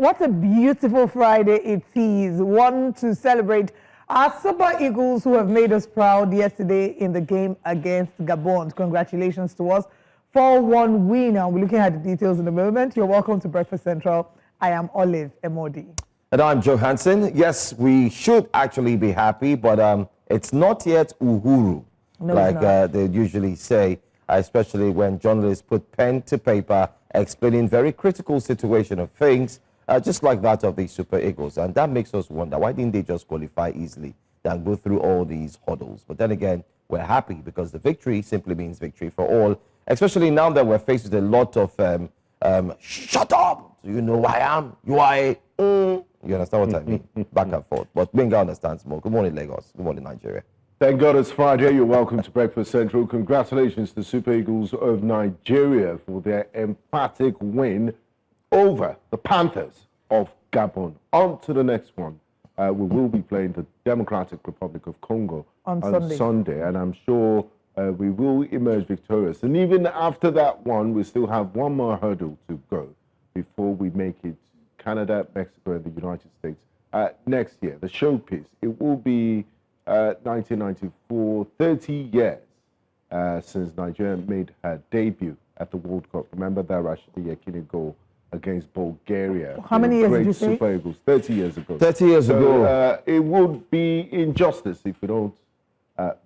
What a beautiful Friday it is. One to celebrate our Super Eagles who have made us proud yesterday in the game against Gabon. Congratulations to us. 4-1 win. And we're looking at the details in a moment. You're welcome to Breakfast Central. I am Olive Emodi. And I'm Joe Hansen. Yes, we should actually be happy, but it's not yet uhuru, No, like they usually say, especially when journalists put pen to paper explaining very critical situation of things, just like that of the Super Eagles. And that makes us wonder, why didn't they just qualify easily than go through all these hurdles? But then again, we're happy because the victory simply means victory for all, especially now that we're faced with a lot of shut up, you know who I am, you are a you understand what I mean? Back and forth. But Benga understands more. Good morning, Lagos. Good morning, Nigeria. Thank God it's Friday. You're welcome to Breakfast Central. Congratulations to Super Eagles of Nigeria for their emphatic win over the Panthers of Gabon. On to the next one. We will be playing the Democratic Republic of Congo on Sunday, and I'm sure we will emerge victorious. And even after that one, we still have one more hurdle to go before we make it Canada, Mexico, and the United States next year. The showpiece, it will be 1994, 30 years since Nigeria made her debut at the World Cup. Remember that Rashidi Yekini goal against Bulgaria? How many years did you say? Super Eagles, 30 years ago. 30 years ago. It would be injustice if we don't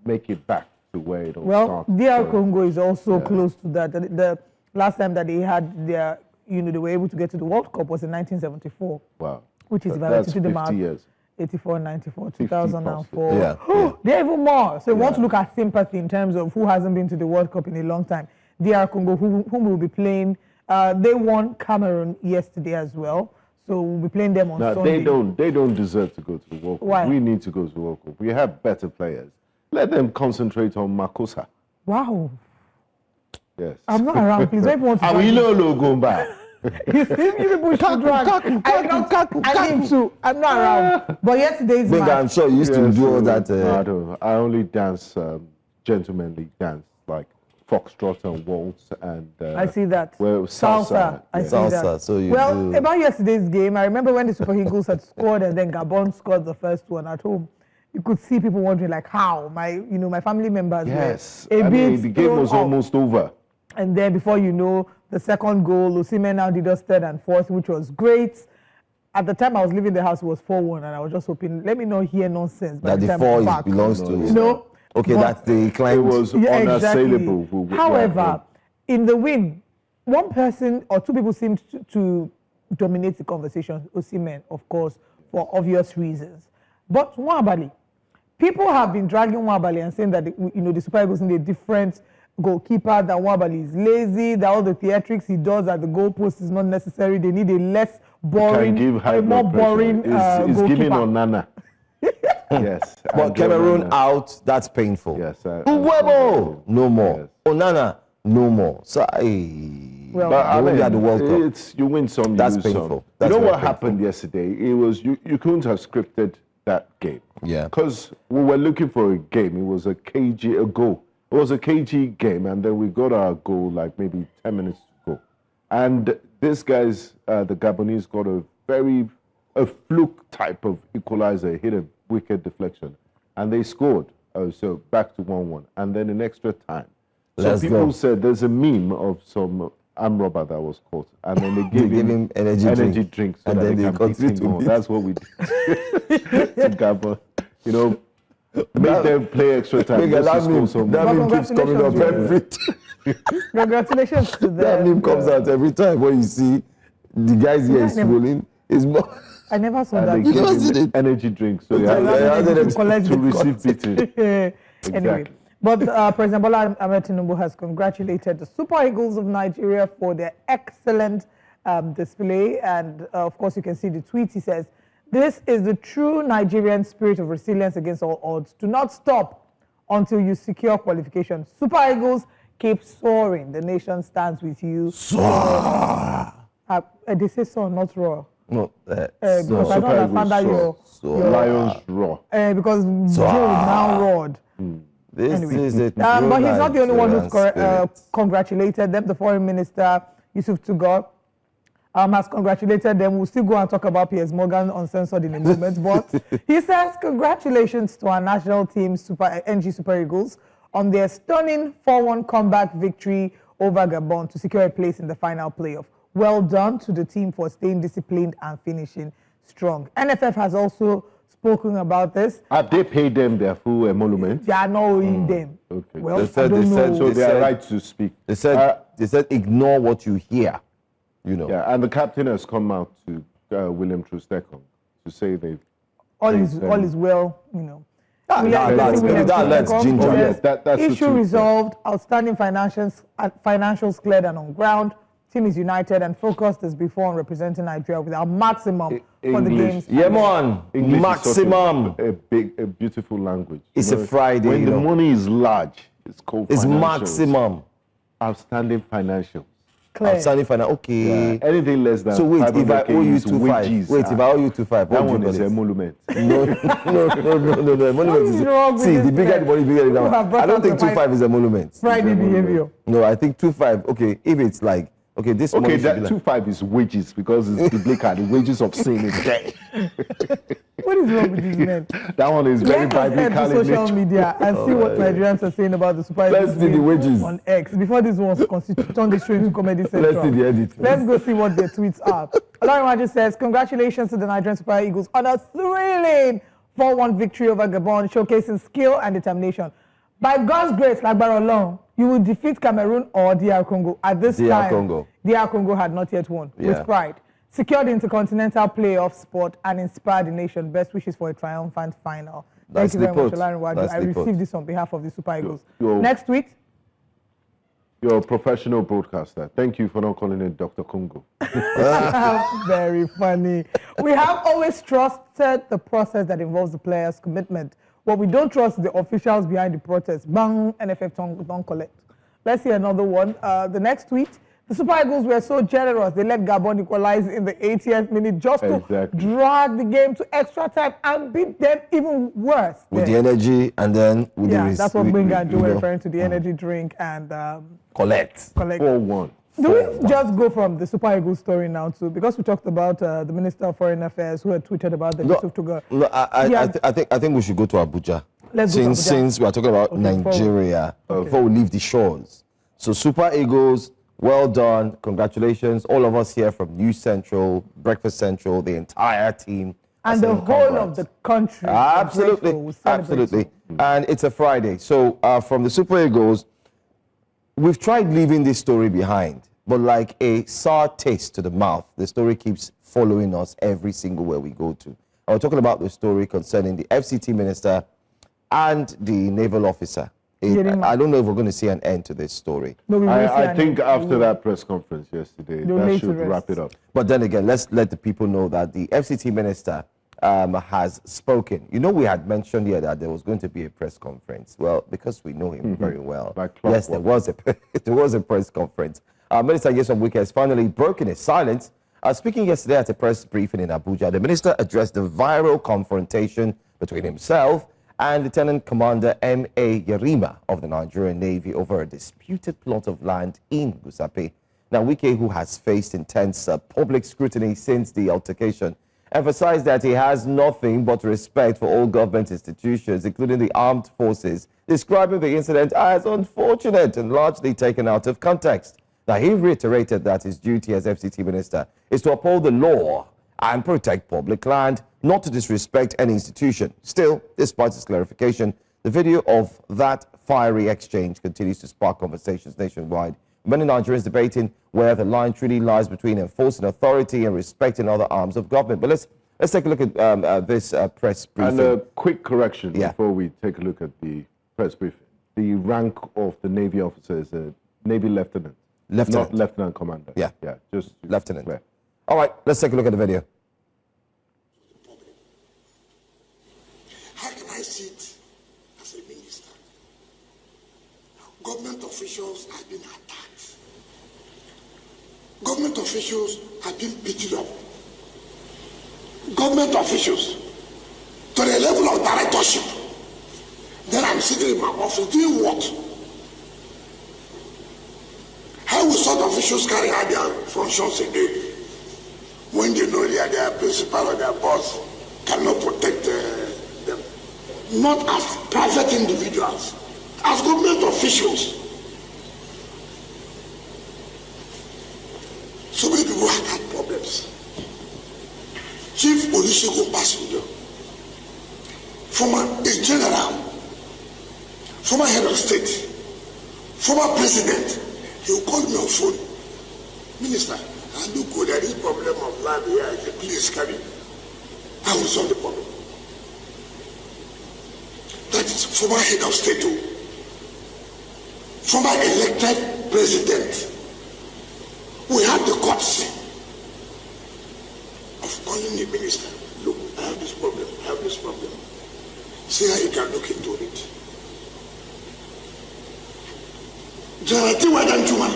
make it back to where it all started. Well, DR Congo is also close to that. The last time that they had their, they were able to get to the World Cup was in 1974. Wow. Which is that's 50 years. 84, 94, 2004. Yeah. They're even more. So we want to look at sympathy in terms of who hasn't been to the World Cup in a long time. DR Congo, whom will be playing, they won Cameroon yesterday as well. So we'll be playing them on Sunday. They don't deserve to go to the World Cup. Why? We need to go to the World Cup. We have better players. Let them concentrate on Makosa. Wow. Yes. I'm not around, please. Don't want to. I will go back. You people should drag. I'm not around. But yesterday's match. I'm sure you used to do all that. I don't. I only dance gentlemanly dance like foxtrot and waltz and. I see that. Well, salsa. I see that. So you do. About yesterday's game, I remember when the Super Eagles had scored and then Gabon scored the first one at home. You could see people wondering like how my family members. Yes. Were the game was almost over. And then before you know, the second goal, Osimhen now did us third and fourth, which was great. At the time I was leaving the house, it was 4-1, and I was just hoping, let me not hear nonsense. That the 4 belongs to you. No. Okay, that's the claim. It was unassailable. Exactly. However, in the win, one person or two people seemed to dominate the conversation. Osimhen, of course, for obvious reasons. But Nwabali, people have been dragging Nwabali and saying that the Super Eagles need a different goalkeeper, that Nwabali is lazy, that all the theatrics he does at the goalpost is not necessary. They need a less boring, a more boring It's giving on Nana. Yes. But Cameroon out, that's painful. Yes. Uwebo, no more. Yes. Onana, no more. So, well, but I mean, at the World Cup. It's you win some, that's you lose painful. some. That's you know what painful. happened yesterday? It was you couldn't have scripted that game. Yeah. Because we were looking for a game. It was a goal. It was a KG game, and then we got our goal like maybe 10 minutes to go. And these guys, the Gabonese, got a fluke type of equalizer, hit a wicked deflection, and they scored. So back to 1-1, and then in extra time. So people said there's a meme of some arm robber that was caught, and then they gave him energy drinks, so and then they continue to. That's what we did to Gabon. Make them play extra time. That meme keeps coming up every time. Congratulations to them. That meme comes out every time when you see the guys here swollen. I never saw that. They gave him energy drinks, so to receive beating. Anyway, but President Bola Tinubu has congratulated the Super Eagles of Nigeria for their excellent display. And of course, you can see the tweet. He says, "This is the true Nigerian spirit of resilience against all odds. Do not stop until you secure qualification. Super Eagles, keep soaring. The nation stands with you." Soar. They say soar, not roar. No, because I don't understand that your Lions roar. Because Joe now roared. This is it. But he's not the only one who's congratulated them. The foreign minister, Yusuf Tugor, has congratulated them. We'll still go and talk about Piers Morgan uncensored in a moment. But he says, congratulations to our national team, NG Super Eagles, on their stunning 4-1 comeback victory over Gabon to secure a place in the final playoff. Well done to the team for staying disciplined and finishing strong. NFF has also spoken about this. Have they paid them their full emolument? They are not owing them. Okay. Well, They said- I don't know. So they are right to speak. They said ignore what you hear, you know. Yeah, and the captain has come out to William Troost-Ekong to say they've... all is well, you know. That's ginger. Yes, that's the issue truth. resolved, outstanding financials cleared and on ground. Team is united and focused as before on representing Nigeria with our maximum for the English. games. Yeah, man. English Maximum. is such a beautiful language. It's You a know, Friday, When you the know. money is large, it's called It's financials. maximum. Outstanding financials. Clear. Outstanding final. Okay. Yeah, anything less than So wait, if I 500K owe you is 2.5, wages. wait, if I owe you 2.5, that what one do you is call it? emolument. No. What is wrong with See, this the bigger man? the money, bigger the People have number. brought I don't out think the 2.5 is emolument. Friday behavior. No, I think 2.5. Okay, if it's like, okay, this Okay, money should that be like, 2.5 is wages because it's biblical. The wages of sin is there. What is wrong with these men? That one is very Let us head biblical to in social nature. media and see what Nigerians are saying about the Super Let's Eagles see the win wages. on X. Before this was turned this show into Comedy Central. let's see the edit. Let's go see what their tweets are. Olariwaju says, congratulations to the Nigerian Super Eagles on a thrilling 4-1 victory over Gabon, showcasing skill and determination. By God's grace, Lagbara Olorun, you will defeat Cameroon or DR Congo. At this DR time, Congo. DR Congo had not yet won. Yeah. With pride. Secured the intercontinental playoff spot and inspired the nation. Best wishes for a triumphant final. Thank you very much, Olariwaju. I received this on behalf of the Super Eagles. Next tweet. You're a professional broadcaster. Thank you for not calling it Dr. Congo. Very funny. We have always trusted the process that involves the players' commitment. What we don't trust is the officials behind the protest. Bang, NFF don't collect. Let's see another one. The next tweet. The Super Eagles were so generous. They let Gabon equalize in the 80th minute just to drag the game to extra time and beat them even worse. With the energy and then with the... that's what Benga and Joe were referring to, the energy drink and... collect. 4-1. Do we just go from the Super Eagles story now to, because we talked about the Minister of Foreign Affairs who had tweeted about the Yusuf Tuga. No, I think we should go to Abuja. Let's go to Abuja. Since we are talking about Nigeria, before we leave the shores. So Super Eagles, well done. Congratulations. All of us here from News Central, Breakfast Central, the entire team. And the whole of the country. Absolutely. Absolutely. And it's a Friday. So from the Super Eagles, we've tried leaving this story behind, but like a sour taste to the mouth, the story keeps following us every single where we go to. And we're talking about the story concerning the FCT Minister and the naval officer. I don't know if we're going to see an end to this story. No, I think after that press conference yesterday, that should wrap it up. But then again, let's let the people know that the FCT Minister has spoken. You know, we had mentioned here that there was going to be a press conference. Well, because we know him very well. Yes, there was a press conference. Minister Nyesom Wike has finally broken his silence. Speaking yesterday at a press briefing in Abuja, the minister addressed the viral confrontation between himself and Lieutenant Commander M.A. Yerima of the Nigerian Navy over a disputed plot of land in Gusape. Now, Wike, who has faced intense public scrutiny since the altercation, emphasized that he has nothing but respect for all government institutions, including the armed forces, describing the incident as unfortunate and largely taken out of context. Now, he reiterated that his duty as FCT Minister is to uphold the law and protect public land, not to disrespect any institution. Still, despite his clarification, the video of that fiery exchange continues to spark conversations nationwide. Many Nigerians debating where the line truly lies between enforcing authority and respecting other arms of government. But let's take a look at this press briefing. And a quick correction before we take a look at the press briefing. The rank of the Navy officer is a Navy lieutenant. Not lieutenant commander. Yeah, just lieutenant. Clear. All right, let's take a look at the video. How can I sit as a minister? Government officials have been attacked. Government officials have been beaten up. Government officials to the level of directorship. Then I'm sitting in my office doing what? How will such officials carry out their functions again? when they know their principal or their boss cannot protect them. Not as private individuals, as government officials. So many people have had problems. Chief Olusegun Obasanjo, former general, former head of state, former president, he will call me on phone. Minister, I do go, there is problem of land here. I say, please carry. I will solve the problem. That is former head of state, former elected president. We had the courtesy of calling the minister. Look, I have this problem. I have this problem. See how you can look into it. General Tiwadanjuma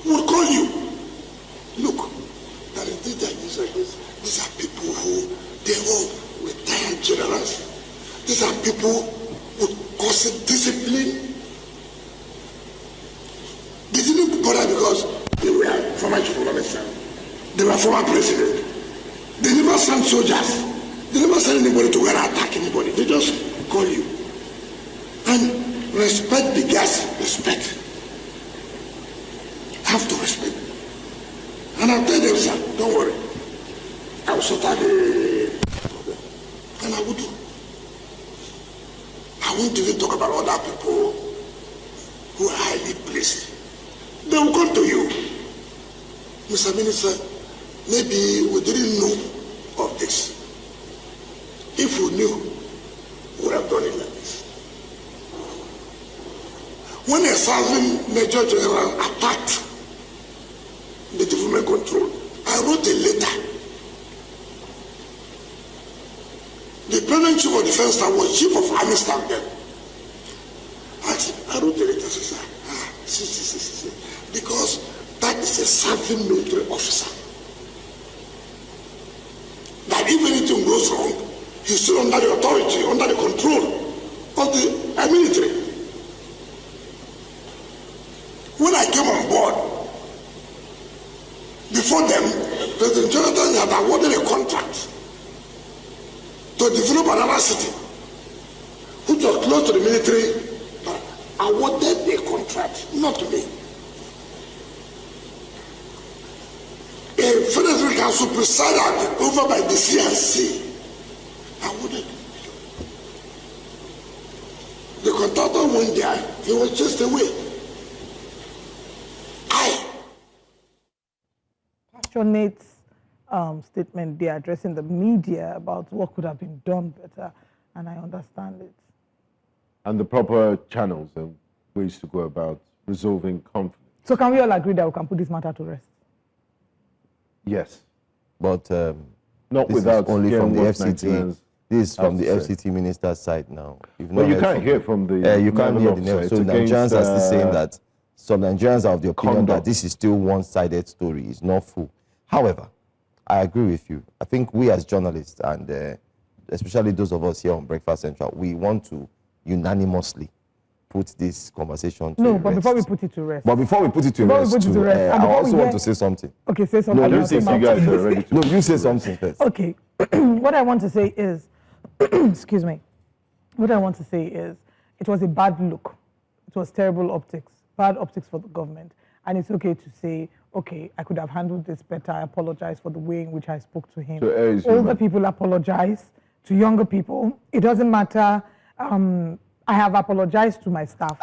will call you. Look, there is this and this. These are people who, they all retired generals. These are people with constant discipline. They didn't bother because they were former chief of minister. They were former president. They never sent soldiers. They never sent anybody to go and attack anybody. They just call you. And respect the gas. Respect. Have to respect. And I'll tell them, sir, don't worry. I will sort out the problem. And I will do. I won't even talk about other people who are highly placed. They will come to you. Mr. Minister, maybe we didn't know of this. If we knew, we would have done it like this. When a Sergeant Major General attacked the development control, I wrote a letter. The President Chief of Defense Staff was Chief of Army Staff then. I wrote a letter, sir. See. Because that is a serving military officer. That if anything goes wrong, he's still under the authority, under the control of the military. When I came on board, before them, President Jonathan had awarded a contract to develop another city, which was close to the military, but awarded a contract, not to me. A Federal Council presided over by the CNC. Awarded. The contractor went there, he was just away. Passionate statement there addressing the media about what could have been done better, and I understand it. And the proper channels and ways to go about resolving conflict. So can we all agree that we can put this matter to rest? Yes. But not this without is only from the FCT. Nigerians This is from the have to FCT minister's side now. But you can't hear from the you can't hear the naval naval. officer. So It's Nigerians are still against, saying that some Nigerians are of the opinion conduct. that this is still one-sided story. It's not full. However, I agree with you. I think we as journalists and especially those of us here on Breakfast Central, we want to unanimously put this conversation to No, rest. but before we put it to rest. But before we put it to Before we rest, put it to too, rest, and I before we also want hear- to say something. Okay, say something. I I'll don't say think you my guys piece. are ready to. No, you say something first. Okay, what I want to say is, excuse me, what I want to say is, it was a bad look. It was terrible optics, bad optics for the government. And it's okay to say, okay, I could have handled this better. I apologize for the way in which I spoke to him. So, Older people apologize to younger people. It doesn't matter. I have apologized to my staff.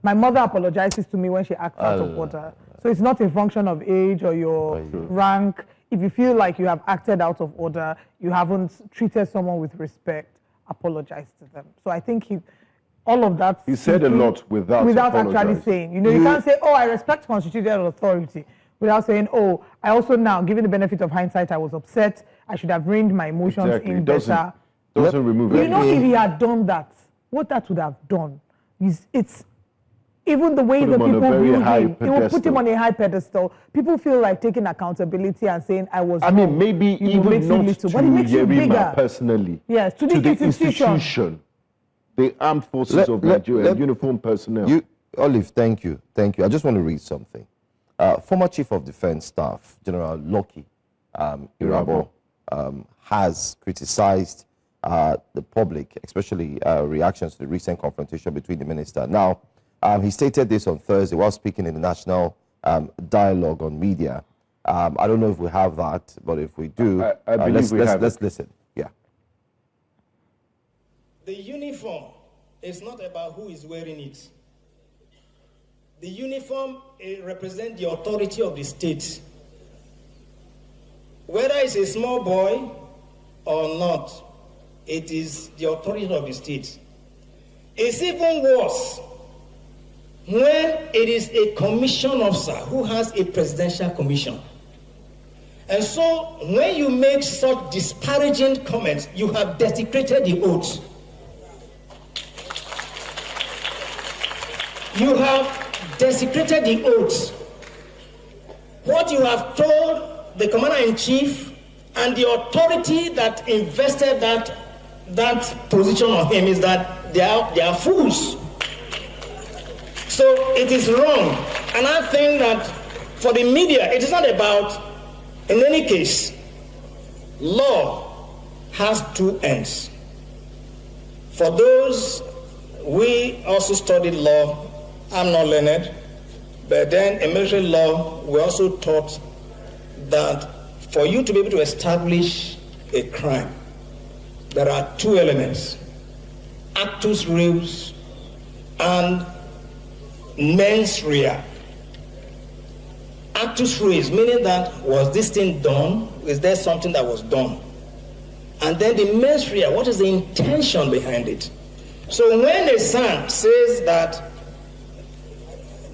My mother apologizes to me when she acts out of order. So it's not a function of age or your rank. If you feel like you have acted out of order, you haven't treated someone with respect, apologize to them. So I think all of that. He said a lot without actually apologizing. saying. You know, you can't say, oh, I respect constitutional authority, without saying, oh, I also now, given the benefit of hindsight, I was upset. I should have reined my emotions Exactly. in It doesn't better. remove You anything. know, if he had done that, what that would have done is it's even the way Put the him on a people very view high him, it will put him pedestal. on a high pedestal. People feel like taking accountability and saying, I was I wrong. mean, maybe You know, makes even you not little, to but it makes you Yerima bigger. personally. Yes, to the institution. The armed forces of Nigeria, uniformed personnel. Olive, thank you. Thank you. I just want to read something. Former Chief of Defense Staff, General Lucky, Irabo, has criticized the public, especially reactions to the recent confrontation between the minister. Now, he stated this on Thursday while speaking in the national dialogue on media. I don't know if we have that, but if we do, I believe let's listen. Yeah. The uniform is not about who is wearing it. The uniform represents the authority of the state. Whether it's a small boy or not, it is the authority of the state. It's even worse when it is a commission officer who has a presidential commission. And so when you make such disparaging comments, you have desecrated the oath. You have desecrated the oath. What you have told the commander-in-chief and the authority that invested that position on him is that they are fools. So it is wrong. And I think that for the media, it is not about, in any case, law has two ends. For those, we also studied law. I'm not learned, but then in military law, we also taught that for you to be able to establish a crime, there are two elements: actus reus and mens rea. Actus reus, meaning that was this thing done? Is there something that was done? And then the mens rea, what is the intention behind it? So when a son says that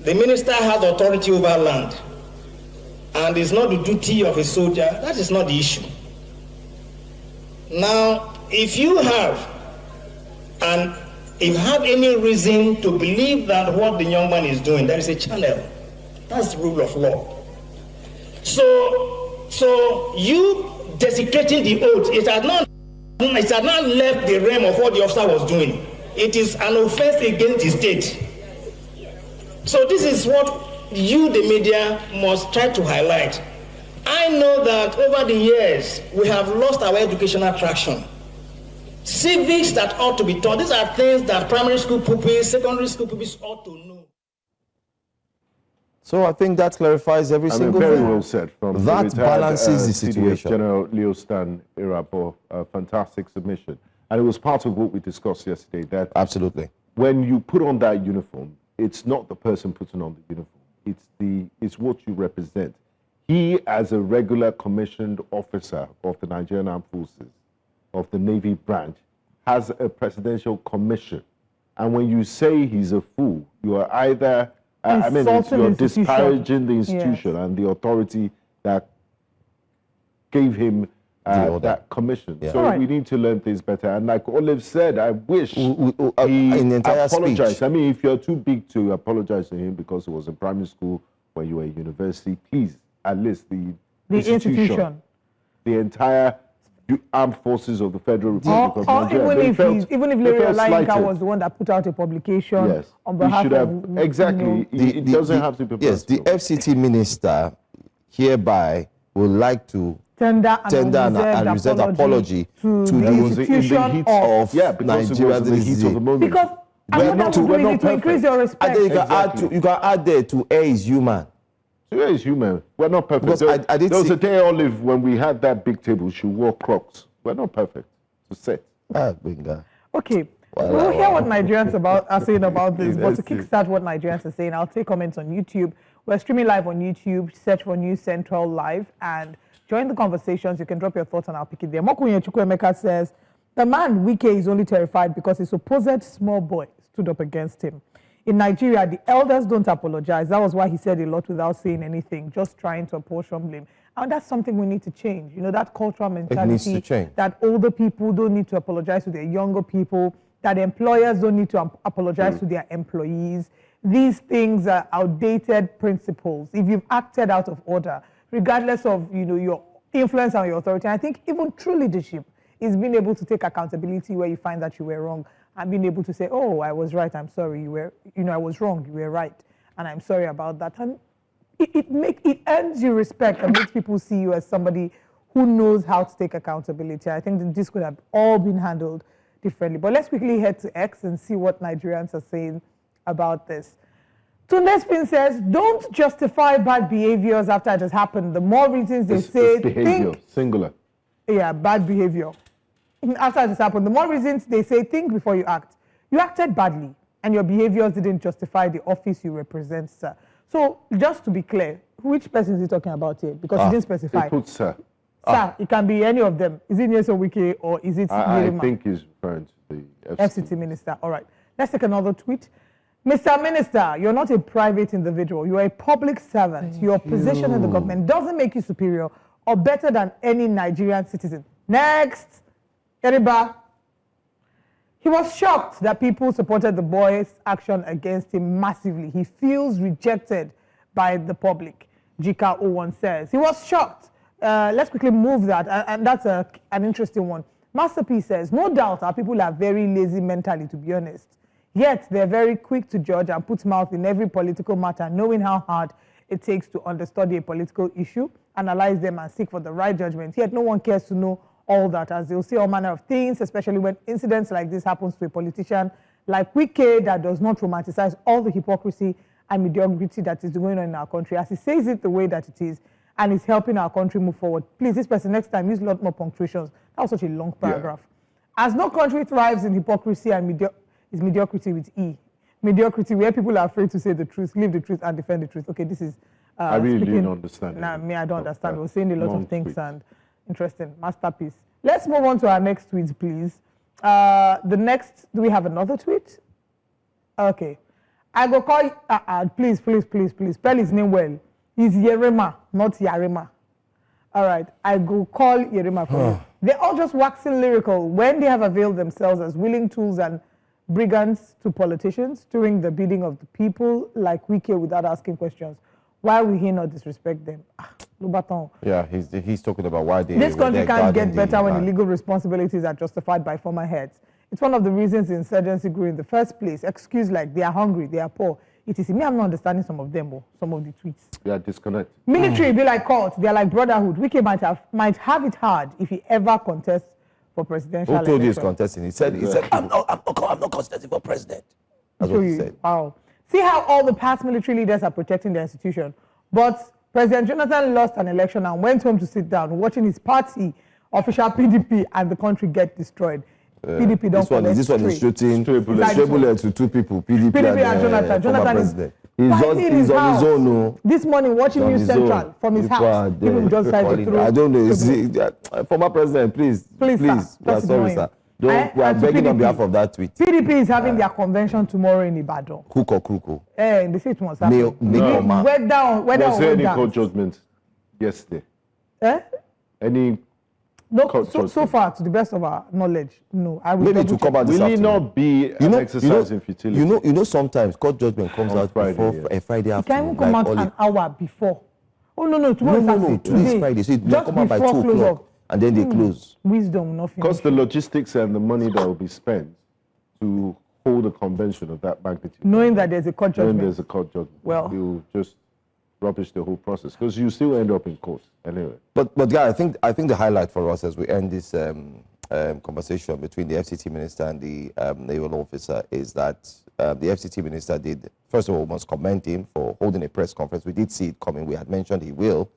the minister has authority over land and it's not the duty of a soldier, that is not the issue. Now, if you have any reason to believe that what the young man is doing, there is a channel. That's the rule of law. So you desecrating the oath, it had not left the realm of what the officer was doing. It is an offense against the state. So this is what you, the media, must try to highlight. I know that over the years, we have lost our educational traction. Civics that ought to be taught, these are things that primary school pupils, secondary school pupils ought to know. So I think that clarifies every single very thing. well said. From That balances the CDS situation. General Leo Stan Irabo, a fantastic submission. And it was part of what we discussed yesterday, that Absolutely. when you put on that uniform, it's not the person putting on the uniform. It's what you represent. He, as a regular commissioned officer of the Nigerian Armed Forces, of the Navy branch, has a presidential commission. And when you say he's a fool, you are either, you're disparaging the institution and the authority that gave him that commission. Yeah. So we need to learn things better. And like Olive said, I wish he in the entire apologized. speech. I mean, if you're too big to apologize to him because he was in primary school, when you were in university, please, at least the institution, the entire armed forces of the Federal Republic of Nigeria. Even if Larry Olayinka was the one that put out a publication on behalf of... Exactly. It doesn't have to be personal. Yes, the FCT minister hereby would like to tender an reserved apology to the institution of Nigeria. In the heat of the moment. Because I'm not doing it to increase your respect. You can add there to air is human. Air is human. We're not perfect. There was a day, Olive, when we had that big table, she wore Crocs. We're not perfect. To set. Okay. We'll hear what Nigerians are saying about this, but to kickstart what Nigerians are saying, I'll take comments on YouTube. We're streaming live on YouTube. Search for News Central Live and join the conversations. You can drop your thoughts and I'll pick it there. Mokunye Chukwuemeka says, the man Wike is only terrified because his supposed small boy stood up against him. In Nigeria, the elders don't apologize. That was why he said a lot without saying anything, just trying to apportion blame. And that's something we need to change. You know, that cultural mentality. It needs to change. That older people don't need to apologize to their younger people, that employers don't need to apologize to their employees. These things are outdated principles. If you've acted out of order, regardless of, you know, your influence and your authority, and I think even true leadership is being able to take accountability where you find that you were wrong and being able to say, oh, I was right, I'm sorry, I was wrong, you were right, and I'm sorry about that. And it earns you respect and makes people see you as somebody who knows how to take accountability. I think that this could have all been handled differently. But let's quickly head to X and see what Nigerians are saying about this. Tunde Spin says, don't justify bad behaviors after it has happened. The more reasons they say, it's behavior, singular. Yeah, bad behavior. After it has happened, the more reasons they say, think before you act. You acted badly, and your behaviors didn't justify the office you represent, sir. So, just to be clear, which person is he talking about here? Because he didn't specify. He put sir. Sir, it can be any of them. Is it Nyesom Wike or is it I think he's referring to the FCT Minister? All right. Let's take another tweet. Mr. Minister, you're not a private individual. You're a public servant. Your position in the government doesn't make you superior or better than any Nigerian citizen. Next. Eriba. He was shocked that people supported the boy's action against him massively. He feels rejected by the public. Jika 01 says. He was shocked. Let's quickly move that. And that's an interesting one. Masterpiece says, no doubt our people are very lazy mentally, to be honest. Yet they're very quick to judge and put mouth in every political matter, knowing how hard it takes to understudy a political issue, analyze them and seek for the right judgment. Yet no one cares to know all that, as they'll say all manner of things, especially when incidents like this happens to a politician like Wike that does not romanticize all the hypocrisy and mediocrity that is going on in our country, as he says it the way that it is, and is helping our country move forward. Please, this person, next time, use a lot more punctuations. That was such a long paragraph. Yeah. As no country thrives in hypocrisy and is mediocrity with E. Mediocrity, where people are afraid to say the truth, live the truth, and defend the truth. Okay, this is... I really didn't understand. Nah, me, I don't understand. We're saying a lot of things and interesting. Masterpiece. Let's move on to our next tweet, please. The next... Do we have another tweet? Okay. I go call... please, spell his name well. He's Yerema, not Yarema. All right, I go call Yerema for you. They're all just waxing lyrical when they have availed themselves as willing tools and brigands to politicians during the bidding of the people like Wike without asking questions. Why will he not disrespect them? Yeah, he's talking about why they... This country can't get better when the legal responsibilities are justified by former heads. It's one of the reasons the insurgency grew in the first place. Excuse like they are hungry, they are poor. It is me, I'm not understanding some of them, some of the tweets. They are disconnected. Military be like court, they are like brotherhood. Wike might have it hard if he ever contests for presidential election. Who told you he's contesting? He said, I'm not contesting for president. That's what he said. Wow. See how all the past military leaders are protecting their institution. But President Jonathan lost an election and went home to sit down, watching his party, official PDP, and the country get destroyed. PDP don't this one is shooting stray bullets to two people. PDP and Jonathan. Jonathan is he's on his own. No. This morning, watching News Central from his house. People just tried to throw. I don't know. Former president, please. Sorry, sir. We are begging on behalf of that tweet. PDP is having their convention tomorrow in Ibadan. Kruko. They say it must happen. Was there any court judgment yesterday? Any? No, so far, to the best of our knowledge, no. I will maybe to cover this. Will it not be an exercise in futility? You know, sometimes court judgment comes out before a Friday afternoon. It can even come out an hour before. Oh no, tomorrow no. Today is Friday, so it will come out by 2 o'clock, and then they close. Wisdom, nothing. Because the logistics and the money that will be spent to hold a convention of that magnitude. Knowing that there's a court judgment. Knowing there's a court judgment. Well, you just rubbish the whole process because you still end up in court anyway. But yeah, I think the highlight for us as we end this conversation between the FCT minister and the naval officer is that the FCT minister did, first of all, must commend him for holding a press conference. We did see it coming. We had mentioned he will,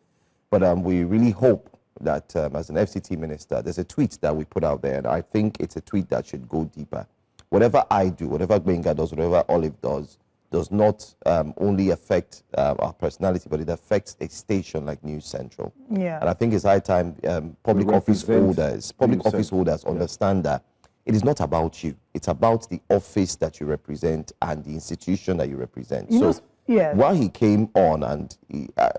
but we really hope that as an FCT minister, there's a tweet that we put out there, and I think it's a tweet that should go deeper. Whatever I do, whatever Benga does, whatever Olive does not only affect our personality, but it affects a station like News Central. Yeah. And I think it's high time public office holders understand that it is not about you. It's about the office that you represent and the institution that you represent. While he came on and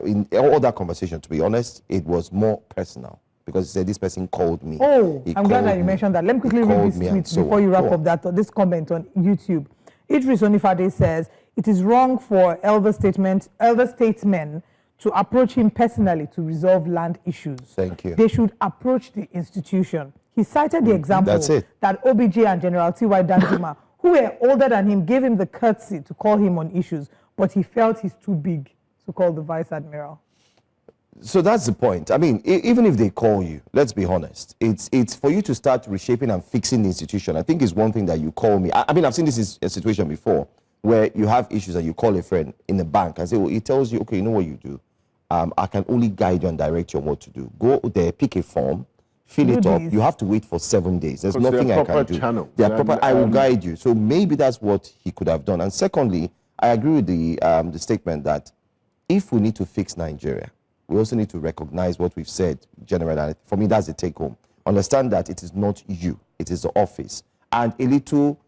in all that conversation, to be honest, it was more personal because he said this person called me. I'm glad that you mentioned that. Let me quickly read this tweet before you wrap up this comment on YouTube. Idris Onifade says, it is wrong for elder statesmen to approach him personally to resolve land issues. Thank you. They should approach the institution. He cited the example that OBJ and General T.Y. Danjuma, who were older than him, gave him the courtesy to call him on issues, but he felt he's too big to call the Vice Admiral. So that's the point. I mean, even if they call you, let's be honest, it's for you to start reshaping and fixing the institution. I think it's one thing that you call me. I mean, I've seen this a situation before where you have issues and you call a friend in the bank and say, well, he tells you, okay, you know what you do? I can only guide you and direct you on what to do. Go there, pick a form, fill it up. You have to wait for 7 days. There's nothing I can do. Channel. They are proper. I will guide you. So maybe that's what he could have done. And secondly, I agree with the statement that if we need to fix Nigeria, we also need to recognize what we've said generally. For me, that's the take home. Understand that it is not you, it is the office. And a little,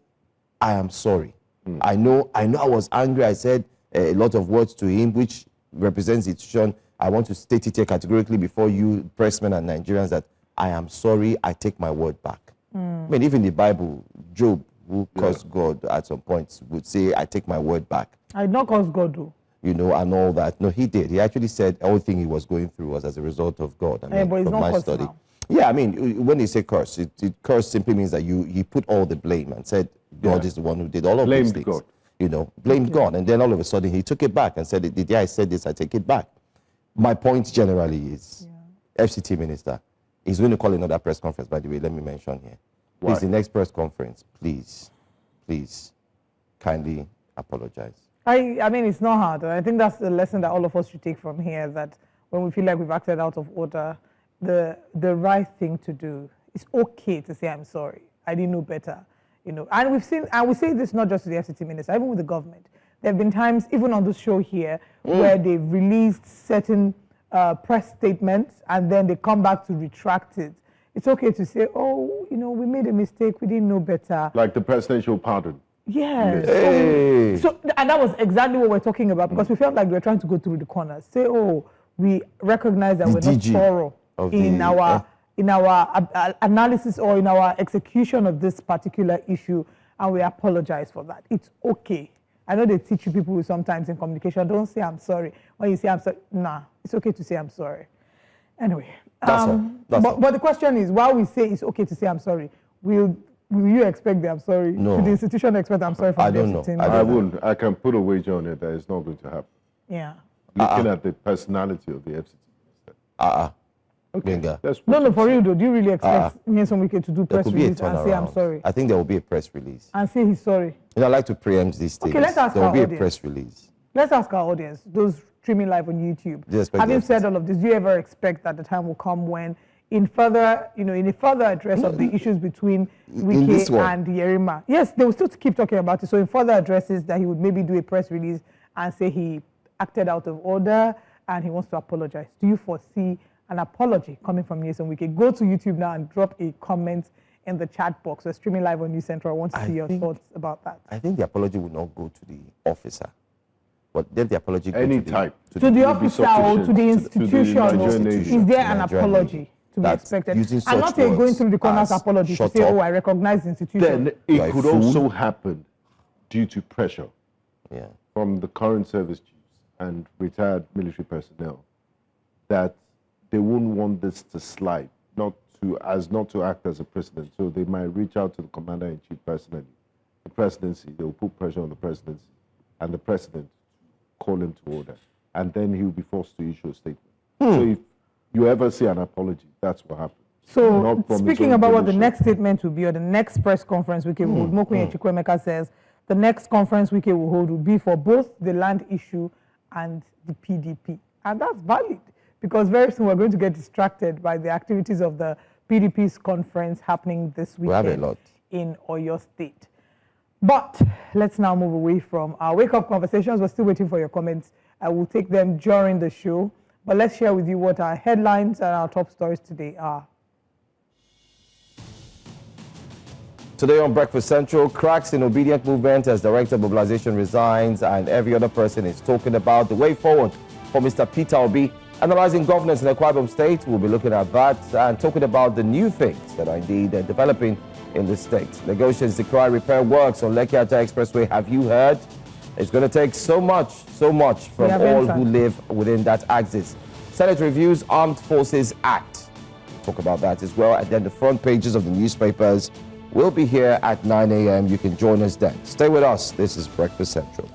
I am sorry. I know I was angry. I said a lot of words to him, which represents the institution. I want to state it here categorically before you, pressmen and Nigerians, that I am sorry, I take my word back. I mean, even the Bible, Job, who cursed God at some point, would say, I take my word back. I did not curse God, though. You know, and all that. No, he did. He actually said everything he was going through was as a result of God. I mean, but it's from not my curse study. now. Yeah, I mean, when they say curse, curse simply means that he put all the blame and said God is the one who did all of these things. God. You know, blamed God. And then all of a sudden he took it back and said, the day I said this, I take it back. My point generally is, FCT Minister is going to call another press conference, by the way, let me mention here. Please, the next press conference, please, kindly apologize. I mean, it's not hard. I think that's the lesson that all of us should take from here, that when we feel like we've acted out of order, the right thing to do, it's okay to say, I'm sorry, I didn't know better. You know, and we've seen, and we say this not just to the FCT minister, even with the government. There have been times, even on this show here, where they've released certain press statements and then they come back to retract it. It's okay to say, oh, you know, we made a mistake, we didn't know better. Like the presidential pardon. Yes. Hey. So, and that was exactly what we're talking about, because we felt like we were trying to go through the corners. Say, oh, we recognize that we're not thorough in our analysis or in our execution of this particular issue, and we apologize for that. It's okay. I know they teach you people sometimes in communication, don't say I'm sorry. When you say I'm sorry, nah, it's okay to say I'm sorry. Anyway, but the question is, while we say it's okay to say I'm sorry, will you expect the I'm sorry? No. Should the institution expect I'm sorry from I the don't know. FCT? I wouldn't. I can put a wager on it that it's not going to happen. Yeah. Looking at the personality of the FCT. Okay. No, for real though, do you really expect Nyesom Wike to do press release and say I'm sorry? I think there will be a press release. And say he's sorry? You know, I like to preempt these things. Okay, let's ask there will our be audience. A press release. Let's ask our audience, those streaming live on YouTube. Having said all of this, do you ever expect that the time will come when, in a further address of the issues between Wike and Yerima, yes, they will still keep talking about it. So in further addresses, that he would maybe do a press release and say he acted out of order and he wants to apologize. Do you foresee an apology coming from Nyesom Wike? Go to YouTube now and drop a comment in the chat box. We're streaming live on News Central. I want to see your thoughts about that. I think the apology will not go to the officer, but then the apology go any to type to the officer or to the institution. Is there an apology to be expected? And not going through the corners apology to say, oh, I recognize the institution. Then it could also happen due to pressure from the current service chiefs and retired military personnel, that they wouldn't want this to slide, not to act as a precedent. So they might reach out to the commander-in-chief personally. The presidency, they will put pressure on the presidency and the president, call him to order. And then he will be forced to issue a statement. So if you ever see an apology, that's what happens. So speaking about what the next statement will be, or the next press conference Wike will hold, Mokunye Chukwuemeka says the next conference Wike will hold will be for both the land issue and the PDP. And that's valid, because very soon we're going to get distracted by the activities of the PDP's conference happening this weekend in Oyo State. But let's now move away from our wake-up conversations. We're still waiting for your comments. I will take them during the show. But let's share with you what our headlines and our top stories today are. Today on Breakfast Central, cracks in Obidient Movement as Director of Mobilisation resigns, and every other person is talking about the way forward for Mr. Peter Obi. Analyzing governance in Akwa Ibom State, we'll be looking at that and talking about the new things that are indeed developing in the state. Negotiations decry repair works on Lekki Ajah Expressway. Have you heard? It's going to take so much from all who live within that axis. Senate reviews Armed Forces Act. We'll talk about that as well. And then the front pages of the newspapers will be here at 9 a.m. You can join us then. Stay with us. This is Breakfast Central.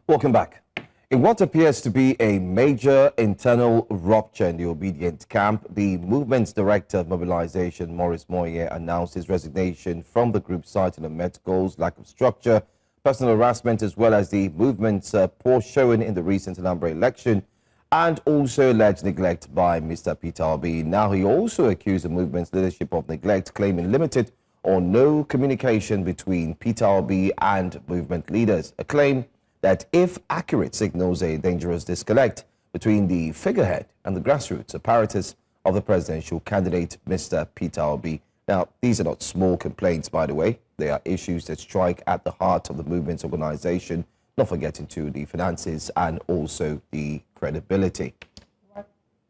Welcome back. In what appears to be a major internal rupture in the Obidient camp, the movement's Director of Mobilisation, Monye, announced his resignation from the group, citing unmet goals, lack of structure, personal harassment, as well as the movement's poor showing in the recent Anambra election, and also alleged neglect by Mr. Peter Obi. Now, he also accused the movement's leadership of neglect, claiming limited or no communication between Peter Obi and movement leaders, a claim that, if accurate, signals a dangerous disconnect between the figurehead and the grassroots apparatus of the presidential candidate, Mr. Peter Obi. Now, these are not small complaints, by the way. They are issues that strike at the heart of the movement's organization, not forgetting to the finances and also the credibility.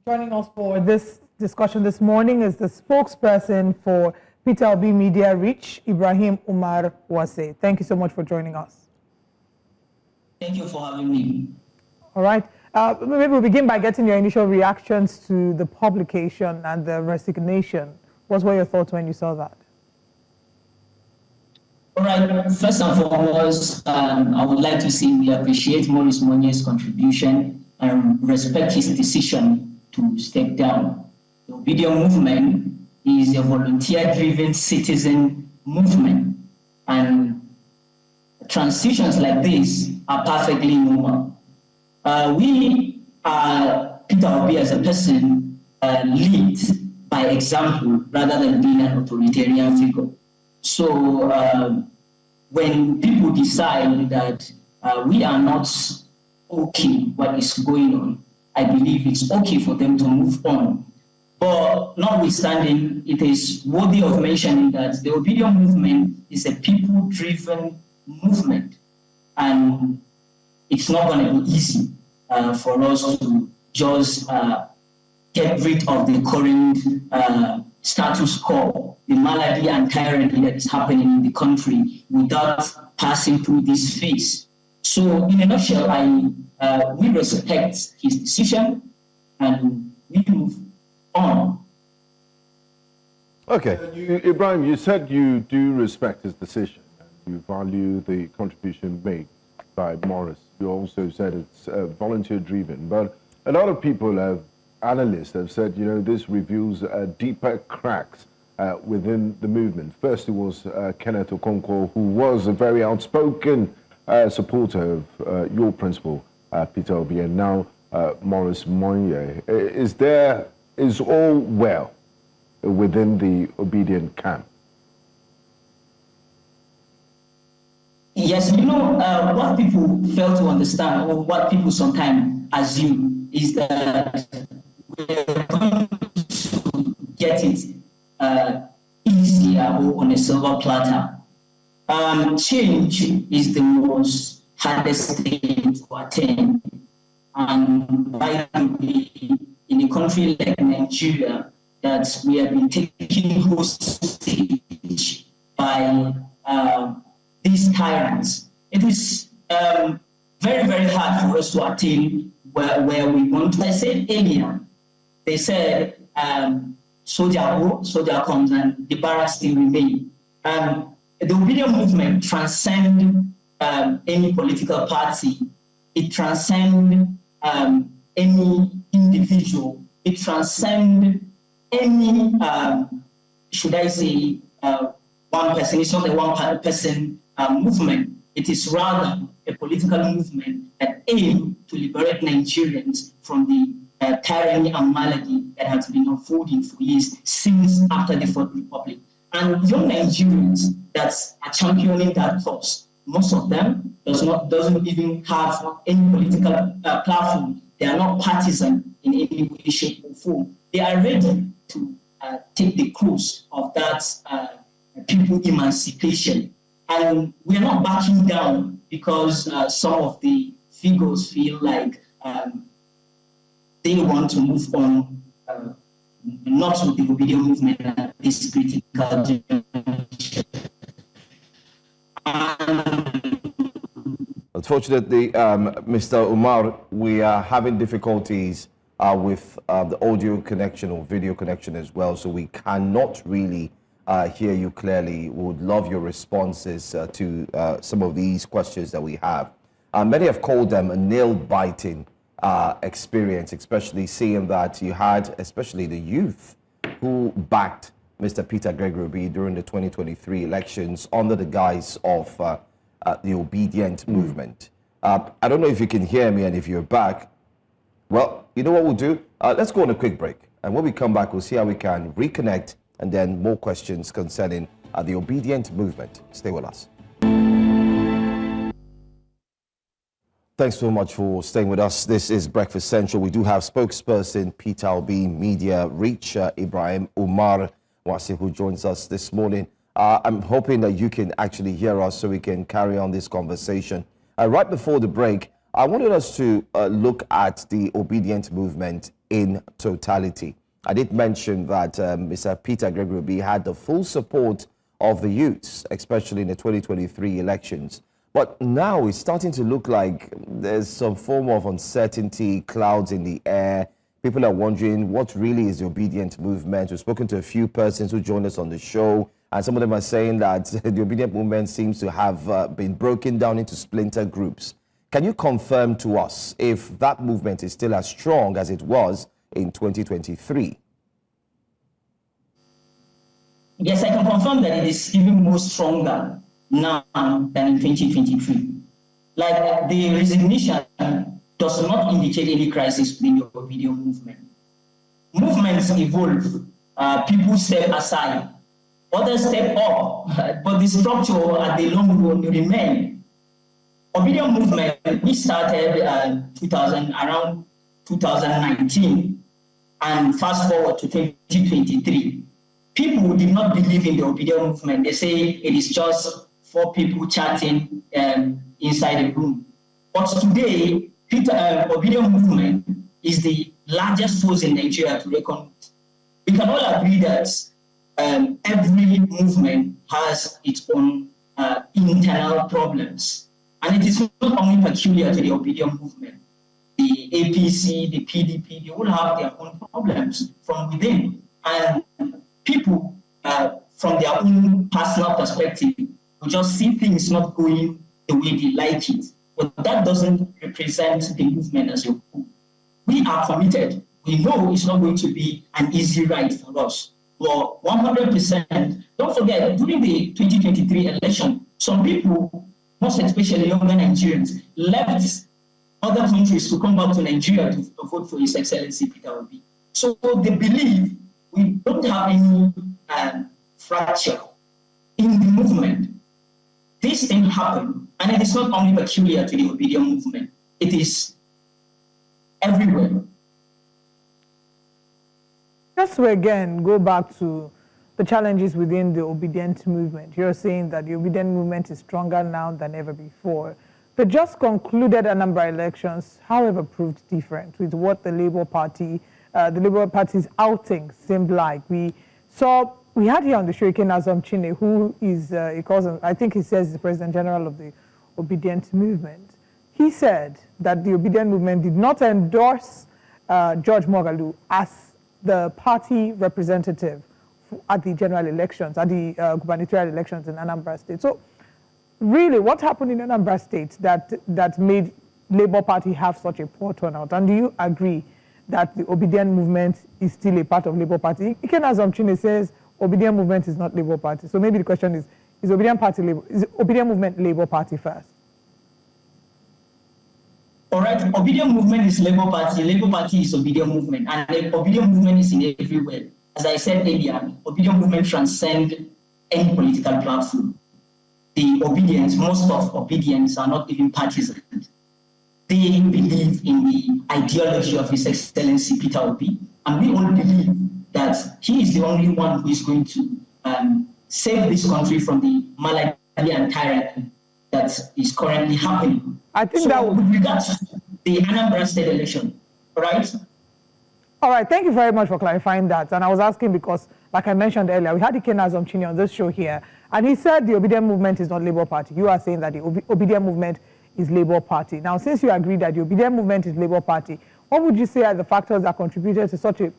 Joining us for this discussion this morning is the spokesperson for Peter Obi Media Reach, Ibrahim Umar Wase. Thank you so much for joining us. Thank you for having me. All right. Maybe we'll begin by getting your initial reactions to the publication and the resignation. What were your thoughts when you saw that? All right. First and foremost, I would like to say we appreciate Monye's contribution and respect his decision to step down. The Obidient Movement is a volunteer-driven citizen movement, and transitions like this are perfectly normal. We are, Peter Obi as a person, lead by example rather than being an authoritarian figure. So when people decide that we are not okay what is going on, I believe it's okay for them to move on. But notwithstanding, it is worthy of mentioning that the Obidient Movement is a people-driven movement, and it's not going to be easy for us to just get rid of the current status quo, the malady and tyranny that is happening in the country without passing through this phase. So in a nutshell, we respect his decision and we move on. Okay, Ibrahim, you said you do respect his decision. You value the contribution made by Morris. You also said it's volunteer-driven, but a lot of people, analysts, have said, you know, this reveals deeper cracks within the movement. First, it was Kenneth Okonkwo, who was a very outspoken supporter of your principal, Peter Obi, and now Morris Monye. Is all well within the Obidient camp? Yes, you know, what people fail to understand, or what people sometimes assume, is that we're going to get it easier or on a silver platter. Change is the most hardest thing to attain. And why in a country like Nigeria, that we have been taken hostage by these tyrants, it is very, very hard for us to attain where we want to. I said earlier, they said soldier comes and the barracks still remain. The Obidient Movement transcends any political party. It transcends any individual. It transcends any, should I say, one person. It's not a one-person movement. It is rather a political movement that aims to liberate Nigerians from the tyranny and malady that has been unfolding for years since after the Fourth Republic. And young Nigerians that are championing that cause, most of them doesn't even have any political platform. They are not partisan in any way, shape, or form. They are ready to take the course of that people emancipation. And we're not backing down because some of the figures feel like they want to move on, not with the Obidient Movement at this critical juncture. Unfortunately, Mr. Umar, we are having difficulties with the audio connection or video connection as well, so we cannot really hear you clearly. We would love your responses to some of these questions that we have. Many have called them a nail-biting experience, especially seeing that you had, especially the youth, who backed Mr. Peter Gregory Obi during the 2023 elections under the guise of the Obidient Movement. I don't know if you can hear me and if you're back. Well, you know what we'll do? Let's go on a quick break. And when we come back, we'll see how we can reconnect and then more questions concerning the Obidient Movement. Stay with us. Thanks so much for staying with us. This is Breakfast Central. We do have spokesperson Peter Obi Media Reach, Ibrahim Umar Wasi, who joins us this morning. I'm hoping that you can actually hear us so we can carry on this conversation. Right before the break, I wanted us to look at the Obidient Movement in totality. I did mention that Mr. Peter Gregory Obi had the full support of the youths, especially in the 2023 elections. But now it's starting to look like there's some form of uncertainty, clouds in the air. People are wondering what really is the Obidient Movement. We've spoken to a few persons who joined us on the show, and some of them are saying that the Obidient Movement seems to have been broken down into splinter groups. Can you confirm to us if that movement is still as strong as it was in 2023? Yes, I can confirm that it is even more stronger now than in 2023. Like the resignation does not indicate any crisis within the Obidient Movement. Movements evolve, people step aside, others step up, but the structure at the long run remain. Obidient Movement, we started around 2019, and fast forward to 2023. People did not believe in the Obidient Movement. They say it is just 4 people chatting inside a room. But today, Obidient Movement is the largest force in Nigeria to reckon with. We can all agree that every movement has its own internal problems. And it is not only peculiar to the Obidient Movement. The APC, the PDP, they all have their own problems from within. And people, from their own personal perspective, will just see things not going the way they like it. But that doesn't represent the movement as a whole. We are committed. We know it's not going to be an easy ride for us. But 100%, don't forget, during the 2023 election, some people, most especially younger Nigerians, left other countries to come back to Nigeria to vote for His Excellency Peter Obi. So they believe we don't have any fracture in the movement. This thing happened, and it is not only peculiar to the Obidient Movement. It is everywhere. Just to again go back to the challenges within the Obidient Movement. You're saying that the Obidient Movement is stronger now than ever before. The just concluded Anambra elections, however, proved different with what the Labour Party's outing seemed like. We had here on the show Nyesom Wike, who is, I think he says, the President General of the Obidient Movement. He said that the Obidient Movement did not endorse George Moghalu as the party representative at the general elections, at the gubernatorial elections in Anambra State. So, really, what happened in Anambra State that made Labour Party have such a poor turnout? And do you agree that the Obidient Movement is still a part of Labour Party? Nyesom Wike says Obidient Movement is not Labour Party. So maybe the question is Obidient Movement Labour Party first? All right, Obidient Movement is Labour Party. Labour Party is Obidient Movement. And Obidient Movement is in everywhere. As I said earlier, Obidient Movement transcends any political platform. The Obedience, most of Obedience are not even partisan. They believe in the ideology of His Excellency Peter Obi, and we all believe that he is the only one who is going to save this country from the malady and tyranny that is currently happening. I think so that with regards to the Anambra State election, right? All right, thank you very much for clarifying that. And I was asking because, like I mentioned earlier, we had Nyesom Wike on this show here, and he said the Obidient Movement is not Labour Party. You are saying that the Obidient Movement is Labour Party. Now, since you agree that the Obidient Movement is Labour Party, what would you say are the factors that contributed to such a,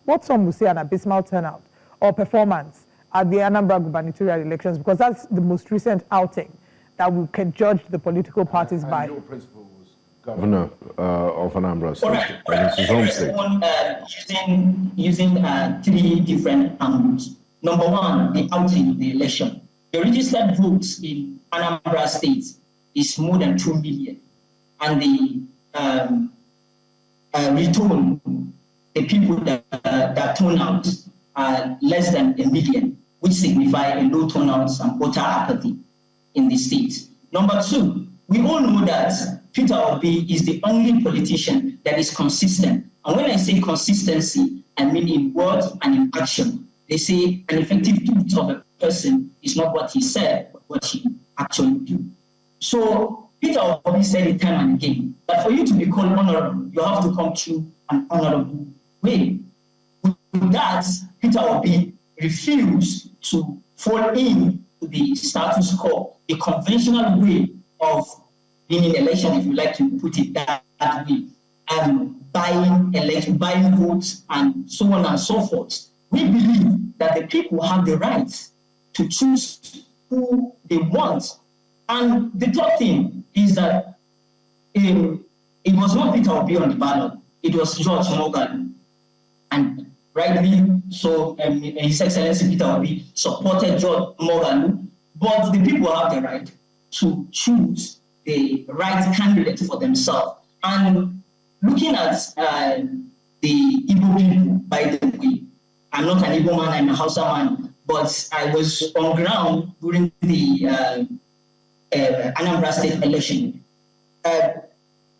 what some would say, an abysmal turnout or performance at the Anambra gubernatorial elections? Because that's the most recent outing that we can judge the political parties by. Your principal was governor of Anambra State. Right. And it's his home state. Using three different angles. Number one, the outing of the election. The registered votes in Anambra State is more than 2 million. And the return, the people that turn out are less than 1 million, which signify a low turnout and voter apathy in the state. Number two, we all know that Peter Obi is the only politician that is consistent. And when I say consistency, I mean in words and in action. They say an effective truth of a person is not what he said, but what he actually do. So Peter Obi said it time and again, that for you to be called honorable, you have to come through an honorable way. With that, Peter Obi refused to fall in to the status quo, the conventional way of winning election, if you like to put it that way, buying votes and so on and so forth. We believe that the people have the right to choose who they want. And the third thing is that it was not Peter Obi on the ballot, it was George Morgan. And rightly so, His Excellency Peter Obi supported George Morgan, but the people have the right to choose the right candidate for themselves. And looking at the Igbo people, by the way, I'm not an Igbo man, I'm a Hausa man, but I was on ground during the Anambra State election.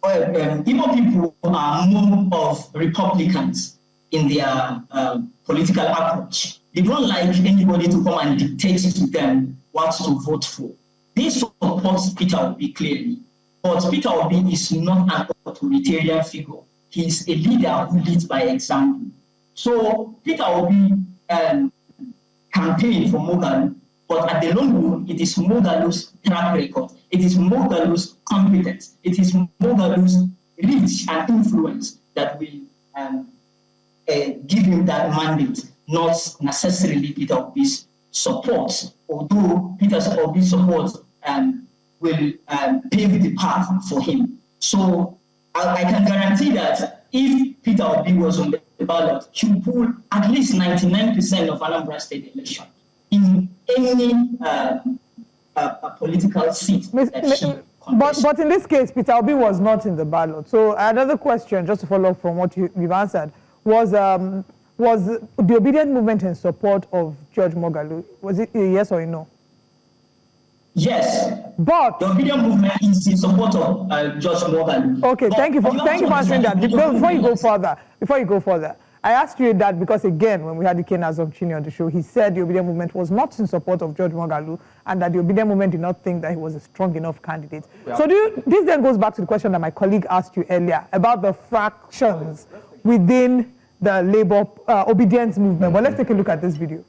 Igbo people are more of Republicans in their political approach. They don't like anybody to come and dictate to them what to vote for. They support Peter Obi clearly, but Peter Obi is not an authoritarian figure. He is a leader who leads by example. So Peter Obi campaigned for Morgan, but at the long run, it is Morgan's track record, it is Morgan's competence, it is Morgan's reach and influence that will give him that mandate, not necessarily Peter Obi's support, although Peter Obi's support will pave the path for him. So I can guarantee that if Peter Obi was on the ballot, he would pull at least 99% of Anambra State election in any political seat But in this case, Peter Obi was not in the ballot. So another question, just to follow up from what you've answered, was the Obidient Movement in support of George Moghalu? Was it a yes or a no? Yes, but the Obidient Movement is in support of George Moghalu. Okay, thank you for answering that. Before you go further, I asked you that because again, when we had the Nyesom Wike on the show, he said the Obidient Movement was not in support of George Moghalu, and that the Obidient Movement did not think that he was a strong enough candidate. Yeah. So this then goes back to the question that my colleague asked you earlier about the fractions within the Labour Obidient Movement. Well, let's take a look at this video.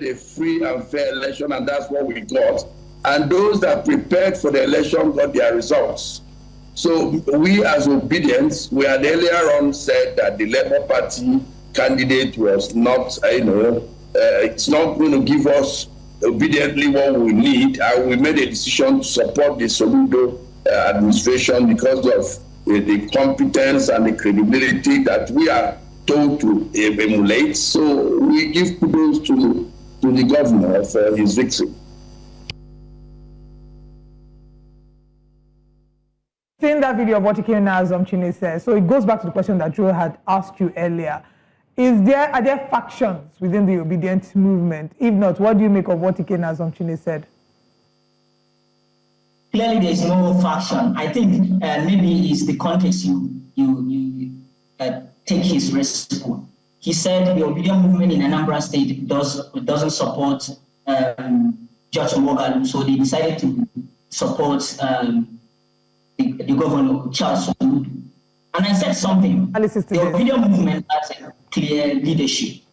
A free and fair election, and that's what we got. And those that prepared for the election got their results. So we as Obedience, we had earlier on said that the Labour Party candidate was not, it's not going to give us obediently what we need. And we made a decision to support the Soludo administration because of the competence and the credibility that we are told to emulate. So we give kudos to the governor for his victory. Seeing that video of what Nyesom Wike says, so it goes back to the question that Joe had asked you earlier. Are there factions within the Obidient Movement? If not, what do you make of what Nyesom Wike said? Clearly, there is no faction. I think maybe it's the context you take his response. He said the Obidient Movement in Anambra State doesn't support George Moghalu, so they decided to support the governor, Charles Soludo. And I said something. The Obidient Movement has a clear leadership,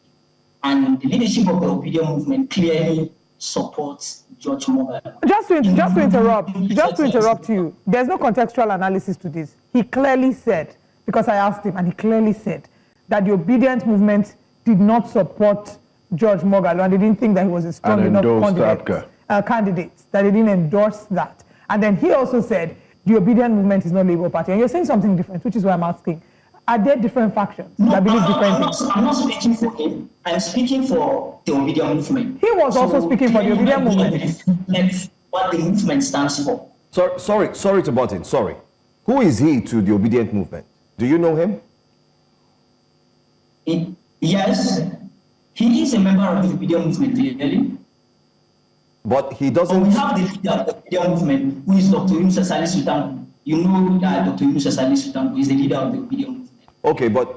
and the leadership of the Obidient Movement clearly supports George Moghalu. Just to interrupt you, there's no contextual analysis to this. He clearly said, because I asked him, and he clearly said that the Obidient Movement did not support George Moghalu, and they didn't think that he was a strong enough candidate, that they didn't endorse that. And then he also said the Obidient Movement is not Labour Party. And you're saying something different, which is why I'm asking. Are there different factions that believe different things? I'm not speaking for him. I'm speaking for the Obidient Movement. He was also speaking for the Obidient Movement. That's what the movement stands for. Sorry to butt in. Sorry. Who is he to the Obidient Movement? Do you know him? Yes. He is a member of the Obidient Movement, clearly. But he doesn't... So we have the leader of the Obidient Movement, who is Dr. Yunusa Salisu Tanko. You know that Dr. Yunusa Salisu Tanko is the leader of the Obidient Movement. Okay, but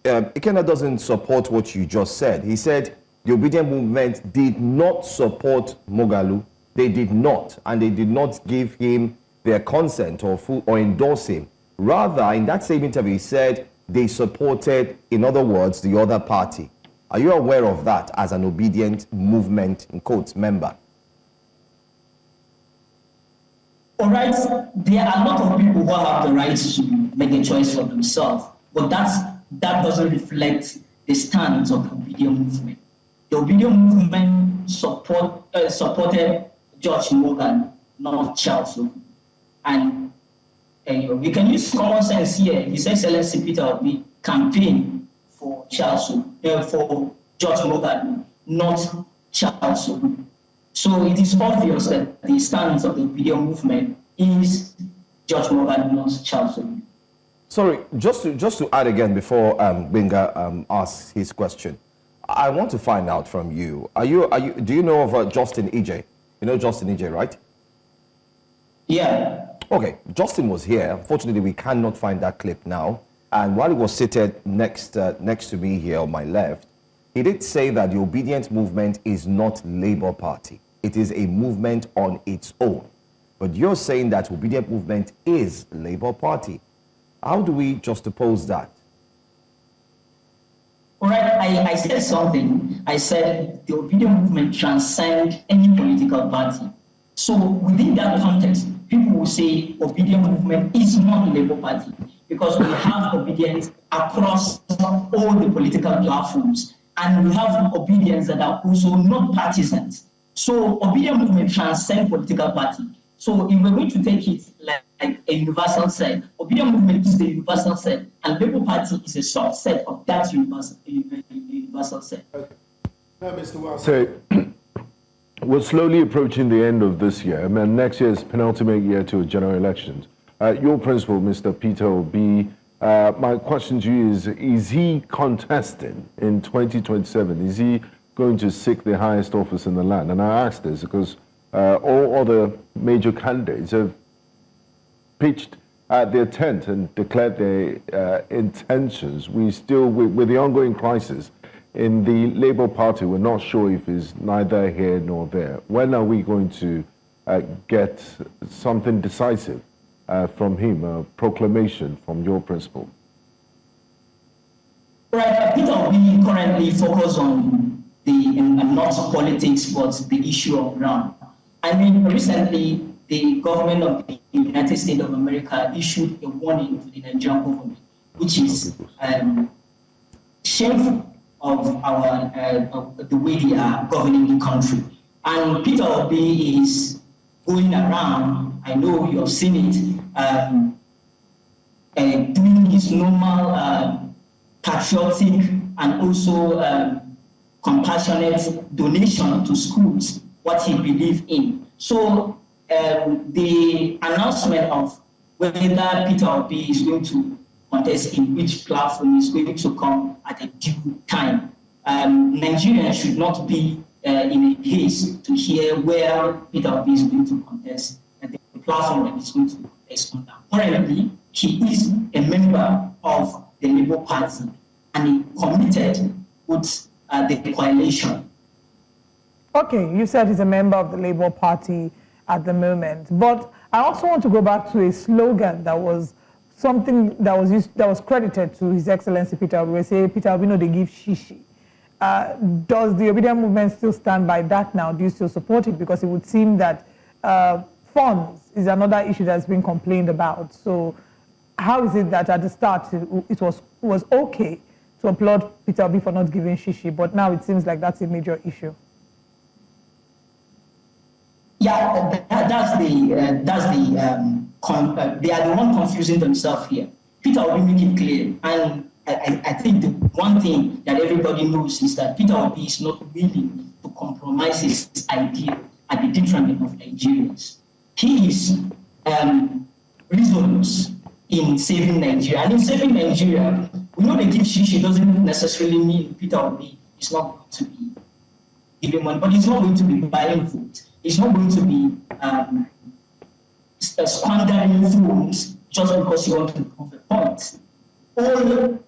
Ikenna doesn't support what you just said. He said the Obidient Movement did not support Moghalu. They did not, and they did not give him their consent or endorse him. Rather, in that same interview, he said they supported, in other words, the other party. Are you aware of that as an Obidient Movement, in quotes, member? All right, there are a lot of people who have the right to make a choice for themselves, but that doesn't reflect the stance of the Obidient Movement. The Obidient Movement supported George Morgan, not Charles. And we can use common sense here. His Excellency Peter Obi campaigned for for George Morgan, not Charles. So it is obvious that the stance of the Obidient Movement is George Morgan, not Charles. Sorry, just to add again before Benga asks his question, I want to find out from you. Do you know of Justin EJ? You know Justin EJ, right? Yeah. Okay, Justin was here. Unfortunately, we cannot find that clip now. And while he was seated next to me here on my left, he did say that the Obidient Movement is not Labour Party. It is a movement on its own. But you're saying that Obidient Movement is Labour Party. How do we juxtapose that? All right, I said something. I said the Obidient Movement transcends any political party. So within that context, people will say Obidient Movement is not the Labour Party because we have obedience across all the political platforms, and we have obedience that are also not partisans. So Obidient Movement transcends political party. So if we're going to take it like a universal set, Obidient Movement is the universal set, and Labour Party is a subset of that universal set. Okay. Now, Mr. Wase, we're slowly approaching the end of this year. I mean, next year is penultimate year to general elections. Your principal, Mr. Peter Obi, my question to you is he contesting in 2027? Is he going to seek the highest office in the land? And I ask this because all other major candidates have pitched their tent and declared their intentions. We still, with the ongoing crisis in the Labour Party, we're not sure if it's neither here nor there. When are we going to get something decisive from him, a proclamation from your principal? Right, Peter, we currently focus on not politics, but the issue of ground. I mean, recently, the government of the United States of America issued a warning to the Nigerian government, which is shameful of the way they are governing the country. And Peter Obi is going around, I know you have seen it, doing his normal patriotic and also compassionate donation to schools, what he believes in. So the announcement of whether Peter Obi is going to contest in which platform is going to come at a due time. Nigerians should not be in a haste to hear where Peter Obi is going to contest and the platform that is going to contest on. Currently, he is a member of the Labour Party and he committed with the coalition. Okay, you said he's a member of the Labour Party at the moment, but I also want to go back to a slogan that was something that was used, that was credited to His Excellency Peter Obi. We say Peter Obi, no, they give shishi. Does the Obidient Movement still stand by that now? Do you still support it? Because it would seem that funds is another issue that's been complained about. So how is it that at the start it was okay to applaud Peter Obi for not giving shishi, but now it seems like that's a major issue. Yeah, they are the one confusing themselves here. Peter Obi make it clear, and I think the one thing that everybody knows is that Peter Obi is not willing to compromise his idea at the detriment of Nigerians. He is resolute in saving Nigeria, and in saving Nigeria, we know they give shishi doesn't necessarily mean Peter Obi is not going to be giving money, but he's not going to be buying food. He's not going to be squandering phones just because you want to prove a point. All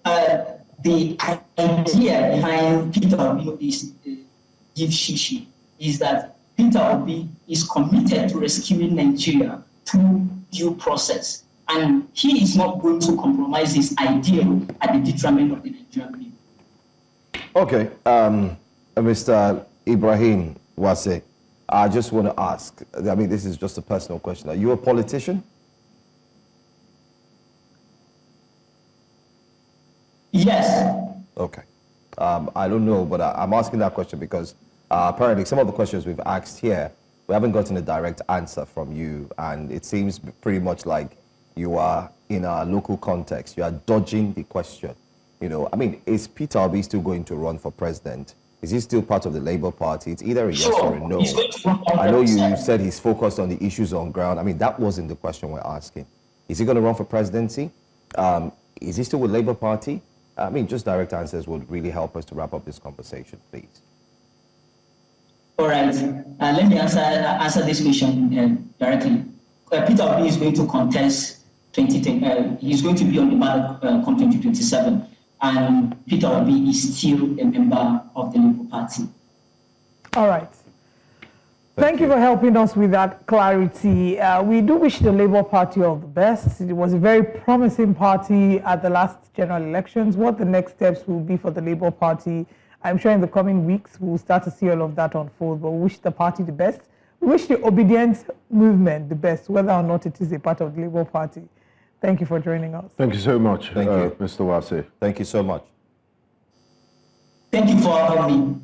the idea behind Peter Obi is give shishi is that Peter Obi is committed to rescuing Nigeria through due process, and he is not going to compromise his ideal at the detriment of the Nigerian people. Okay, Mr. Ibrahim Wase, I just want to ask, I mean, this is just a personal question. Are you a politician? Yes. Okay. I don't know, but I'm asking that question because apparently some of the questions we've asked here, we haven't gotten a direct answer from you, and it seems pretty much like you are, in a local context, you are dodging the question. You know, I mean, is Peter Obi still going to run for president? Is he still part of the Labour Party? It's either a yes or a no. I know you said he's focused on the issues on ground. I mean, that wasn't the question we're asking. Is he going to run for presidency? Is he still with Labour Party? I mean, just direct answers would really help us to wrap up this conversation, please. All right. Let me answer this question directly. Peter Obi is going to contest 2010. He's going to be on the ballot come 2027. And Peter Obi is still a member of the Labour Party. All right. Thank you for helping us with that clarity. We do wish the Labour Party all the best. It was a very promising party at the last general elections. What the next steps will be for the Labour Party, I'm sure in the coming weeks we'll start to see all of that unfold, but we wish the party the best. We wish the Obidient Movement the best, whether or not it is a part of the Labour Party. Thank you for joining us. Thank you so much, Thank you. Mr. Wase. Thank you so much. Thank you for having me.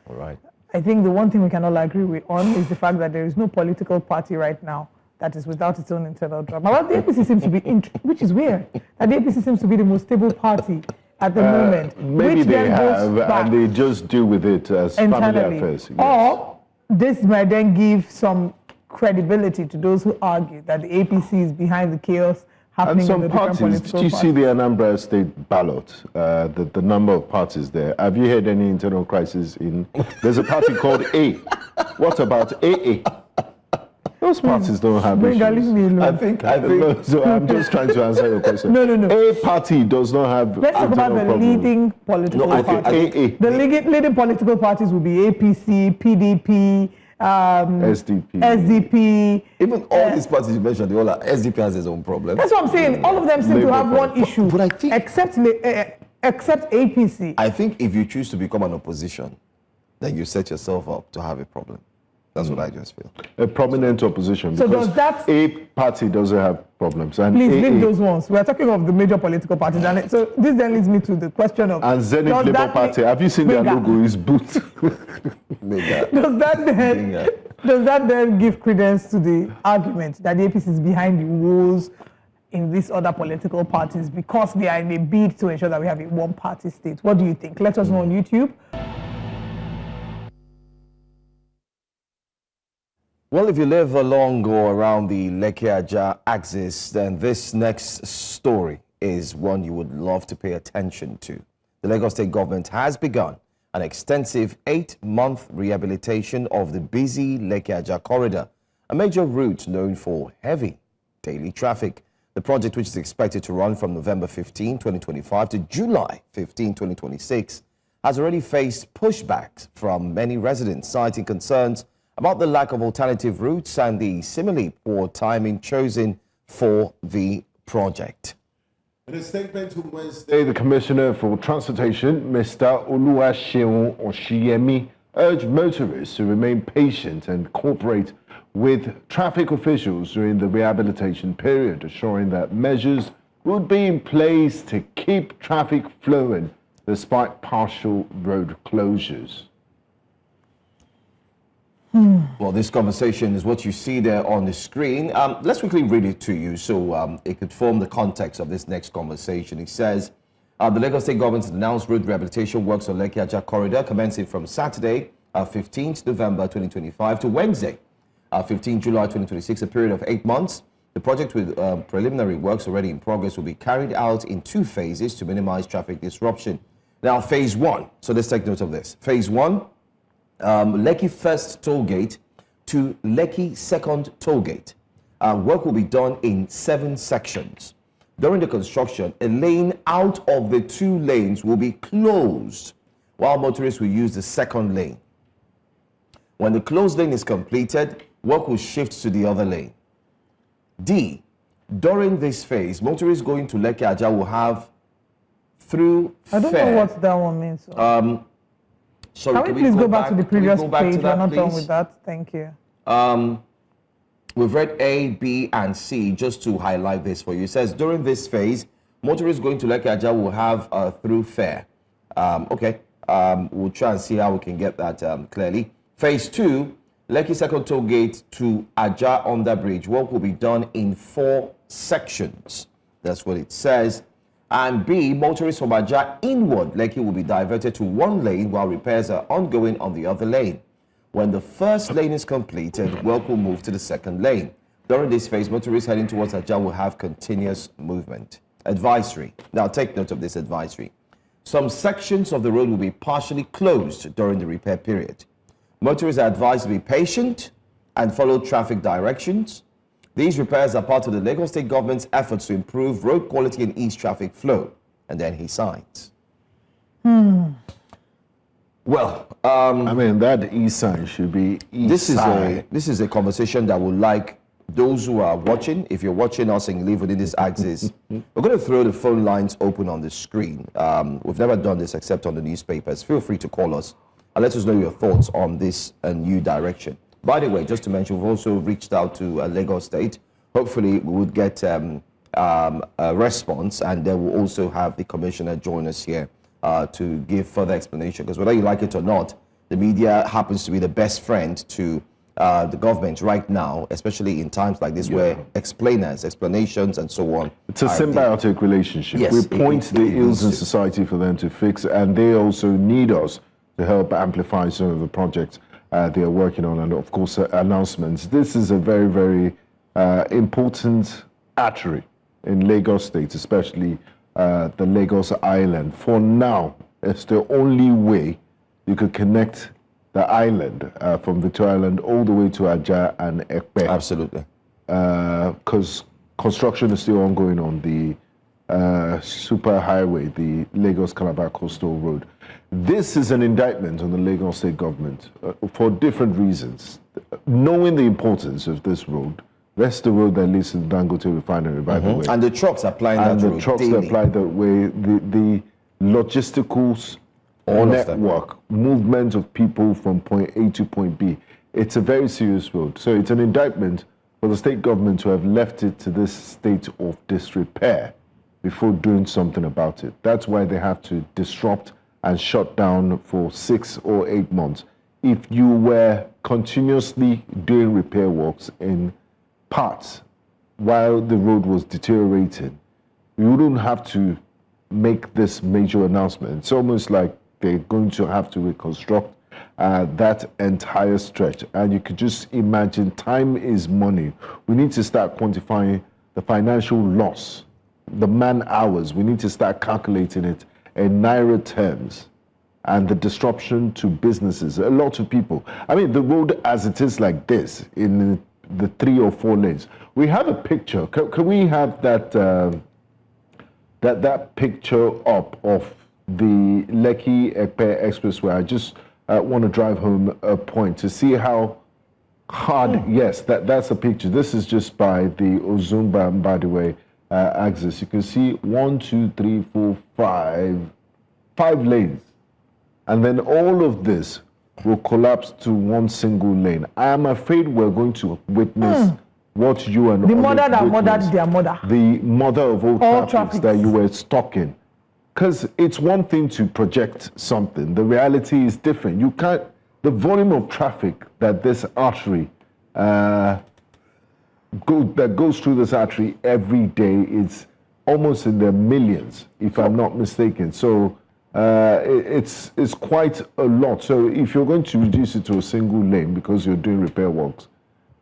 All right. I think the one thing we can all agree on is the fact that there is no political party right now that is without its own internal drama. Well, the APC seems to be, which is weird, that the APC seems to be the most stable party at the moment. Maybe which they then have, and they just deal with it as family affairs. Yes. Or this might then give some credibility to those who argue that the APC is behind the chaos happening and some in the different parties, political did you see parties. the Anambra State ballot, the number of parties there? Have you heard any internal crisis in, there's a party called A. What about AA? Those parties don't have issues. I think. So I'm just trying to answer your question. No. A party does not have. Let's talk about the leading political parties. The leading political parties will be APC, PDP, SDP. Even all these parties you mentioned, they all are, SDP has its own problem. That's what I'm saying. All of them seem to have one issue, but I think, except APC. I think if you choose to become an opposition, then you set yourself up to have a problem. That's what I just feel. A prominent opposition. So because does that... A party doesn't have problems. And please AA, leave those ones. We are talking of the major political parties. And so this then leads me to the question of... And Zenith Labour Party. Have you seen their logo? It's boot. Does that then give credence to the argument that the APC is behind the woes in these other political parties because they are in a bid to ensure that we have a one-party state? What do you think? Let us know on YouTube. Well, if you live along or around the Lekki-Ajah axis, then this next story is one you would love to pay attention to. The Lagos State government has begun an extensive 8-month rehabilitation of the busy Lekki-Ajah corridor, a major route known for heavy daily traffic. The project, which is expected to run from November 15, 2025 to July 15, 2026, has already faced pushbacks from many residents, citing concerns about the lack of alternative routes and the seemingly poor timing chosen for the project. In a statement on Wednesday, the Commissioner for Transportation, Mr. Oluwaseun Oshiyemi, urged motorists to remain patient and cooperate with traffic officials during the rehabilitation period, assuring that measures would be in place to keep traffic flowing despite partial road closures. Well, this conversation is what you see there on the screen. Let's quickly read it to you so it could form the context of this next conversation. It says, the Lagos State government has announced road rehabilitation works on Lekki-Ajah corridor commencing from Saturday, 15th November 2025 to Wednesday, 15 July 2026, a period of 8 months. The project with preliminary works already in progress will be carried out in 2 phases to minimize traffic disruption. Now, phase 1. So let's take note of this. Phase 1. Lekki First Toll Gate to Lekki Second Toll Gate. Work will be done in 7 sections. During the construction, a lane out of the 2 lanes will be closed, while motorists will use the second lane. When the closed lane is completed, work will shift to the other lane. D. During this phase, motorists going to Lekki-Ajah will have through I don't know what that one means. Sorry, can we please go back to the previous page? We're not done please? with that. Thank you. We've read A, B, and C just to highlight this for you. It says, during this phase, motorists going to Lekki-Ajah will have a through fare. Okay, we'll try and see how we can get that clearly. Phase 2, Lekki Second Toll Gate to Ajah Under Bridge. Work will be done in 4 sections. That's what it says. And B, motorists from Ajah inward Lekki will be diverted to 1 lane while repairs are ongoing on the other lane. When the first lane is completed, work will move to the second lane. During this phase, motorists heading towards Ajah will have continuous movement. Advisory. Now take note of this advisory. Some sections of the road will be partially closed during the repair period. Motorists are advised to be patient and follow traffic directions. These repairs are part of the Lagos State government's efforts to improve road quality and ease traffic flow. And then he cites. Well, I mean, that e-sign should be e-sign. This is a conversation that would like those who are watching. If you're watching us and you live within this axis, we're going to throw the phone lines open on the screen. We've never done this except on the newspapers. Feel free to call us and let us know your thoughts on this new direction. By the way, just to mention, we've also reached out to Lagos State. Hopefully, we would get a response, and then we'll also have the commissioner join us here to give further explanation. Because whether you like it or not, the media happens to be the best friend to the government right now, especially in times like this, where explanations, and so on. It's a symbiotic relationship. Yes, we point to the ills in society for them to fix, and they also need us to help amplify some of the projects they are working on, and of course announcements. This is a very, very important artery in Lagos State, especially the Lagos Island. For now, it's the only way you could connect the island from Victoria Island all the way to Ajah and Ekpe. Absolutely. Because construction is still ongoing on the super highway, the Lagos-Calabar Coastal Road. This is an indictment on the Lagos State government for different reasons. Knowing the importance of this road, that's the road that leads to the Dangote refinery, by the way. And the trucks applying that road And the trucks daily. that apply that way, the logistical network, movement of people from point A to point B. It's a very serious road. So it's an indictment for the state government to have left it to this state of disrepair before doing something about it. That's why they have to disrupt and shut down for 6 or 8 months. If you were continuously doing repair works in parts while the road was deteriorating, you wouldn't have to make this major announcement. It's almost like they're going to have to reconstruct that entire stretch. And you could just imagine, time is money. We need to start quantifying the financial loss, the man hours. We need to start calculating it in Naira terms, and the disruption to businesses. A lot of people. I mean, the road as it is like this, in the 3 or 4 lanes. We have a picture. Can we have that that picture up of the Lekki-Ekpe Expressway? I just want to drive home a point to see how hard. Yes, that's a picture. This is just by the Ozumba, by the way, axis. You can see 1, 2, 3, 4, 5 lanes, and then all of this will collapse to 1 single lane. I am afraid we're going to witness what you and the mother that murdered their mother. The mother of all traffics that you were stuck in. Because it's one thing to project something. The reality is different. You can't, the volume of traffic that this artery, that goes through this artery every day is almost in the millions, if I'm not mistaken. So it's quite a lot. So if you're going to reduce it to a single lane because you're doing repair works,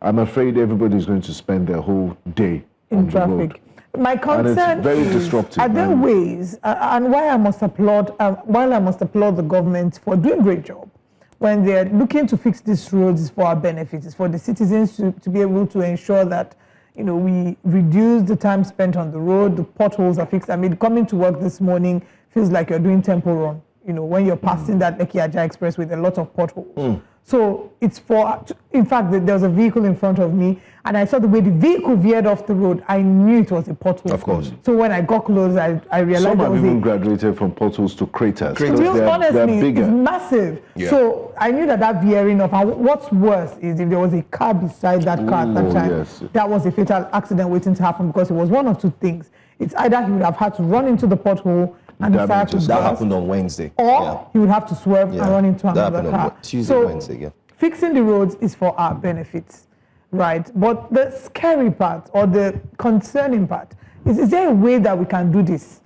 I'm afraid everybody's going to spend their whole day in traffic. My concern very disruptive. Are there ways, and why I must applaud, while I must applaud the government for doing a great job, when they're looking to fix these roads is for our benefit, it's for the citizens to be able to ensure that, you know, we reduce the time spent on the road, the potholes are fixed. I mean, coming to work this morning feels like you're doing tempo run, you know, when you're passing that Lekki-Ajah Express with a lot of potholes. So it's for, in fact, there was a vehicle in front of me and I saw the way the vehicle veered off the road. I knew it was a pothole. Of course. So when I got close, I realized some have even a, graduated from potholes to craters. Honestly, it's massive. Yeah. So I knew that veering off. And what's worse is if there was a car beside that car at that time, yes. that was a fatal accident waiting to happen because it was one of two things. It's either he would have had to run into the pothole and the fire could that burst, happened on Wednesday. or he would have to swerve and run into another car. Tuesday, Wednesday, yeah. Fixing the roads is for our benefits, right? But the scary part or the concerning part is there a way that we can do this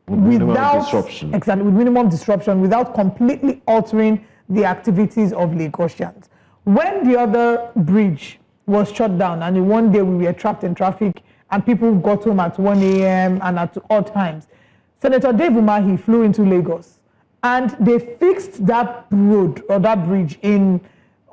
without disruption? Exactly, with minimum disruption, without completely altering the activities of Lagosians. When the other bridge was shut down and in one day we were trapped in traffic and people got home at 1 a.m. and at odd times, Senator Dave Umahi flew into Lagos and they fixed that road or that bridge in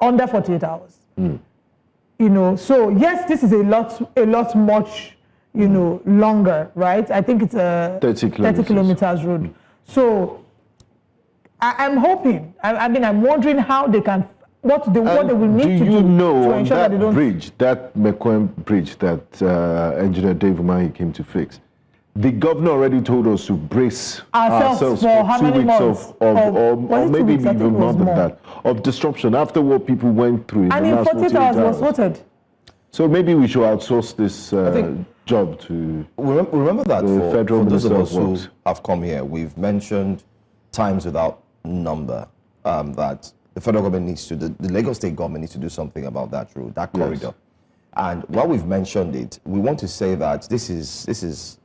under 48 hours. You know, so yes, this is a lot much, you know, longer, right? I think it's a 30 kilometers road. So I'm hoping, I mean, I'm wondering how they can, what they will need to do to ensure that they don't... bridge, that Mekwem bridge that Engineer Dave Umahi came to fix, the governor already told us to brace ourselves for how 2 many weeks months? or maybe even more than that, of disruption after what people went through in and the in last 48 hours was sorted. So maybe we should outsource this job to remember that the for those of us who Works. have come here, we've mentioned times without number that the federal government needs to, the Lagos state government needs to do something about that road, that corridor. And while we've mentioned it, we want to say that this is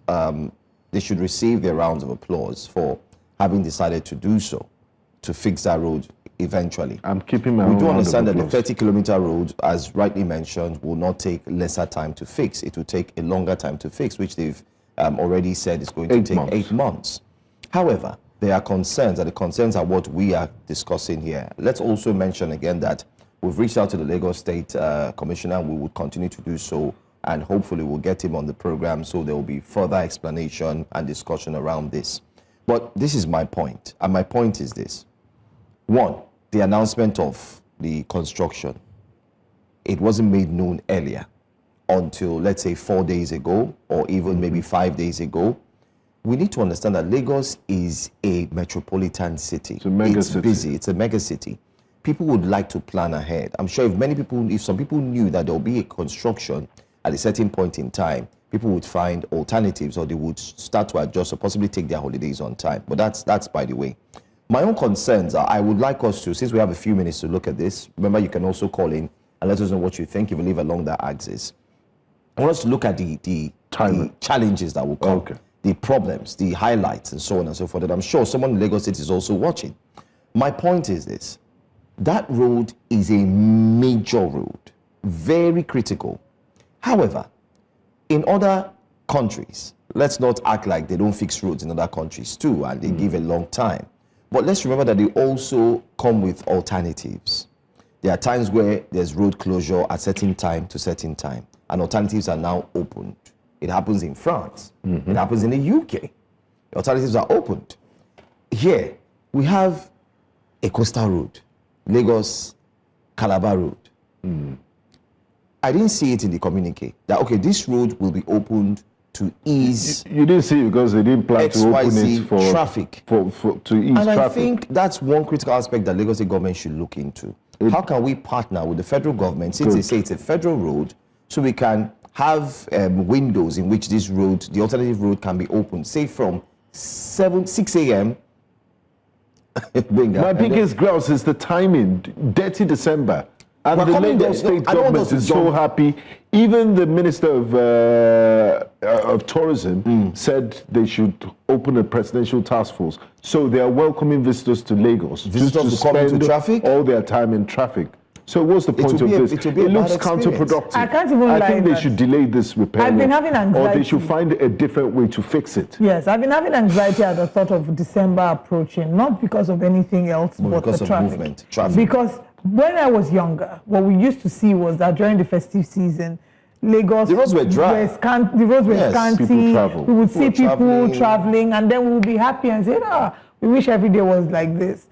they should receive their rounds of applause for having decided to do so, to fix that road eventually. I'm keeping my We own do round understand of that the applause. 30-kilometer road, as rightly mentioned, will not take lesser time to fix. It will take a longer time to fix, which they've already said is going to take 8 months. However, there are concerns, and the concerns are what we are discussing here. Let's also mention again that we've reached out to the Lagos State Commissioner, and we will continue to do so, and hopefully we'll get him on the program so there will be further explanation and discussion around this. But this is my point, and my point is this. One, the announcement of the construction, it wasn't made known earlier until, let's say, 4 days ago, or even maybe 5 days ago. We need to understand that Lagos is a metropolitan city. It's a mega city. It's busy, it's a mega city. People would like to plan ahead. I'm sure if some people knew that there will be a construction at a certain point in time, people would find alternatives, or they would start to adjust or possibly take their holidays on time. But that's by the way. My own concerns are, I would like us to, since we have a few minutes to look at this, remember you can also call in and let us know what you think if you live along that axis. I want us to look at the challenges that will come, the problems, the highlights, and so on and so forth. And I'm sure someone in Lagos State is also watching. My point is this. That road is a major road, very critical. However, in other countries, let's not act like they don't fix roads in other countries too, and they give a long time. But let's remember that they also come with alternatives. There are times where there's road closure at certain time to certain time, and alternatives are now opened. It happens in France. It happens in the UK. Alternatives are opened. Here, we have a coastal road, Lagos Calabar Road. I didn't see it in the communique that, okay, this road will be opened to ease. You didn't see it because they didn't plan to open it for traffic. To ease and traffic. I think that's one critical aspect that Lagos State government should look into. How can we partner with the federal government, since they say it's a federal road, so we can have windows in which this road, the alternative road, can be opened, say from 6 a.m. My biggest grouse is the timing. Dirty December. And the Lagos state government is so happy. Even the Minister of Tourism said they should open a presidential task force. So they are welcoming visitors to Lagos. Visitors to come into traffic? All their time in traffic. So what's the point of this? It looks counterproductive. I can't even lie. I think they should delay this repair. I've been having anxiety. Or they should find a different way to fix it. Yes, I've been having anxiety at the thought of December approaching, not because of anything else, but because the of traffic. Movement, traffic. Because when I was younger, what we used to see was that during the festive season, Lagos, the roads were dry. The roads were scanty. We would see people traveling, and then we would be happy and say, we wish every day was like this.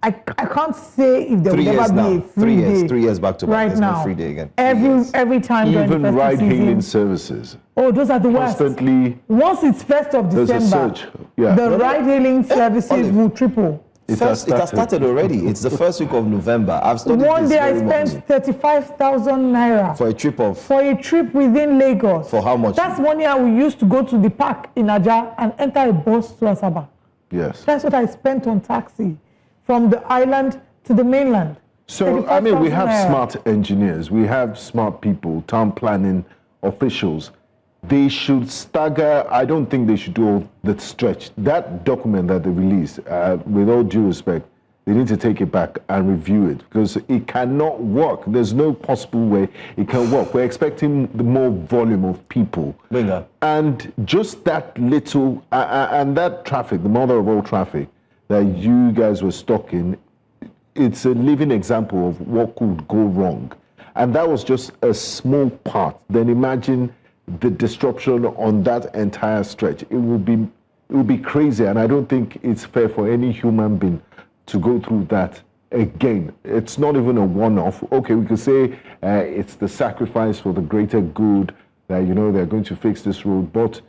I can't say if there will ever be a free day. 3 years back to back. Right now, no free day again. Every time during the festive even ride-hailing season. services. Oh, those are the worst. Constantly. Once it's 1st of There's a December, surge. Yeah. the ride-hailing services will triple. It has started already. It's the first week of November. I've studied One this day I very spent 35,000 naira for a trip of. for a trip within Lagos. For how much? That's one year we used to go to the park in Aja and enter a bus to Asaba. Yes. That's what I spent on taxi from the island to the mainland. So, I mean, we have 35,000 naira. smart engineers, we have smart people, town planning officials. They should stagger. I don't think they should do all the stretch. That document that they released, with all due respect, they need to take it back and review it because it cannot work. There's no possible way it can work. We're expecting the more volume of people. Bingo. And just that little, and that traffic, the mother of all traffic that you guys were stuck in, it's a living example of what could go wrong. And that was just a small part. Then imagine the disruption on that entire stretch. It will be crazy, and I don't think it's fair for any human being to go through that again. It's not even a one-off. Okay, we could say it's the sacrifice for the greater good that, you know, they're going to fix this road, but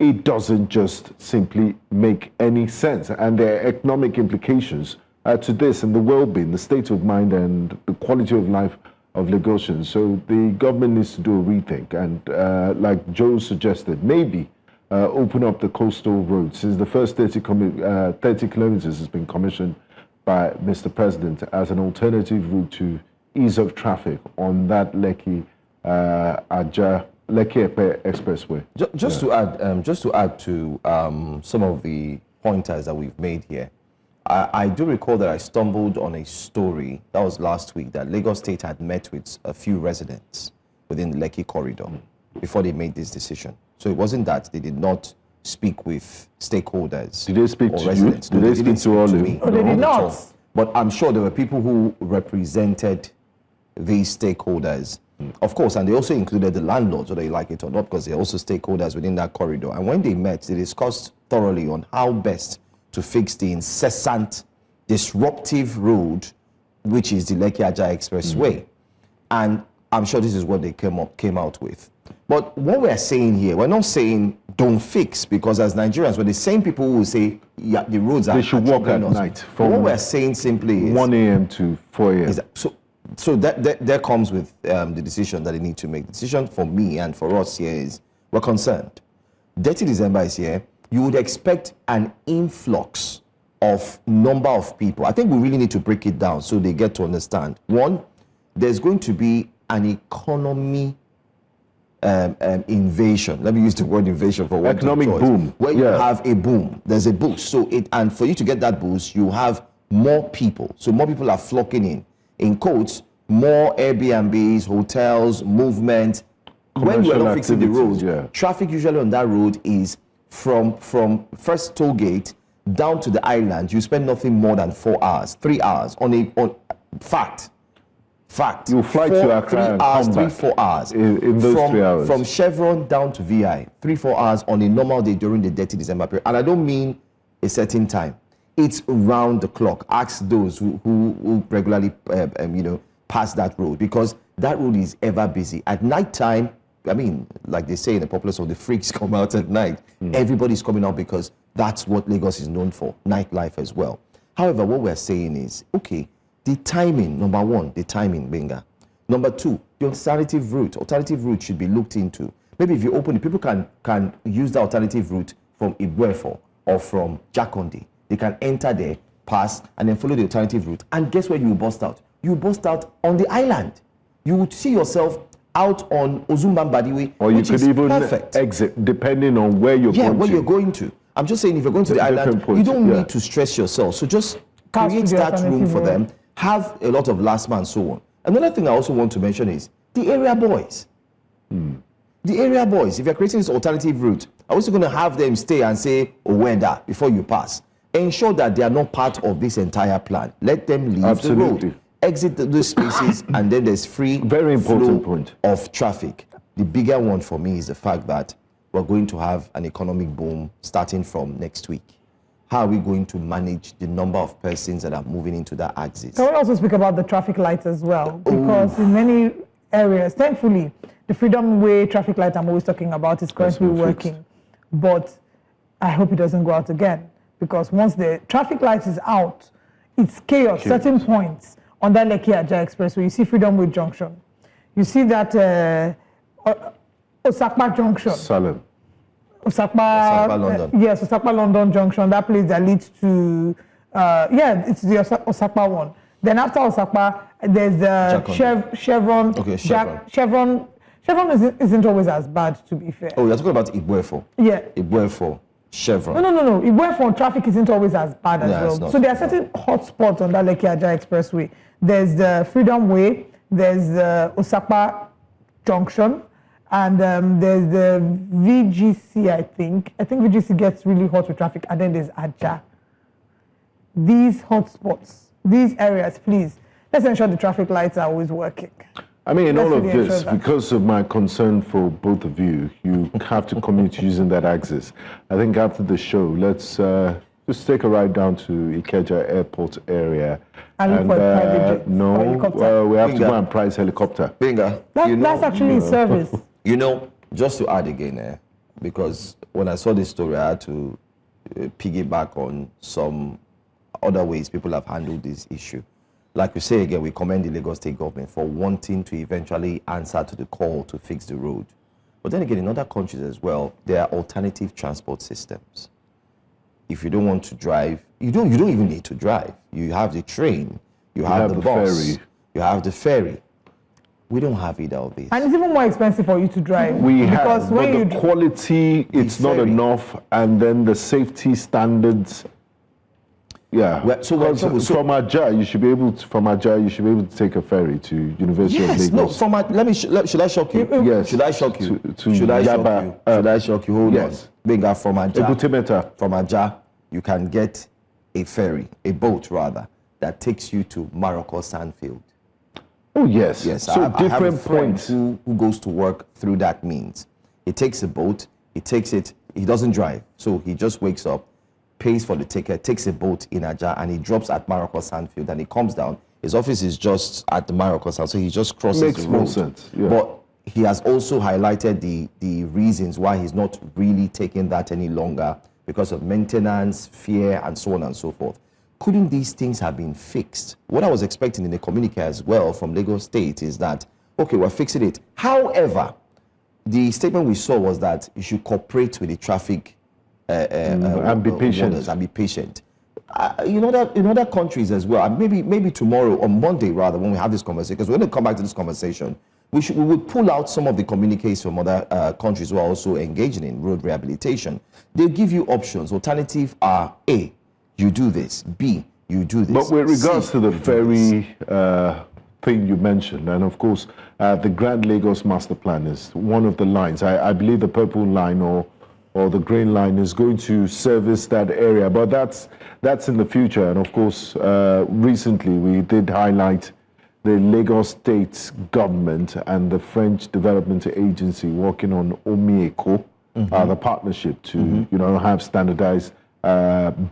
it doesn't just simply make any sense. And there are economic implications to this and the well-being, the state of mind and the quality of life of Lagosians. So the government needs to do a rethink and like Joe suggested, maybe open up the coastal road. Since the first 30 kilometers has been commissioned by Mr. President as an alternative route to ease of traffic on that Lekki Epe Expressway. Just to add to some of the pointers that we've made here, I do recall that I stumbled on a story, that was last week, that Lagos State had met with a few residents within the Lekki corridor before they made this decision. So it wasn't that they did not speak with stakeholders. Did they speak to residents. you? Did they speak to all of you? Oh, they did not. But I'm sure there were people who represented these stakeholders. Of course, and they also included the landlords, whether you like it or not, because they're also stakeholders within that corridor. And when they met, they discussed thoroughly on how best to fix the incessant, disruptive road, which is the Lekki-Aja Expressway. And I'm sure this is what they came out with. But what we're saying here, we're not saying don't fix, because as Nigerians, we're the same people who will say, yeah, the roads are... They should walk at night. From what we're saying simply is... 1 a.m. to 4 a.m. So that comes with the decision that they need to make. The decision for me and for us here is, we're concerned. Dirty December is here. You would expect an influx of number of people. I think we really need to break it down so they get to understand. One, there's going to be an economy invasion. Let me use the word invasion for one. Economic boom. Where you have a boom, there's a boost. And for you to get that boost, you have more people. So more people are flocking in. In quotes, more Airbnbs, hotels, movement. When we're not fixing the road, traffic usually on that road is from first toll gate down to the island. You spend nothing more than 4 hours, 3 hours on fact. You fly to Accra 3 hours, 3-4 hours in those 3 hours. From Chevron down to VI, 3-4 hours on a normal day during the Dirty December period. And I don't mean a certain time. It's round the clock. Ask those who regularly pass that road, because that road is ever busy. At night time, I mean, like they say in the popular song, the freaks come out at night. Everybody's coming out because that's what Lagos is known for, nightlife as well. However, what we're saying is, okay, the timing, number one, the timing, Benga. Number two, the alternative route should be looked into. Maybe if you open it, people can use the alternative route from Igwefo or from Jakonde. They can enter there, pass, and then follow the alternative route. And guess where you burst out? You burst out on the island. You would see yourself out on Ozumbambadiwe, or you which could is even perfect. exit depending on where you're going where to. you're going to. I'm just saying, if you're going to the island, you don't need to stress yourself. So just create that room for them, have a lot of last man, so on. Another thing I also want to mention is the area boys. The area boys, if you're creating this alternative route, are also going to have them stay and say, Owenda, before you pass. Ensure that they are not part of this entire plan. Let them leave the road. Exit those spaces, and then there's free very important flow of traffic. The bigger one for me is the fact that we're going to have an economic boom starting from next week. How are we going to manage the number of persons that are moving into that axis? Can we also speak about the traffic lights as well? Because in many areas, thankfully, the Freedom Way traffic light I'm always talking about is currently working. But I hope it doesn't go out again. Because once the traffic light is out, it's chaos. Certain points on that Lekki-Ajah Expressway, you see Freedom Way Junction. You see that Osakpa Junction. Salem. Osakpa London. Yes, Osakpa London Junction, that place that leads to, it's the Osakpa one. Then after Osakpa, there's the Chevron. Okay, Chevron. Chevron isn't always as bad, to be fair. Oh, you're talking about Ibuefo. Yeah. Ibuefo, Chevron. No. Ibuefo traffic isn't always as bad as well. So there are certain hot spots on that Lekki-Ajah Expressway. There's the Freedom Way, there's the Osakpa Junction, and there's the VGC, I think. I think VGC gets really hot with traffic, and then there's Ajah. These hot spots, these areas, please, let's ensure the traffic lights are always working. I mean, in all of this, because of my concern for both of you, you have to commute using that axis. I think after the show, let's just take a ride down to Ikeja Airport area. And look for a private jet or helicopter. We have to go and price helicopter. Binga. That's actually a service. You know, just to add again, because when I saw this story, I had to piggyback on some other ways people have handled this issue. Like we say again, we commend the Lagos State government for wanting to eventually answer to the call to fix the road. But then again, in other countries as well, there are alternative transport systems. If you don't want to drive, you don't even need to drive. You have the train, you have the bus, ferry. you have the ferry. We don't have either of these. And it's even more expensive for you to drive. We have, but the quality, it's not enough, and then the safety standards. Yeah. From Ajah, you should be able to take a ferry to University of Lagos. Should I shock you? Yes. Should I shock you? Should I shock you? Hold on. Benga, from Ajah, you can get a ferry, a boat rather, that takes you to Maroko Sandfield. Oh yes. Yes. So I have a friend points. who goes to work through that means. He takes a boat, he doesn't drive, so he just wakes up, pays for the ticket, takes a boat in Ajah, and he drops at Maroko Sandfield, and he comes down. His office is just at the Maroko Sand, so he just crosses Makes the road. more sense. Yeah. But he has also highlighted the reasons why he's not really taking that any longer, because of maintenance, fear, and so on and so forth. Couldn't these things have been fixed? What I was expecting in the communique as well from Lagos State is that, okay, we're fixing it. However, the statement we saw was that you should cooperate with the traffic and be patient. And be patient. In other countries as well, and maybe tomorrow, on Monday rather, when we have this conversation, because we're going to come back to this conversation, we would pull out some of the communiques from other countries who are also engaging in road rehabilitation. They give you options. Alternative are A, you do this. B, you do this. But with regards C, to the ferry thing you mentioned, and of course, the Grand Lagos Master Plan is one of the lines. I believe the purple line or the green line is going to service that area, but that's in the future. And of course, recently we did highlight the Lagos State government and the French Development Agency working on Omieko, the partnership to have standardized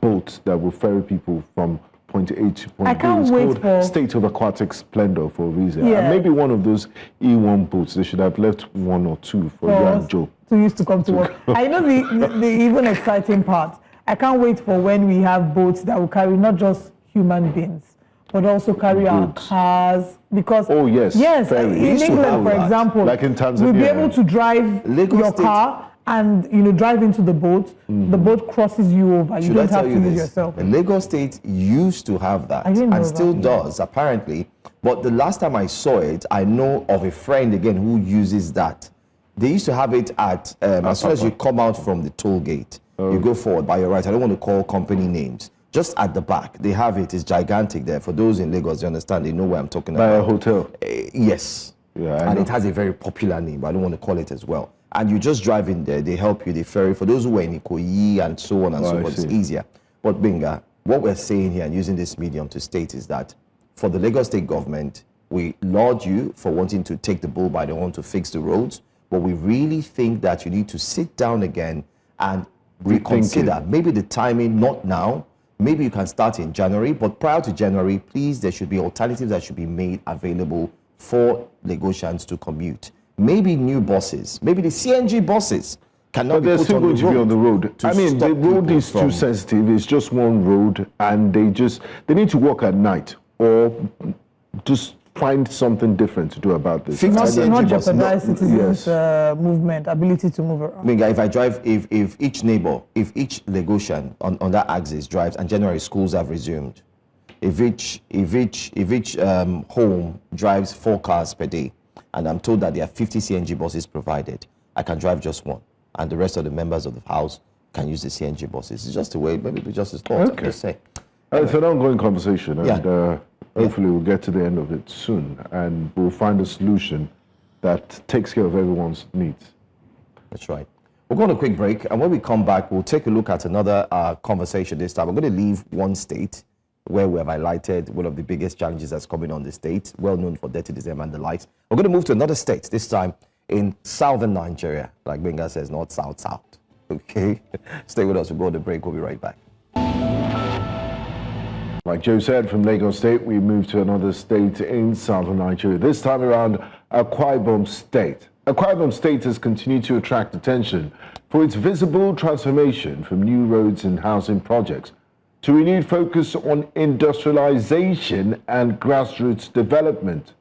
boats that will ferry people from point A to point B. I can't wait for State of Aquatic Splendor for a reason. Yeah. And maybe one of those E1 boats, they should have left one or two for you and Joe. To use to come to work. I know the even exciting part. I can't wait for when we have boats that will carry not just human beings, but also carry our cars. Because yes, in ferry. England, for example, like in Tanzania, we'll be able to drive your car and drive into the boat. The boat crosses you over. You don't have to use yourself. The Lagos State used to have that, and still does apparently. But the last time I saw it, I know of a friend again who uses that. They used to have it at as soon as you come out from the toll gate, you go forward by your right. I don't want to call company names. Just at the back, they have it. It's gigantic there. For those in Lagos, you understand, they know where I'm talking about. By a hotel. Yes. Yeah, and it has a very popular name, but I don't want to call it as well. And you just drive in there, they help you, they ferry. For those who are in Ikoyi and so on and so forth, it's easier. But Binga, what we're saying here and using this medium to state is that for the Lagos State government, we laud you for wanting to take the bull by the horn to fix the roads, but we really think that you need to sit down again and reconsider. Maybe the timing, not now. Maybe you can start in January, but prior to January, please, there should be alternatives that should be made available for Lagosians to commute. Maybe new buses, maybe the CNG buses cannot be put on the road. But they're still going to be on the road. I mean, the road is too sensitive. It's just one road, and they need to work at night or just find something different to do about this. Not jeopardize citizens' movement, ability to move around. If I drive, if each neighbor, if each Lagosian on that axis drives, and January schools have resumed, if each home drives 4 cars per day, and I'm told that there are 50 CNG buses provided, I can drive just one, and the rest of the members of the house can use the CNG buses. It's just a way, maybe just a thought. Okay. I'm just saying. It's an ongoing conversation, and hopefully we'll get to the end of it soon, and we'll find a solution that takes care of everyone's needs. That's right. We'll go on a quick break, and when we come back, we'll take a look at another conversation this time. We're going to leave one state where we have highlighted one of the biggest challenges that's coming on the state, well known for dirtyism and the likes. We're going to move to another state, this time in southern Nigeria, like Benga says, not south. Okay? Stay with us. We'll go on the break. We'll be right back. Like Joe said, from Lagos State, we move to another state in southern Nigeria. This time around, Akwa Ibom State. Akwa Ibom State has continued to attract attention for its visible transformation from new roads and housing projects to renewed focus on industrialization and grassroots development.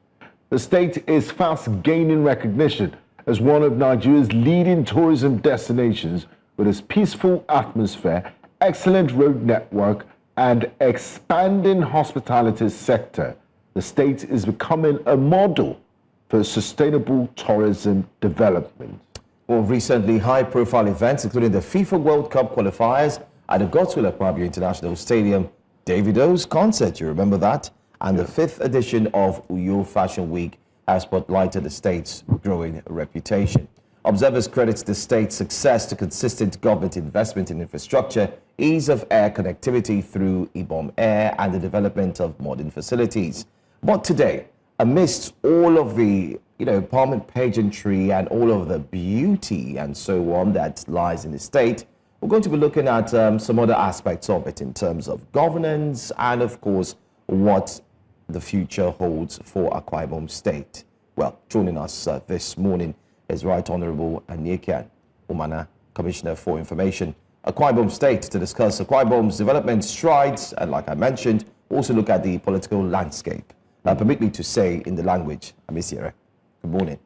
The state is fast gaining recognition as one of Nigeria's leading tourism destinations with its peaceful atmosphere, excellent road network, and expanding hospitality sector. The state is becoming a model for sustainable tourism development. Well, recently, high-profile events, including the FIFA World Cup qualifiers at the Godswill Akpabio International Stadium, Davido's concert, you remember that? And the 5th edition of Uyo Fashion Week has spotlighted the state's growing reputation. Observers credit the state's success to consistent government investment in infrastructure, ease of air connectivity through Ibom Air, and the development of modern facilities. But today, amidst all of the empowerment pageantry and all of the beauty and so on that lies in the state, we're going to be looking at some other aspects of it in terms of governance and, of course, what the future holds for Akwa Ibom State. Well, joining us this morning is Right Honorable Nyesom Wike, Commissioner for Information, Akwa Ibom State, to discuss Akwa Ibom's development strides and, like I mentioned, also look at the political landscape. Permit me to say in the language, Amisire, good morning.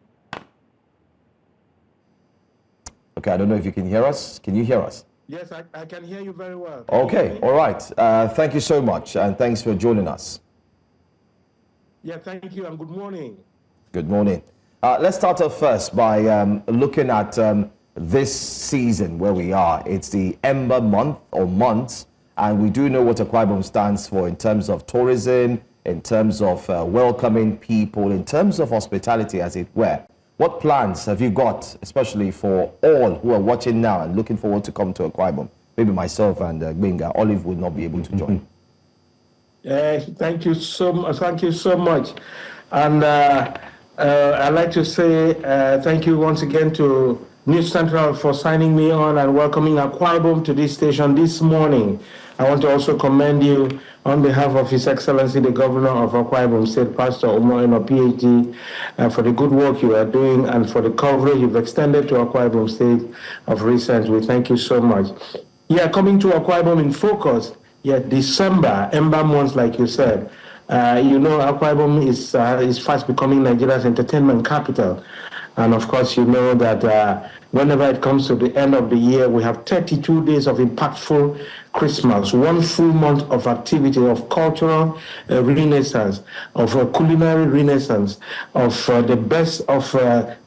Okay, I don't know if you can hear us. Can you hear us? Yes, I can hear you very well. Okay, all right. Thank you so much, and thanks for joining us. Yeah, thank you, and good morning. Good morning. Let's start off first by looking at this season where we are. It's the Ember month or months, and we do know what Akwa Ibom stands for in terms of tourism, in terms of welcoming people, in terms of hospitality, as it were. What plans have you got, especially for all who are watching now and looking forward to come to Akwa Ibom? Maybe myself and Benga, Olive will not be able to join. Thank you so much. Thank you so much. And I'd like to say thank you once again to News Central for signing me on and welcoming Akwa Ibom to this station this morning. I want to also commend you on behalf of His Excellency the Governor of Akwa Ibom State, Pastor Omoeno, PhD, for the good work you are doing and for the coverage you've extended to Akwa Ibom State of recent. We thank you so much. Yeah, coming to Akwa Ibom in focus, December, Ember months, like you said. Akwa Ibom is fast becoming Nigeria's entertainment capital. And of course, you know that whenever it comes to the end of the year, we have 32 days of impactful Christmas, 1 full month of activity, of cultural renaissance, of culinary renaissance, of the best of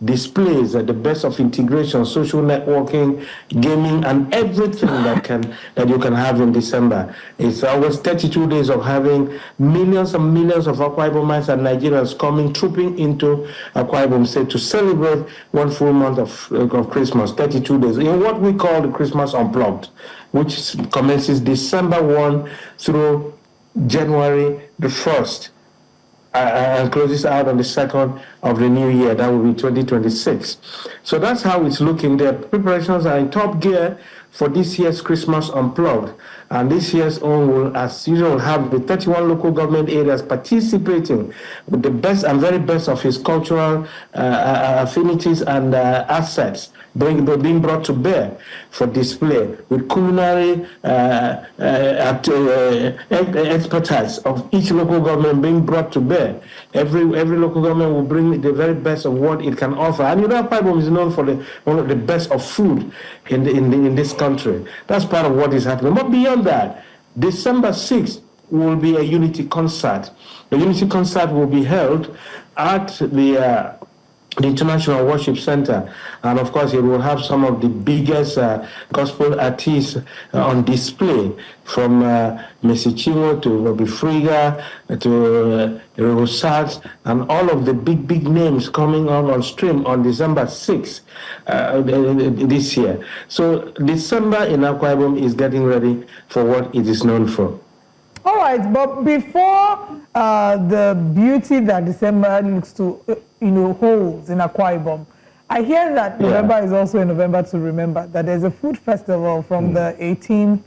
displays, the best of integration, social networking, gaming, and everything that you can have in December. It's always 32 days of having millions and millions of Akwa Ibomites and Nigerians trooping into Akwa Ibom State to celebrate 1 full month of Christmas, 32 days, in what we call the Christmas Unplugged, which commences December 1 through January the 1st and closes out on the 2nd of the new year. That will be 2026. So that's how it's looking. The preparations are in top gear for this year's Christmas Unplugged. And this year's own will, as usual, have the 31 local government areas participating with the best and very best of his cultural affinities and assets being brought to bear for display, with culinary expertise of each local government being brought to bear. Every local government will bring the very best of what it can offer. And Akwa Ibom is known for one of the best of food in this country. That's part of what is happening. But beyond that, December 6th will be a unity concert. The unity concert will be held at the International Worship Center, and of course it will have some of the biggest gospel artists on display, from Messi Chinwo to Robbie Friga to Rosat, and all of the big names coming on stream on December 6th this year. So December in Akwa Ibom is getting ready for what it is known for. All right, but before the beauty that December looks to, holds in Akwa Ibom, I hear that November is also a November to remember, that there's a food festival from the 18th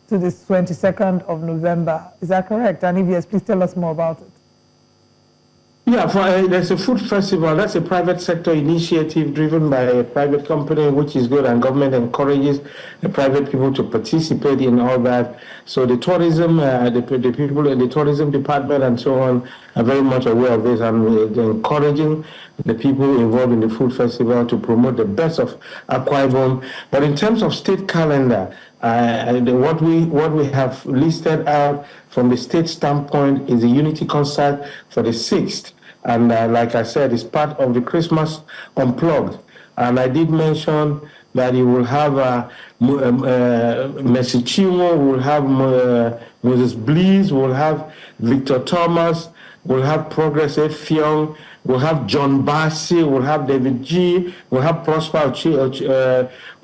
to the 22nd of November. Is that correct? And if yes, please tell us more about it. Yeah, there's a food festival. That's a private sector initiative driven by a private company, which is good, and government encourages the private people to participate in all that. So the tourism, the people in the tourism department and so on are very much aware of this, and they're encouraging the people involved in the food festival to promote the best of Akwa Ibom. But in terms of state calendar, what we have listed out from the state standpoint is a unity concert for the 6th. And like I said, it's part of the Christmas Unplugged. And I did mention that you will have Messi Chinwo, we'll have Moses Bliss, we'll have Victor Thomas, we'll have Progress Effiong, we'll have John Bassi, we'll have David G, we'll have Prosper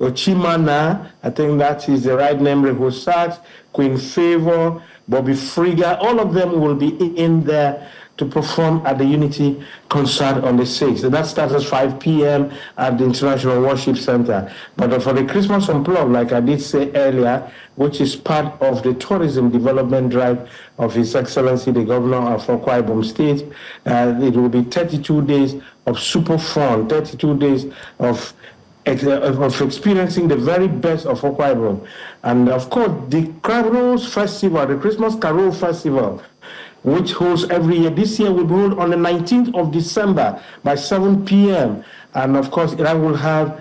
Ochimana, I think that is the right name, Rehosat, Queen Favor, Bobby Friga, all of them will be in there to perform at the Unity concert on the 6th. And that starts at 5 p.m. at the International Worship Center. But for the Christmas Unplugged, like I did say earlier, which is part of the tourism development drive of His Excellency, the Governor of Akwa Ibom State, it will be 32 days of super fun, 32 days of experiencing the very best of Akwa Ibom. And of course, the Carols Festival, the Christmas Carol Festival, which holds every year. This year will be held on the 19th of December by 7 p.m. And of course, that will have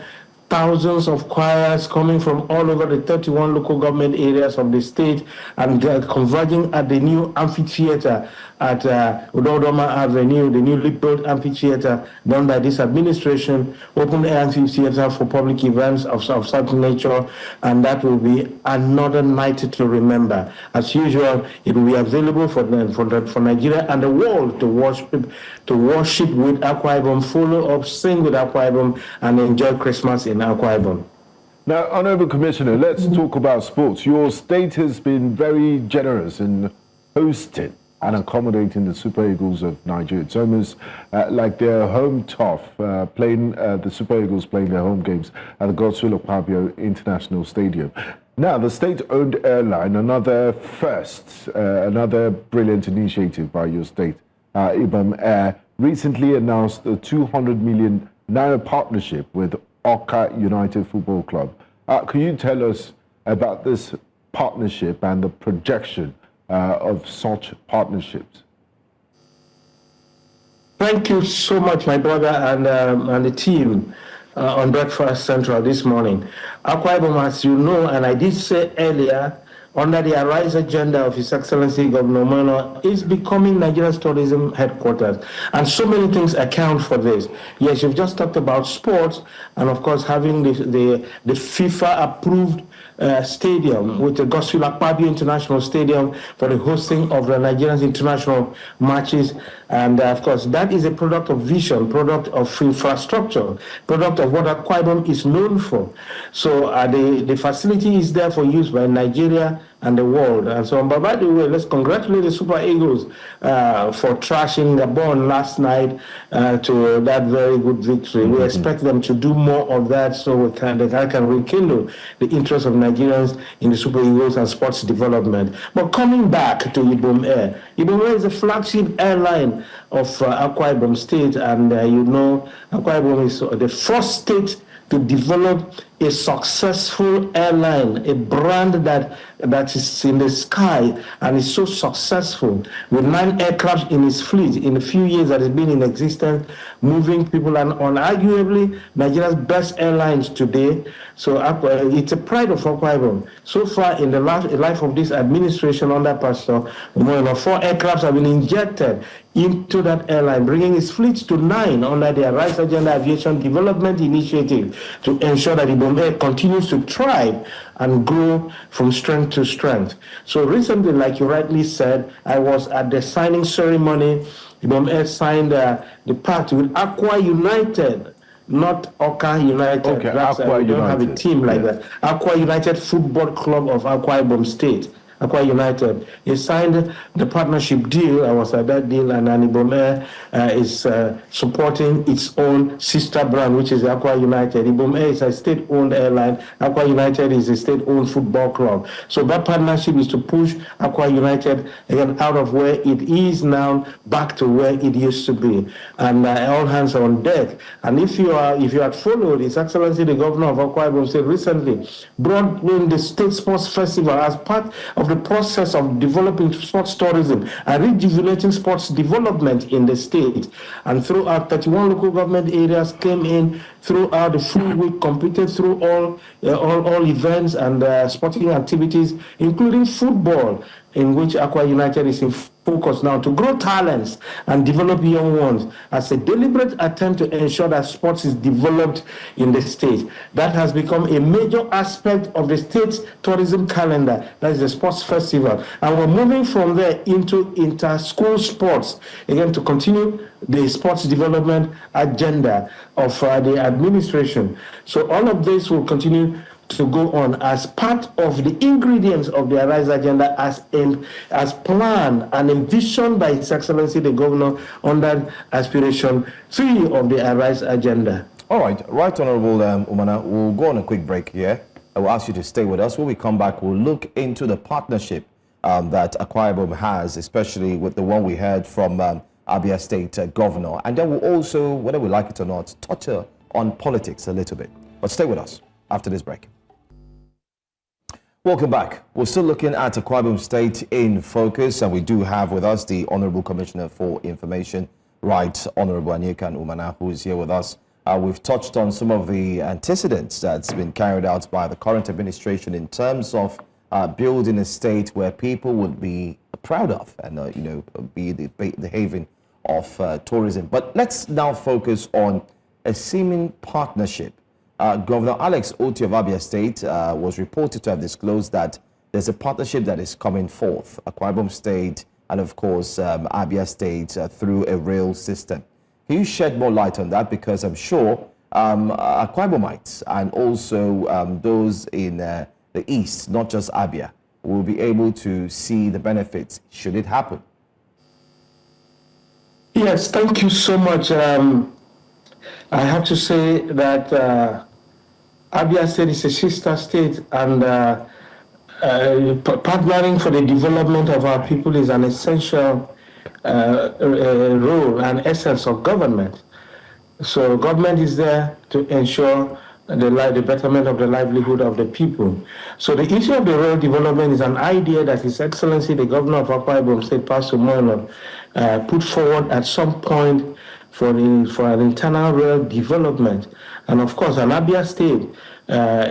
thousands of choirs coming from all over the 31 local government areas of the state, and converging at the new amphitheater at Udodoma Avenue, the newly built amphitheater done by this administration, open air amphitheater for public events of such nature, and that will be another night to remember. As usual, it will be available for Nigeria and the world to worship with Akwa Ibom, follow up, sing with Akwa Ibom, and enjoy Christmas in Akwa Ibom. Now, Honourable Commissioner, let's talk about sports. Your state has been very generous in hosting and accommodating the Super Eagles of Nigeria. It's almost like their home turf, the Super Eagles playing their home games at the Godswill Akpabio International Stadium. Now, the state-owned airline, another first, another brilliant initiative by your state, Ibom Air, recently announced a 200 million naira partnership with Oka United Football Club. Can you tell us about this partnership and the projection of such partnerships? Thank you so much, my brother and the team. on Breakfast Central this morning. Akwa Ibom, as you know, and I did say earlier, under the Arise agenda of His Excellency Governor Monye, is becoming Nigeria's tourism headquarters. And so many things account for this. Yes, you've just talked about sports, and of course having the FIFA-approved stadium with the Godswill Akpabio International Stadium for the hosting of the Nigerian international matches. And of course, that is a product of vision, product of infrastructure, product of what Akwa Ibom is known for. So the facility is there for use by Nigeria and the world. And so, but by the way, let's congratulate the Super Eagles for trashing Gabon last night to that very good victory. We expect them to do more of that so they can rekindle the interest of Nigerians in the Super Eagles and sports development. But coming back to Ibom Air, Ibom Air is a flagship airline of Akwa Ibom State, and you know Akwa Ibom is the first state to develop a successful airline, a brand that is in the sky and is so successful, with 9 aircraft in its fleet in a few years that has been in existence, moving people, and arguably Nigeria's best airlines today. So it's a pride of Akwa Ibom. So far in the life of this administration under Pastor Monye, 4 aircrafts have been injected into that airline, bringing its fleet to 9 under the Arise Agenda Aviation Development Initiative to ensure that Ibom Air continues to thrive and grow from strength to strength. So recently, like you rightly said, I was at the signing ceremony. Ibom Air signed the pact with Aqua United, not Oka United. Okay, Aqua we don't United. have a team like that. Aqua United Football Club of Akwa Ibom State. Akwa United. He signed the partnership deal. I was at that deal, and Ibom Air is supporting its own sister brand, which is Akwa United. Ibom Air is a state-owned airline. Akwa United is a state-owned football club. So that partnership is to push Akwa United again out of where it is now back to where it used to be. And all hands are on deck. And if you had followed, His Excellency the Governor of Akwa Ibom State recently brought in the State Sports Festival as part of the process of developing sports tourism and rejuvenating sports development in the state. And throughout 31 local government areas came in throughout the full week, competed through all events and sporting activities, including football, in which Akwa United is in focus now to grow talents and develop young ones as a deliberate attempt to ensure that sports is developed in the state. That has become a major aspect of the state's tourism calendar. That is the sports festival. And we're moving from there into inter-school sports, again, to continue the sports development agenda of the administration. So all of this will continue to go on as part of the ingredients of the Arise agenda as planned and envisioned by His Excellency the Governor under Aspiration 3 of the Arise agenda. All right, Honorable Umana, we'll go on a quick break here. I will ask you to stay with us. When we come back, we'll look into the partnership that Akwa Ibom has, especially with the one we heard from Abia State Governor. And then we'll also, whether we like it or not, touch on politics a little bit. But stay with us after this break. Welcome back. We're still looking at Akwa Ibom State in focus, and we do have with us the Honorable Commissioner for Information, Right Honorable Anyeka Umana, who is here with us. We've touched on some of the antecedents that's been carried out by the current administration in terms of building a state where people would be proud of and be the haven of tourism. But let's now focus on a seeming partnership. Governor Alex Oti of Abia State was reported to have disclosed that there's a partnership that is coming forth, Akwa Ibom State and of course Abia State through a rail system. Can you shed more light on that? Because I'm sure Akwa Ibomites and also those in the east, not just Abia, will be able to see the benefits should it happen. Yes, thank you so much. I have to say that Abia State is a sister state, and partnering for the development of our people is an essential role and essence of government. So government is there to ensure the betterment of the livelihood of the people. So the issue of the rail development is an idea that His Excellency the Governor of Akwa Ibom State, Pastor Monye, put forward at some point for an internal rail development. And of course, Abia State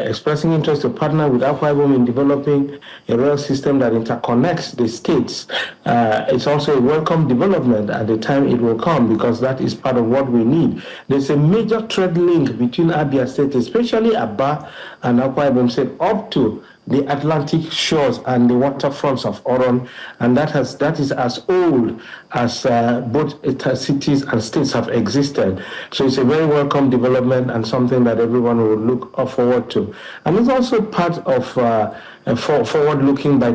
expressing interest to partner with Akwa Ibom in developing a rail system that interconnects the states. It's also a welcome development at the time it will come, because that is part of what we need. There's a major trade link between Abia State, especially Aba and Akwa Ibom State, up to the Atlantic shores and the waterfronts of Oron, and that is as old as both cities and states have existed. So it's a very welcome development and something that everyone will look forward to. And it's also part of forward-looking by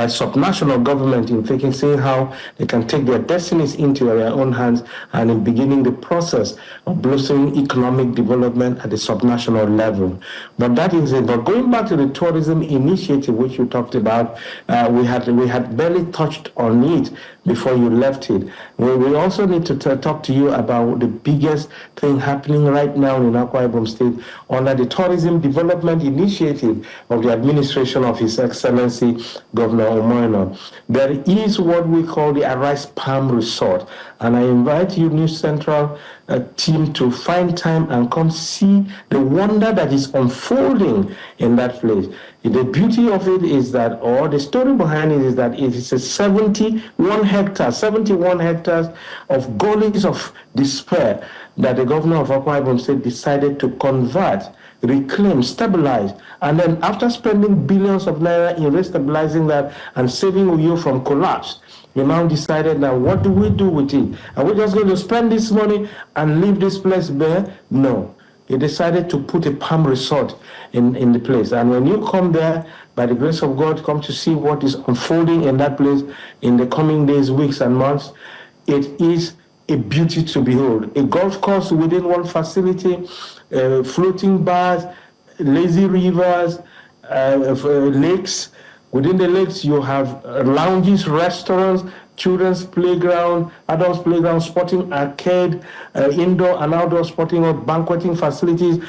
subnational government in seeing how they can take their destinies into their own hands and in beginning the process of blossoming economic development at the subnational level. But that is it. But going back to the tourism initiative which you talked about, we had barely touched on it before you left it. We also need to talk to you about the biggest thing happening right now in Akwa Ibom State under the Tourism Development Initiative of the administration of His Excellency Governor Monye. There is what we call the Arise Palm Resort, and I invite you, News Central team, to find time and come see the wonder that is unfolding in that place. The beauty of it is that, or the story behind it is that it is a 71 hectares of gullies of despair that the governor of Akwa Ibom State decided to convert, reclaim, stabilize, and then after spending billions of naira in restabilizing that and saving Uyo from collapse, we now decided, now what do we do with it? Are we just going to spend this money and leave this place bare? No. He decided to put a palm resort in the place. And when you come there, by the grace of God, come to see what is unfolding in that place in the coming days, weeks, and months, it is a beauty to behold. A golf course within one facility, floating bars, lazy rivers, lakes. Within the lakes, you have lounges, restaurants, children's playground, adults playground, sporting arcade, indoor and outdoor sporting or banqueting facilities,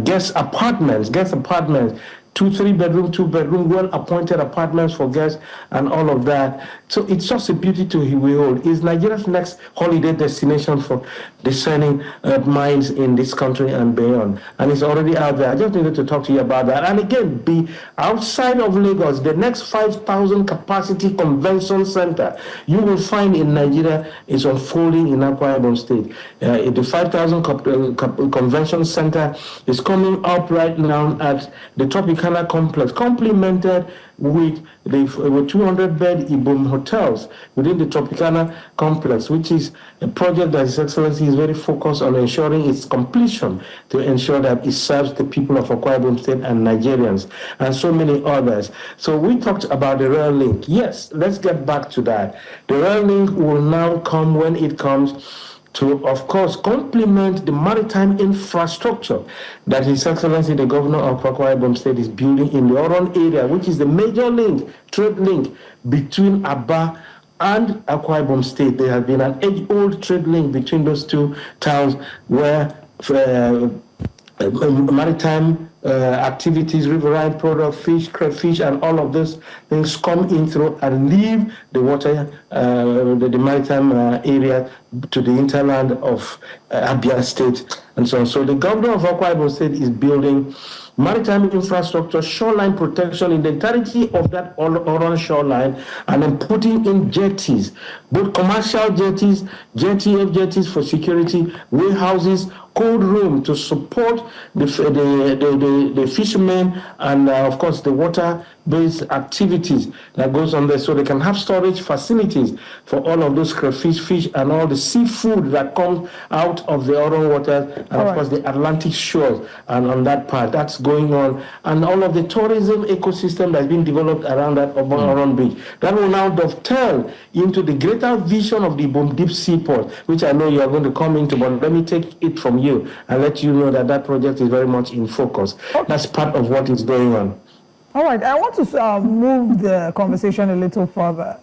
guest apartments, 2-3 bedroom, 2-bedroom, well-appointed apartments for guests and all of that. So it's just a beauty to behold. It's Nigeria's next holiday destination for discerning minds in this country and beyond. And it's already out there. I just needed to talk to you about that. And again, be outside of Lagos, the next 5,000 capacity convention center you will find in Nigeria is unfolding in Akwa Ibom State. The 5,000 convention center is coming up right now at the Tropicana complex, complemented with 200-bed Ibom hotels within the Tropicana complex, which is a project that His Excellency is very focused on ensuring its completion to ensure that it serves the people of Akwa Ibom State and Nigerians, and so many others. So we talked about the rail link. Yes, let's get back to that. The rail link will now come when it comes to, of course, complement the maritime infrastructure that His Excellency the Governor of Akwa Ibom State is building in the Oron area, which is the major link, trade link between Aba and Akwa Ibom State. There has been an age-old trade link between those two towns where maritime activities, riverine products, fish, crayfish, and all of those things come in through and leave the water, the maritime area to the hinterland of Abia State and so on. So the governor of Akwa Ibom State is building maritime infrastructure, shoreline protection in the entirety of that Oron shoreline, and then putting in jetties, both commercial jetties, jetties for security, warehouses, cold room to support the fishermen and of course the water-based activities that goes on there, so they can have storage facilities for all of those crayfish, fish, and all the seafood that comes out of the Oron water, and of course the Atlantic shores, and on that part that's going on, and all of the tourism ecosystem that's been developed around that Oron Beach. That will now dovetail into the greater vision of the Ibom Deep Seaport, which I know you are going to come into, but let me take it from you and let you know that that project is very much in focus. That's part of what is going on. All right, I want to move the conversation a little further.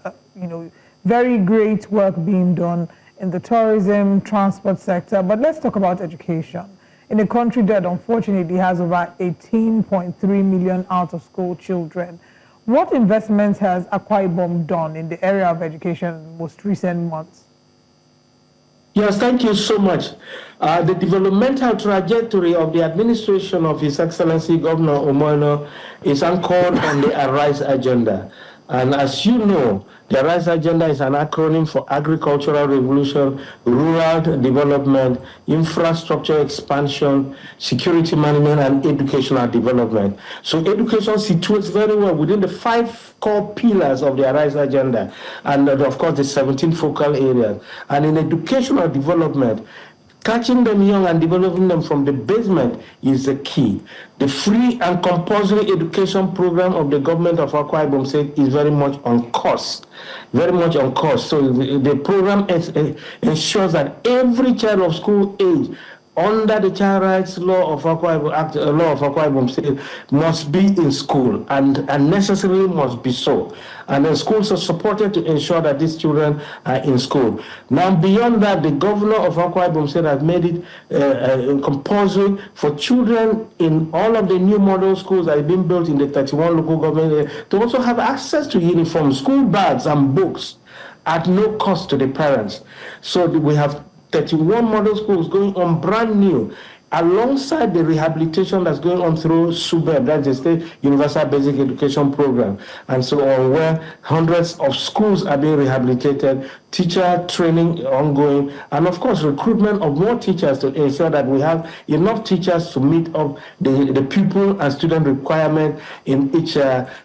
Very great work being done in the tourism, transport sector, but let's talk about education. In a country that unfortunately has over 18.3 million out-of-school children, what investments has Akwa Ibom done in the area of education in the most recent months? Yes, thank you so much. The developmental trajectory of the administration of His Excellency Governor Omoyeno is anchored on the ARISE agenda. And as you know, the ARISE agenda is an acronym for Agricultural Revolution, Rural Development, Infrastructure Expansion, Security Management, and Educational Development. So education situates very well within the 5 core pillars of the ARISE agenda, and of course the 17 focal areas. And in educational development, catching them young and developing them from the basement is the key. The free and compulsory education program of the government of Akwa Ibom State is very much on course. Very much on course. So the program ensures that every child of school age under the Child Rights Law of Akwa Ibom Act, Law of Akwa Ibom State, must be in school and necessarily must be so. And the schools are supported to ensure that these children are in school. Now, beyond that, the governor of Akwa Ibom State has made it compulsory for children in all of the new model schools that have been built in the 31 local government areas to also have access to uniforms, school bags, and books at no cost to the parents. So we have 31 model schools going on brand new, alongside the rehabilitation that's going on through SUBEB, that's the State Universal Basic Education Program, and so on, where hundreds of schools are being rehabilitated, teacher training ongoing, and of course recruitment of more teachers to ensure that we have enough teachers to meet up the pupil and student requirement in each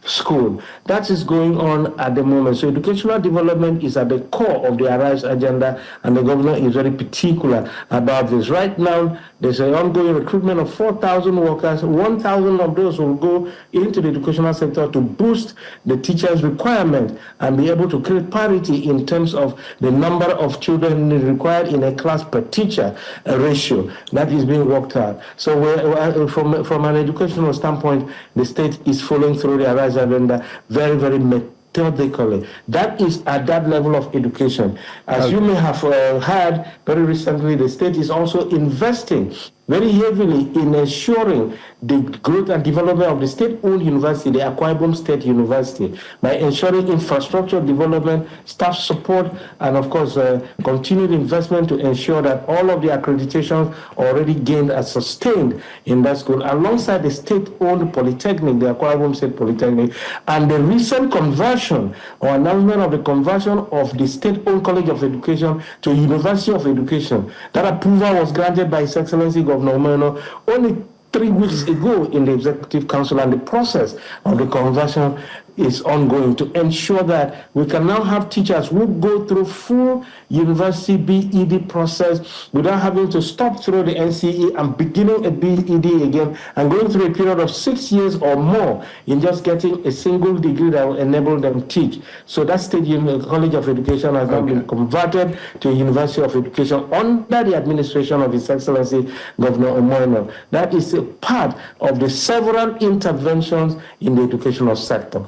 school. That is going on at the moment. So educational development is at the core of the ARISE agenda, and the governor is very particular about this. Right now, there's an ongoing recruitment of 4,000 workers. 1,000 of those will go into the educational sector to boost the teachers' requirement and be able to create parity in terms of the number of children required in a class per teacher ratio. That is being worked out. So from an educational standpoint, the state is following through the ARISE agenda very, very methodically. That is at that level of education. As you may have heard very recently, the state is also investing very heavily in ensuring the growth and development of the state-owned university, the Akwa Ibom State University, by ensuring infrastructure development, staff support, and of course, continued investment to ensure that all of the accreditations already gained are sustained in that school, alongside the state-owned polytechnic, the Akwa Ibom State Polytechnic, and the recent conversion or announcement of the conversion of the state-owned College of Education to University of Education. That approval was granted by His Excellency Governor Omoyeno only 3 weeks ago in the Executive Council, and the process of the conversion is ongoing to ensure that we can now have teachers who go through full university BEd process without having to stop through the NCE and beginning a BEd again and going through a period of 6 years or more in just getting a single degree that will enable them to teach. So that State College of Education has now been converted to a University of Education under the administration of His Excellency Governor Omoyeno. That is a part of the several interventions in the educational sector.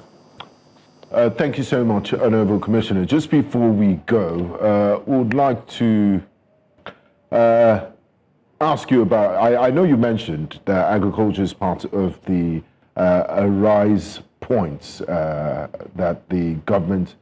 Thank you so much, Honourable Commissioner. Just before we go, we would like to ask you about, I know you mentioned that agriculture is part of the ARISE points that the government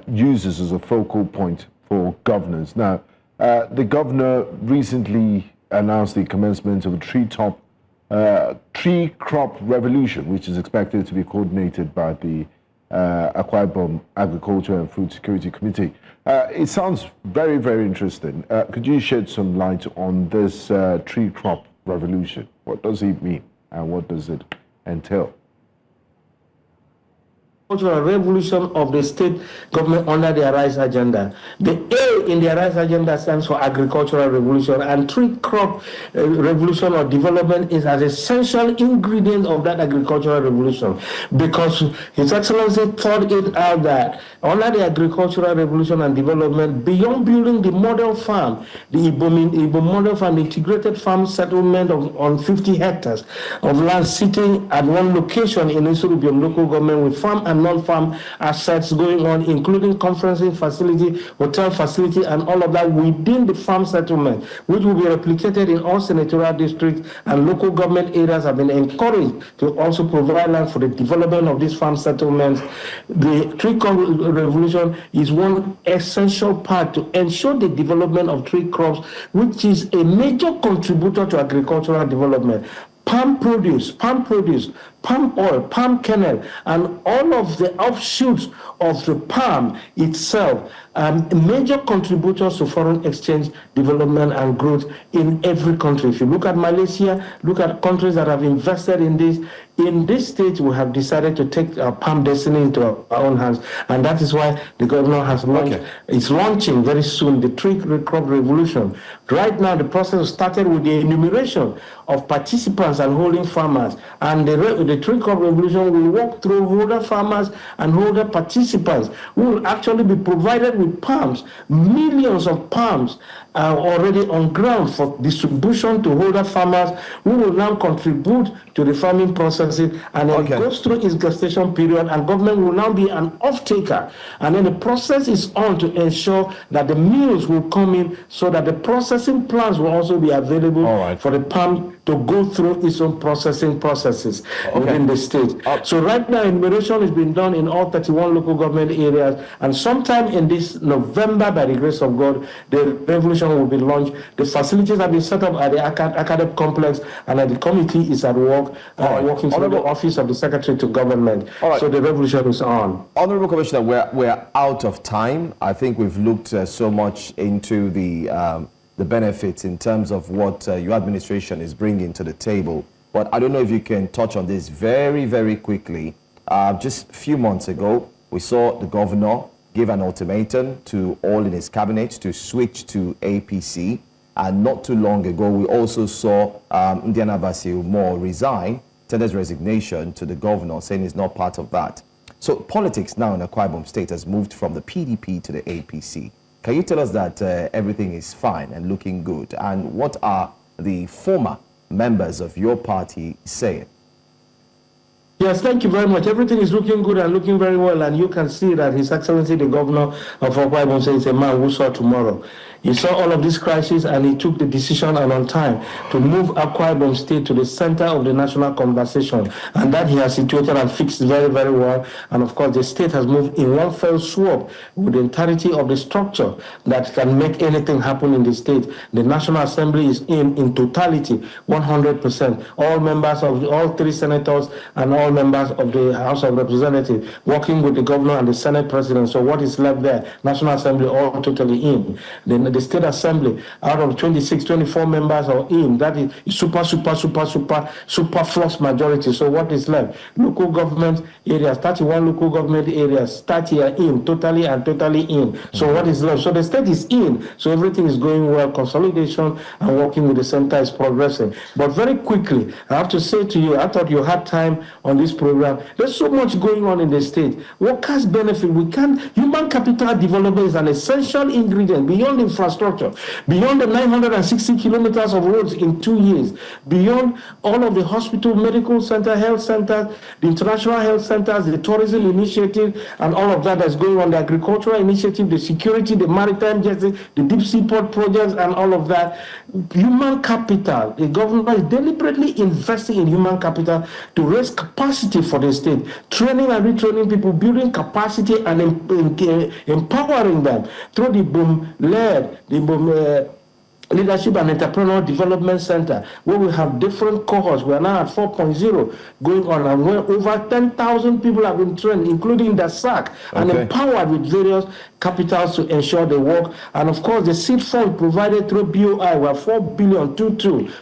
uses as a focal point for governance. Now, the governor recently announced the commencement of a tree crop revolution, which is expected to be coordinated by the Akwa Ibom Agriculture and Food Security Committee. It sounds very, very interesting. Could you shed some light on this tree crop revolution? What does it mean and what does it entail? Revolution of the state government under the ARISE agenda. The A in the ARISE agenda stands for agricultural revolution, and tree crop revolution or development is an essential ingredient of that agricultural revolution, because His Excellency thought it out that under the agricultural revolution and development, beyond building the model farm, the Igbo model farm, the integrated farm settlement on 50 hectares of land sitting at one location in Isurubium local government with farm and non-farm assets going on, including conferencing facility, hotel facility, and all of that within the farm settlement, which will be replicated in all senatorial districts, and local government areas have been encouraged to also provide land for the development of these farm settlements. The tree crop revolution is one essential part to ensure the development of tree crops, which is a major contributor to agricultural development. Palm produce, palm oil, palm kernel, and all of the offshoots of the palm itself, major contributors to foreign exchange development and growth in every country. If you look at Malaysia, look at countries that have invested in this. In this stage, we have decided to take our palm destiny into our own hands, and that is why the governor has launched, it's launching very soon, the tree crop revolution. Right now, the process started with the enumeration of participants and holding farmers, and the tree crop revolution will walk through holder farmers and holder participants who will actually be provided with palms, millions of palms already on ground for distribution to holder farmers who will now contribute to the farming processes, and then it goes through its gestation period, and government will now be an off-taker, and then the process is on to ensure that the mills will come in so that the processing plants will also be available for the palm to go through its own processing processes within the state. So right now, enumeration has been done in all 31 local government areas, and sometime in this November, by the grace of God, the revolution will be launched. The facilities have been set up at the academic complex, and the committee is at work, working through the office of the Secretary to Government. So the revolution is on. Honorable Commissioner, we're out of time. I think we've looked so much into the benefits in terms of what your administration is bringing to the table. But I don't know if you can touch on this very, very quickly. Just a few months ago, we saw the governor give an ultimatum to all in his cabinet to switch to APC. And not too long ago, we also saw Ndiana Basil Moore resign, tender resignation to the governor, saying he's not part of that. So politics now in Akwa Ibom State has moved from the PDP to the APC. Can you tell us that everything is fine and looking good? And what are the former members of your party saying? Yes, thank you very much. Everything is looking good and looking very well, and you can see that His Excellency the Governor of Akwa Ibom State is a man who saw tomorrow. He saw all of this crisis, and he took the decision, and on time, to move Akwa Ibom State to the center of the national conversation, and that he has situated and fixed very, very well. And of course, the state has moved in one fell swoop with the entirety of the structure that can make anything happen in the state. The National Assembly is in totality, 100%. All members of all 3 senators and all members of the House of Representatives working with the governor and the Senate President. So what is left there? National Assembly all totally in. The State Assembly, out of 26, 24 members are in. That is super flux majority. So what is left? Local government areas, 31 local government areas, 30 are in, totally in. So what is left? So the state is in. So everything is going well. Consolidation and working with the center is progressing. But very quickly, I have to say to you, I thought you had time on this program. There's so much going on in the state. Workers benefit. Human capital development is an essential ingredient beyond infrastructure, beyond the 960 kilometers of roads in 2 years, beyond all of the hospital, medical center, health centers, the international health centers, the tourism initiative, and all of that that's going on, the agricultural initiative, the security, the maritime justice, the deep sea port projects, and all of that. Human capital, the government is deliberately investing in human capital to raise capacity for the state, training and retraining people, building capacity and empowering them through the boom-led, Leadership and Entrepreneurial Development Center, where we have different cohorts. We are now at 4.0 going on, and where over 10,000 people have been trained, including the SAC, and empowered with various capitals to ensure they work. And of course, the seed fund provided through BOI, we have 4 billion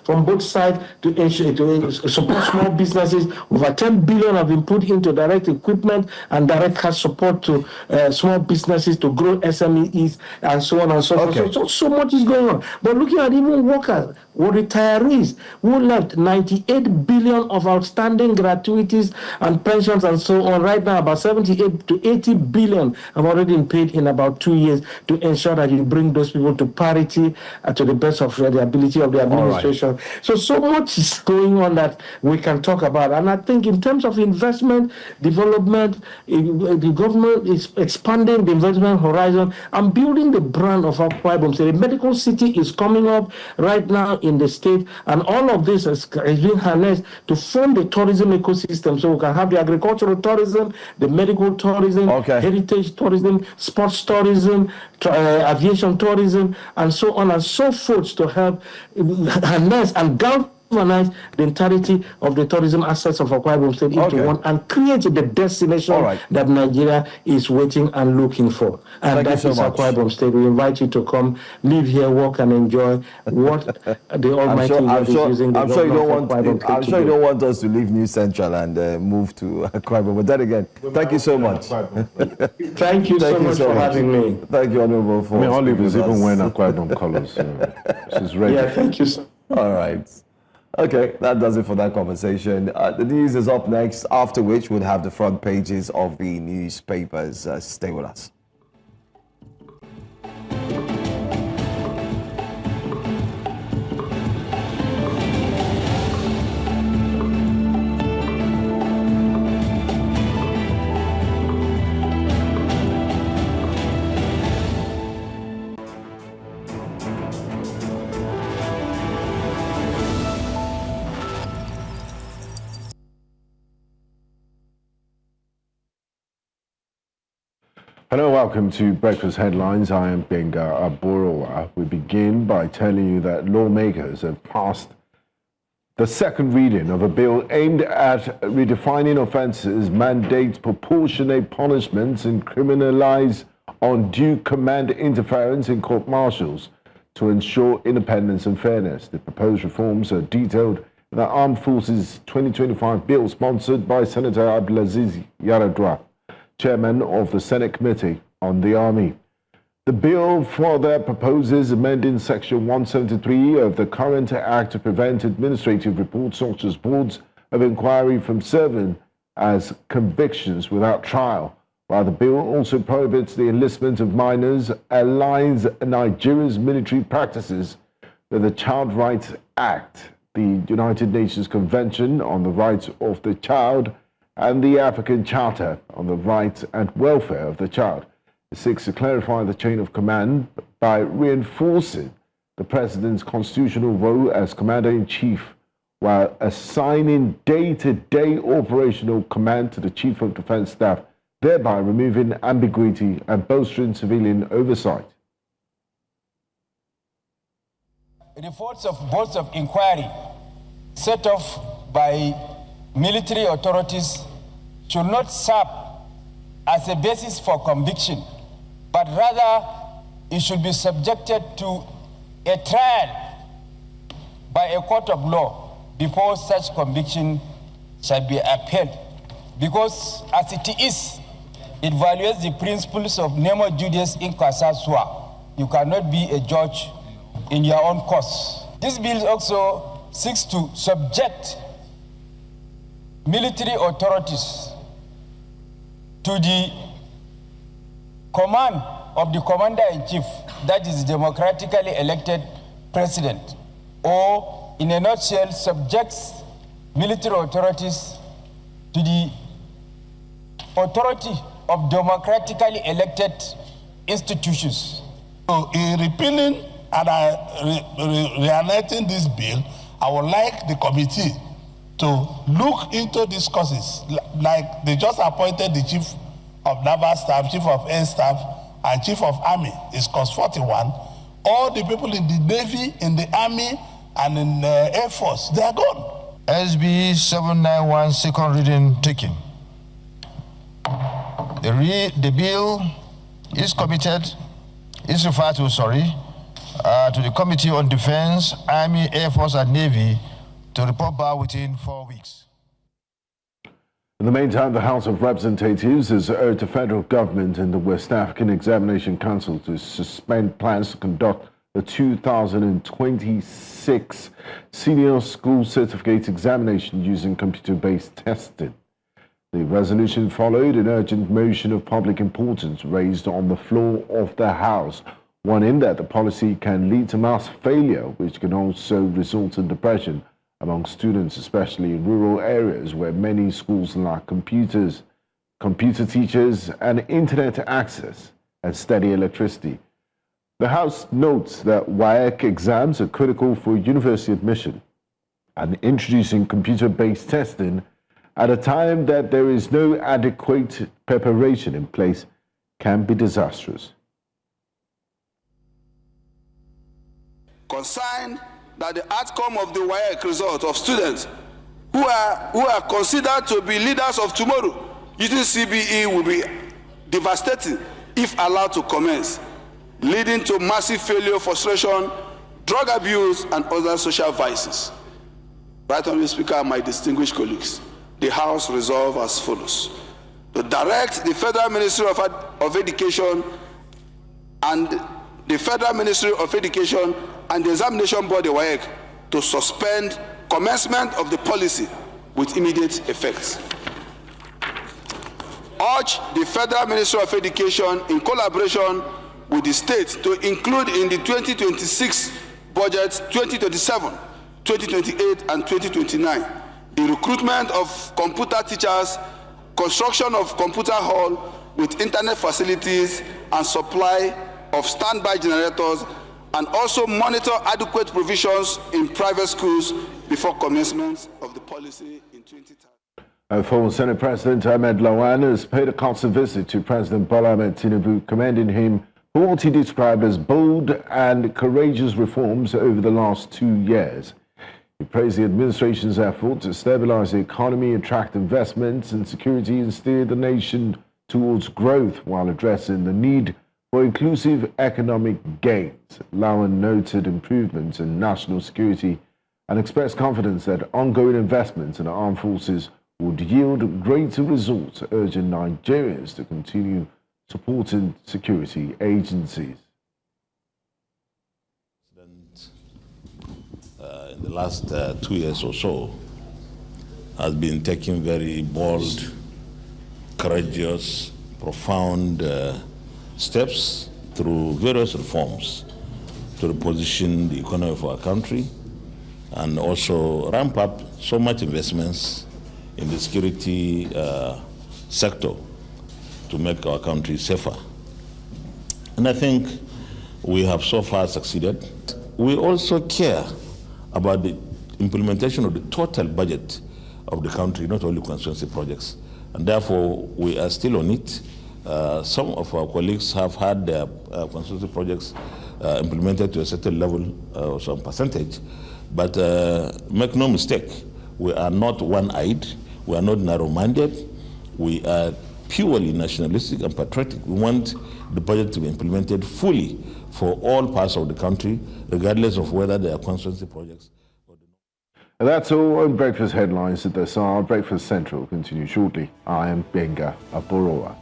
from both sides to ensure to support small businesses. Over 10 billion have been put into direct equipment and direct cash support to small businesses to grow SMEs and so on and so forth. So much is going on. But looking at even workers or retirees who left 98 billion of outstanding gratuities and pensions and so on. Right now, about 78 to 80 billion have already been paid in about 2 years to ensure that you bring those people to parity to the best of the ability of the administration. Right. So much is going on that we can talk about. And I think in terms of investment, development, the government is expanding the investment horizon and building the brand of Akwa Ibom. So the medical city is coming up right now in the state, and all of this is being harnessed to form the tourism ecosystem. So we can have the agricultural tourism, the medical tourism, heritage tourism, sports tourism, aviation tourism, and so on and so forth to help harness and galvanize the entirety of the tourism assets of Akwa Ibom State into one and create the destination that Nigeria is waiting and looking for. And that is Akwa Ibom State. We invite you to come, live here, work and enjoy what the Almighty God is using. I'm sure you don't want us to leave New Central and move to Akwa Ibom. But then again, thank you so much. Thank you so much for having me. Thank you, Honorable, for Olive is even wearing Akwa Ibom colors. She's ready. Yeah, thank you, sir. All right. Okay, that does it for that conversation. The news is up next, after which we'll have the front pages of the newspapers. Stay with us. Hello, welcome to Breakfast Headlines. I am Benga Aborowa. We begin by telling you that lawmakers have passed the second reading of a bill aimed at redefining offences, mandate proportionate punishments, and criminalise undue command interference in court martials to ensure independence and fairness. The proposed reforms are detailed in the Armed Forces 2025 bill sponsored by Senator Abdulaziz Yaradua, Chairman of the Senate Committee on the Army. The bill further proposes amending Section 173 of the current Act to prevent administrative reports such as boards of inquiry from serving as convictions without trial, while the bill also prohibits the enlistment of minors, aligns Nigeria's military practices with the Child Rights Act, the United Nations Convention on the Rights of the Child, and the African Charter on the Rights and Welfare of the Child. It seeks to clarify the chain of command by reinforcing the President's constitutional role as Commander-in-Chief while assigning day-to-day operational command to the Chief of Defense Staff, thereby removing ambiguity and bolstering civilian oversight. Reports of boards of inquiry set off by military authorities should not serve as a basis for conviction, but rather it should be subjected to a trial by a court of law before such conviction shall be upheld. Because as it is, it violates the principles of nemo judice in causa sua. You cannot be a judge in your own cause. This bill also seeks to subject military authorities to the command of the commander-in-chief, that is democratically elected president, or in a nutshell, subjects military authorities to the authority of democratically elected institutions. So in repealing and re-enacting this bill, I would like the committee to look into these causes, like they just appointed the Chief of Naval Staff, Chief of Air Staff, and Chief of Army, is cause 41. All the people in the Navy, in the Army, and in the Air Force, they are gone. SB 791, second reading taken. The bill is referred to the Committee on Defense, Army, Air Force, and Navy to report back within 4 weeks. In the meantime, the House of Representatives has urged the federal government and the West African Examination Council to suspend plans to conduct the 2026 Senior School Certificate Examination using computer-based testing. The resolution followed an urgent motion of public importance raised on the floor of the House, warning that the policy can lead to mass failure, which can also result in depression among students, especially in rural areas where many schools lack computers, computer teachers, and internet access and steady electricity. The House notes that WAEC exams are critical for university admission, and introducing computer-based testing at a time that there is no adequate preparation in place can be disastrous. Concerned that the outcome of the WAEC result of students who are considered to be leaders of tomorrow using CBE will be devastating if allowed to commence, leading to massive failure, frustration, drug abuse, and other social vices. Right Honourable Speaker and my distinguished colleagues, the House resolve as follows: to direct the Federal Ministry of Education and the Federal Ministry of Education and the Examination Board, the WAEC, to suspend commencement of the policy with immediate effect. Urge the Federal Ministry of Education, in collaboration with the state, to include in the 2026 budget 2027, 2028, and 2029 the recruitment of computer teachers, construction of computer hall with internet facilities, and supply of standby generators, and also monitor adequate provisions in private schools before commencement of the policy in 2030. Former Senate President Ahmed Lawan has paid a constant visit to President Bola Tinubu, commending him for what he described as bold and courageous reforms over the last 2 years. He praised the administration's effort to stabilize the economy, attract investments and security, and steer the nation towards growth while addressing the need for inclusive economic gains. Lawan noted improvements in national security and expressed confidence that ongoing investments in the armed forces would yield greater results, urging Nigerians to continue supporting security agencies. In the last 2 years or so, has been taking very bold, courageous, profound steps through various reforms to reposition the economy of our country and also ramp up so much investments in the security sector to make our country safer. And I think we have so far succeeded. We also care about the implementation of the total budget of the country, not only constituency projects. And therefore, we are still on it. Some of our colleagues have had their constituency projects implemented to a certain level or some percentage. But make no mistake, we are not one-eyed, we are not narrow-minded, we are purely nationalistic and patriotic. We want the budget to be implemented fully for all parts of the country, regardless of whether they are constituency projects. And that's all on Breakfast Headlines at this hour. Breakfast Central continues shortly. I am Benga Aboroa.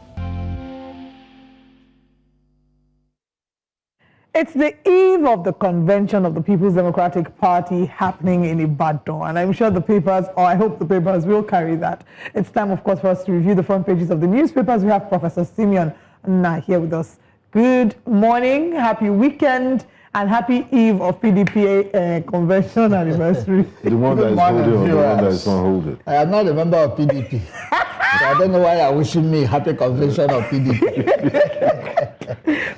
It's the eve of the convention of the People's Democratic Party happening in Ibadan, and I'm sure the papers, or I hope the papers will carry that. It's time, of course, for us to review the front pages of the newspapers. We have Professor Simeon Nyesom here with us. Good morning, happy weekend, and happy eve of PDP convention anniversary. The one that is holding or the one that is not holding? I am not a member of PDP. So I don't know why you are wishing me happy convention of PDP.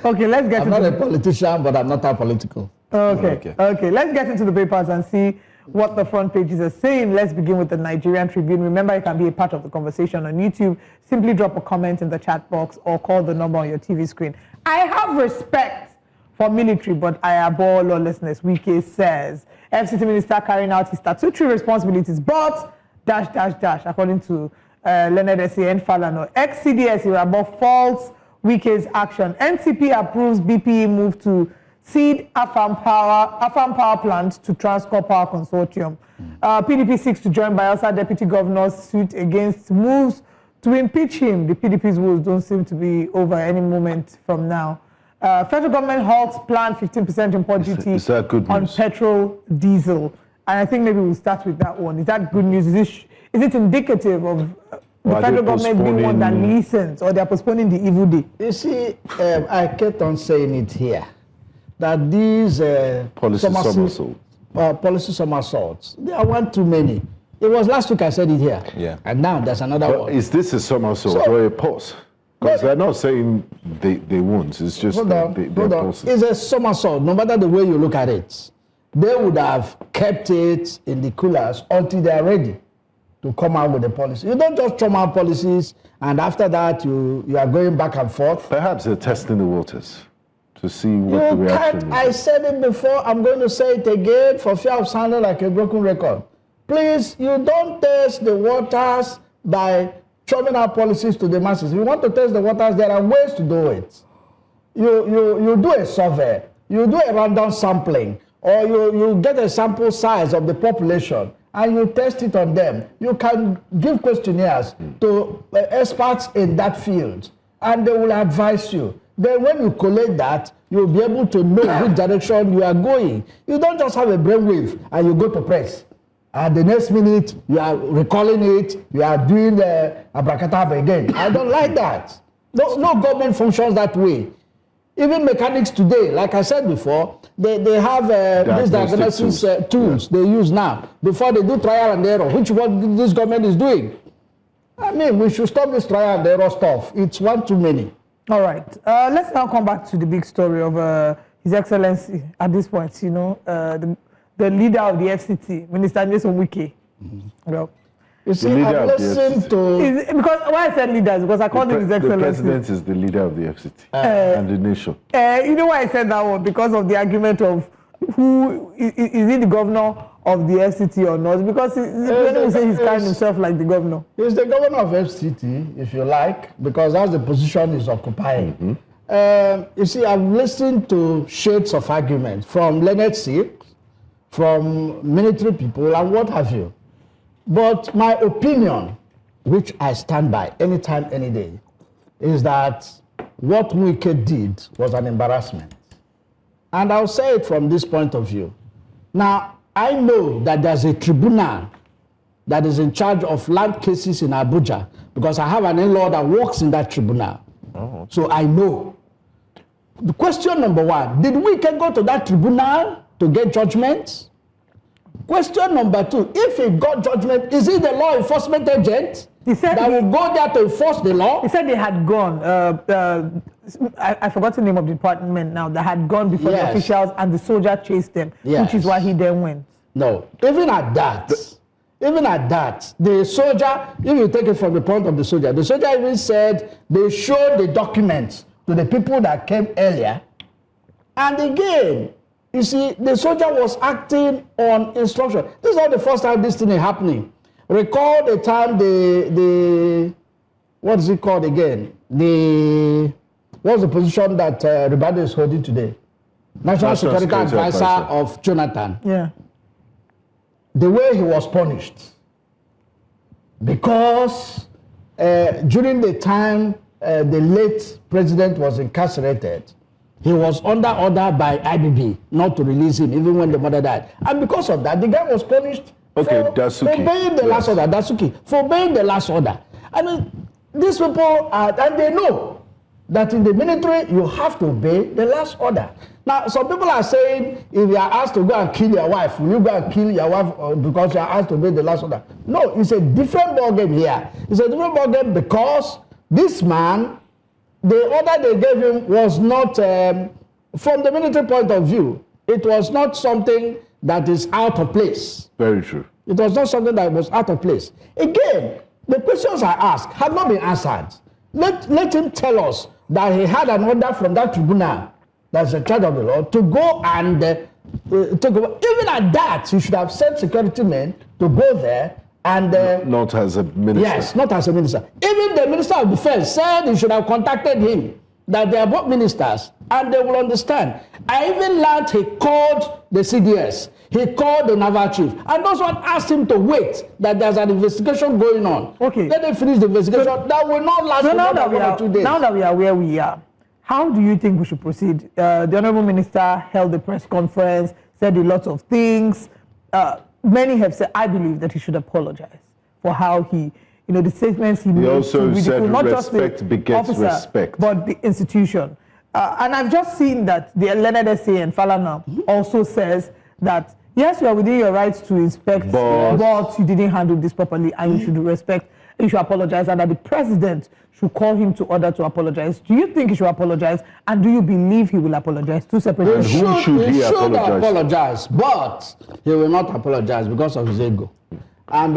Okay, let's get I'm not a politician, but I'm not apolitical. Okay, let's get into the papers and see what the front pages are saying. Let's begin with the Nigerian Tribune. Remember, you can be a part of the conversation on YouTube. Simply drop a comment in the chat box or call the number on your TV screen. I have respect for military, but I abhor lawlessness, Wike says. FCT Minister carrying out his statutory responsibilities, but ... according to Leonard S.A.N. Falano. Ex-CDS Irabo faults Wike's action. NCP approves BPE move to cede Afam Power Plant to Transcorp Power Consortium. PDP seeks to join Bayelsa Deputy Governor's suit against moves to impeach him. The PDP's woes don't seem to be over any moment from now. Federal government halts planned 15% import duty on petrol, diesel. And I think maybe we'll start with that one. Is that good news? Is it indicative of the federal government being one that listens, or they're postponing the evil day? You see, I kept on saying it here, that these policy somersaults, they are one too many. It was last week I said it here. Yeah. And now there's another one. Is this a somersault or a pause? Because they're not saying they won't. It's just they're pausing. It's a somersault, no matter the way you look at it. They would have kept it in the coolers until they are ready to come out with a policy. You don't just throw out policies and after that you are going back and forth. Perhaps they're testing the waters to see what the reaction is. I said it before, I'm going to say it again for fear of sounding like a broken record. Please, you don't test the waters by throwing out policies to the masses. If you want to test the waters, there are ways to do it. You do a survey, you do a random sampling, or you get a sample size of the population and you test it on them. You can give questionnaires to experts in that field and they will advise you. Then when you collate that, you'll be able to know which direction you are going. You don't just have a brainwave and you go to press. And the next minute, you are recalling it, you are doing the abracadabra again. I don't like that. No government functions that way. Even mechanics today, like I said before, they have these diagnosis tools they use now before they do trial and error, which what this government is doing. I mean, we should stop this trial and error stuff. It's one too many. All right. Let's now come back to the big story of His Excellency at this point, you know, the leader of the FCT, Minister Nyesom Wike. Well, you see, I've listened to... Because why I said leaders, because I called him His Excellency. The president is the leader of the FCT and the nation. You know why I said that one? Because of the argument of who is he the governor of the FCT or not? Because he say he's carrying himself like the governor. He's the governor of FCT, if you like, because that's the position he's occupying. You see, I've listened to shades of argument from Leonard Sikh, from military people, and what have you. But my opinion, which I stand by anytime, any day, is that what Wike did was an embarrassment. And I'll say it from this point of view. Now, I know that there's a tribunal that is in charge of land cases in Abuja because I have an in-law that works in that tribunal. Oh. So I know. The question number one, did Wike go to that tribunal to get judgment? Question number two, if he got judgment, is he the law enforcement agent? He said that will go there to enforce the law? He said they had gone. I forgot the name of the department now. That had gone before the officials and the soldier chased them, which is why he then went. No, even at that, the soldier, if you take it from the point of the soldier even said they showed the documents to the people that came earlier. And again, you see, the soldier was acting on instruction. This is not the first time this thing is happening. Recall the time what is it called again? What's the position that Ribadu is holding today? National Security Advisor of Jonathan. Yeah. The way he was punished. Because during the time the late president was incarcerated, he was under order by IBB not to release him even when the mother died. And because of that, the guy was punished for obeying the last order. For obeying the last order. I mean, these people and they know that in the military, you have to obey the last order. Now, some people are saying, if you are asked to go and kill your wife, will you go and kill your wife because you are asked to obey the last order? No, it's a different ballgame here. It's a different ballgame because this man, the order they gave him was not, from the military point of view, it was not something that is out of place. Very true. It was not something that was out of place. Again, the questions I asked have not been answered. Let him tell us that he had an order from that tribunal that's in charge of the law to go and take over. Even at that, he should have sent security men to go there and... not as a minister. Yes, not as a minister. Even the Minister of Defense said he should have contacted him, that they are both ministers, and they will understand. I even learned he called the CDS, he called the naval chief, and those one asked him to wait, that there's an investigation going on. Okay. Let them finish the investigation. That will not last for more than 2 days. Now that we are where we are, How do you think we should proceed? The Honorable Minister held a press conference, said a lot of things. Many have said, I believe that he should apologize for how he, the statements he made. He also said not respect just the begets officer, respect. but the institution. And I've just seen that the learned SA and Falana also says that, yes, you are within your rights to inspect, but you didn't handle this properly, and you should respect, you should apologize, and that the president should call him to order to apologize. Do you think he should apologize, and do you believe he will apologize? Two separate And things. who should he apologize? But he will not apologize because of his ego. And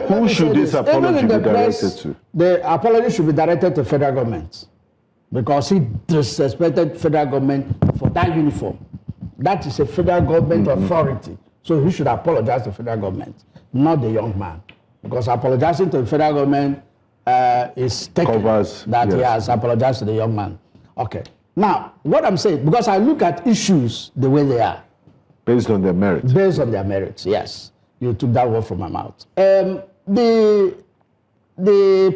who should this apology be directed to? The apology should be directed to federal government because he disrespected federal government for that uniform. That is a federal government authority. So he should apologize to federal government, not the young man. Because apologizing to the federal government is taken that he has apologized to the young man. Okay. Now, what I'm saying, because I look at issues the way they are. Based on their merits. Based on their merits, yes. You took that word from my mouth. The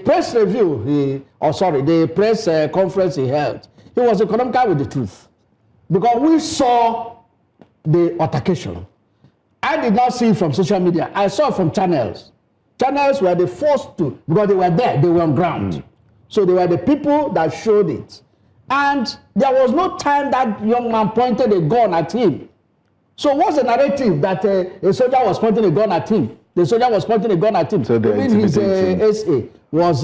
press review, the press conference he held, he was economical with the truth. Because we saw the altercation. I did not see it from social media. I saw it from channels. Channels were the first to, because they were there, they were on ground. So they were the people that showed it. And there was no time that young man pointed a gun at him. So what's the narrative that a soldier was pointing a gun at him? The soldier was pointing a gun at him. So even his SA was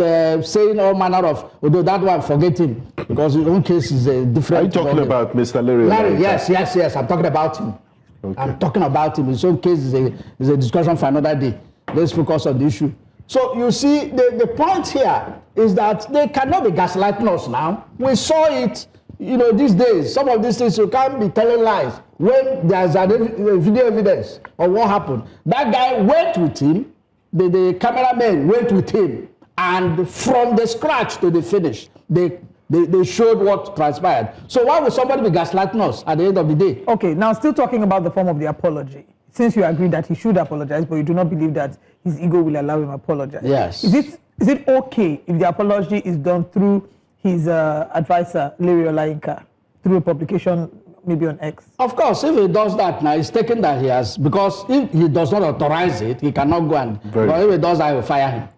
saying all manner of, although that one, forget him, because his own case is a different. Are you talking about Mr. Larry? Yes, I'm talking about him. Okay. I'm talking about him. His own case is a discussion for another day. Let's focus on the issue. So you see, the point here is that they cannot be gaslighting us now. We saw it, these days. Some of these things, you can't be telling lies when there's a video evidence of what happened. That guy went with him, the cameraman went with him, and from the scratch to the finish, they showed what transpired. So why would somebody be gaslighting us at the end of the day? Okay, now still talking about the form of the apology. Since you agree that he should apologize, but you do not believe that his ego will allow him to apologize. Yes. Is it okay if the apology is done through his advisor, Larry Olayinka, through a publication maybe on X? Of course, if he does that now, it's taken that he has, because if he does not authorize it, he cannot go and, but if he does that, he will fire him.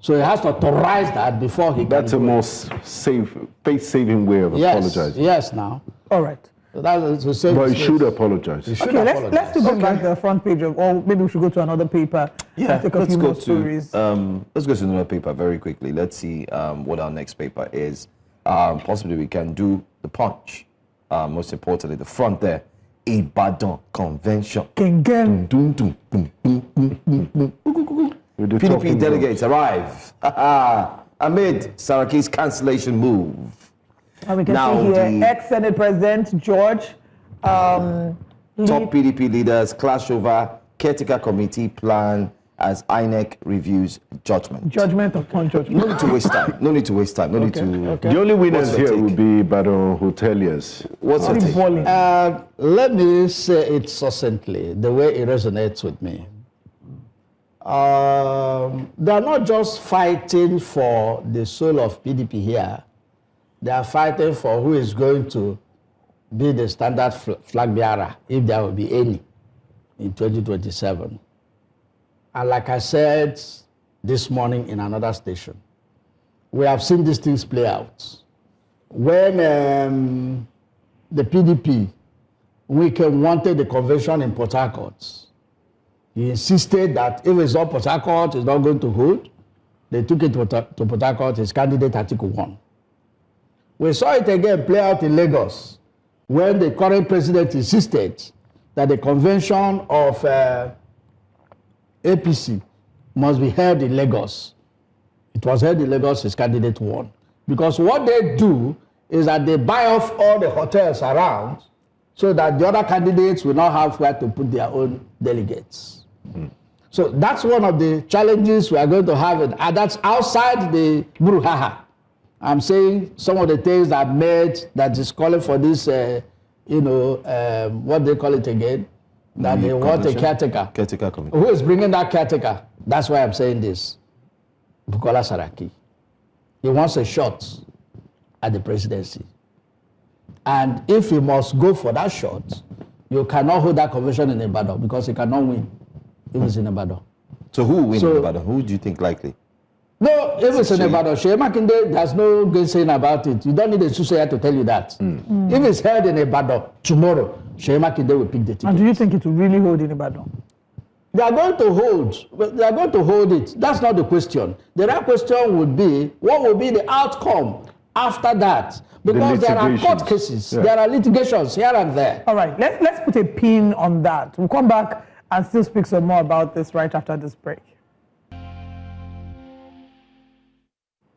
So he has to authorize that before he That's a more faith-saving way of apologizing. Yes, now. All right. So that is the but he should apologize. Okay, let's go back to the front page of, or maybe we should go to another paper. Yeah, take a few more stories. Let's go to another paper very quickly. Let's see what our next paper is. Possibly we can do the Punch. Most importantly, the front there, Ibadan Convention. PDP delegates arrive amid Saraki's cancellation move. And we can see here, ex-Senate President George. Top PDP leaders clash over caretaker committee plan as INEC reviews judgment. Judgment upon judgment. No need to waste time. No need to waste time. No need to. Okay. The only winners here will be Ibadan hoteliers. What's your take? Let me say it succinctly, the way it resonates with me. They're not just fighting for the soul of PDP here. They are fighting for who is going to be the standard flag bearer, if there will be any, in 2027. And like I said this morning in another station, we have seen these things play out. When the PDP, Wike wanted the convention in Port Harcourt, he insisted that if it's not Port Harcourt, it's not going to hold. They took it to Port Harcourt, his candidate Article 1. We saw it again play out in Lagos when the current president insisted that the convention of APC must be held in Lagos. It was held in Lagos, his candidate won. Because what they do is that they buy off all the hotels around so that the other candidates will not have where to put their own delegates. So that's one of the challenges we are going to have, and that's outside the brouhaha. I'm saying some of the things that made, that is calling for this, what they call it again, that they want a caretaker. Caretaker committee. Who is bringing that caretaker? That's why I'm saying this. Bukola Saraki. He wants a shot at the presidency. And if you must go for that shot, you cannot hold that convention in Ibadan because you cannot win if it's in Ibadan. So who will win in Ibadan? Who do you think likely? No, if it's in Ibadan, Seyi Makinde, there's no good saying about it. You don't need a soothsayer to tell you that. If it's held in Ibadan tomorrow, Seyi Makinde will pick the ticket. And do you think it will really hold in Ibadan? They are going to hold it. That's not the question. The real question would be, what will be the outcome after that? Because there are court cases, there are litigations here and there. All right, let's put a pin on that. We'll come back and still speak some more about this right after this break.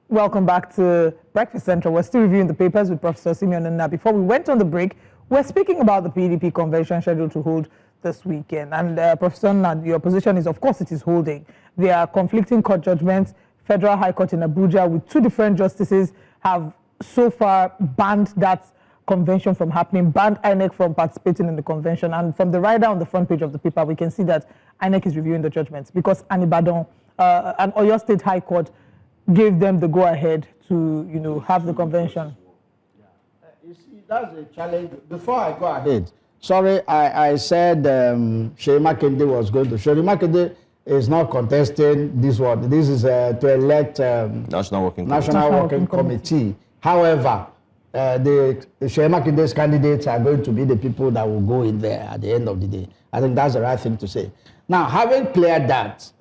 Welcome back to Breakfast Central. We're still reviewing the papers with Professor Simeon. And before we went on the break, we're speaking about the PDP convention scheduled to hold this weekend. And Professor, your position is, of course, it is holding. There are conflicting court judgments. Federal High Court in Abuja with 2 different justices have so far banned that convention from happening, banned INEC from participating in the convention. And from the rider on the front page of the paper, we can see that INEC is reviewing the judgments because an Ibadan, an Oyo State High Court gave them the go-ahead to, have the convention. You see, that's a challenge. Before I go ahead, sorry, I said Seyi Makinde was going to. Seyi Makinde is not contesting this one. This is to elect National Working Committee. However, the Seyi Makinde's candidates are going to be the people that will go in there at the end of the day. I think that's the right thing to say. Now, having cleared that,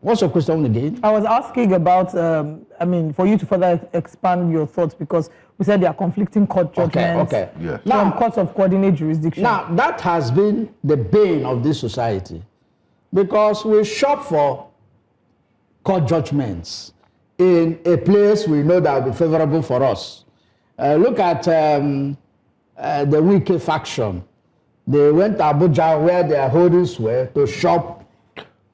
what's your question again? I was asking about, for you to further expand your thoughts because we said there are conflicting court judgments from courts of coordinate jurisdiction. Now, that has been the bane of this society because we shop for court judgments in a place we know that will be favorable for us. Look at the Wike faction. They went to Abuja where they are holding swear to shop.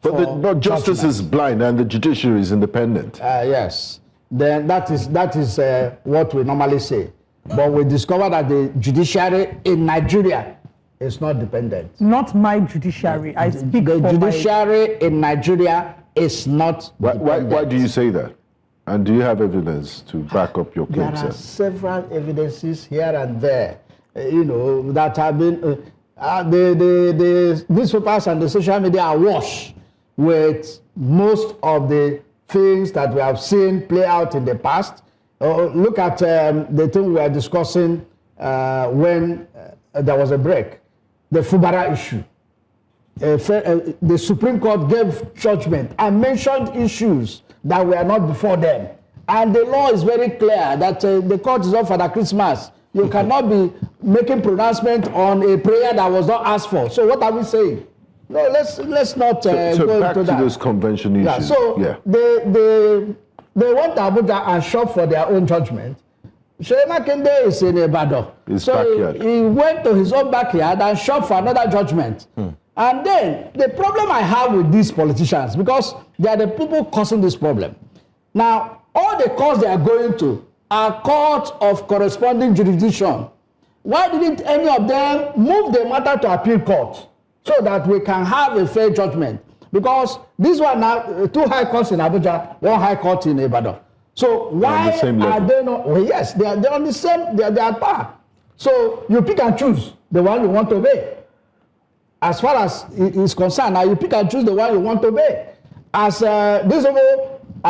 But justice is blind and the judiciary is independent. Yes. Then that is what we normally say. But we discovered that the judiciary in Nigeria is not dependent. Not my judiciary. I speak the for judiciary in Nigeria is not dependent. Why do you say that? And do you have evidence to back up your claims? There are several evidences here and there, that have been the newspapers and the social media are awash with most of the things that we have seen play out in the past. Look at the thing we were discussing when there was a break, the Fubara issue. The Supreme Court gave judgment and mentioned issues that were not before them. And the law is very clear that the court is off for the Christmas. You cannot be making pronouncement on a prayer that was not asked for. So what are we saying? No, let's not so go back into to that. those convention issues. They went to Abuja and shop for their own judgment. Seyi Makinde is in Ibadan. He went to his own backyard and shopped for another judgment. And then the problem I have with these politicians, because they are the people causing this problem. Now, all the courts they are going to are courts of corresponding jurisdiction. Why didn't any of them move the matter to appeal court so that we can have a fair judgment? Because this one now, 2 high courts in Abuja, 1 high court in Ibadan. So why are they not? Well, yes, they are on the same. They are at par. So you pick and choose the one you want to obey. As far as it is concerned, now you pick and choose the one you want to obey. As I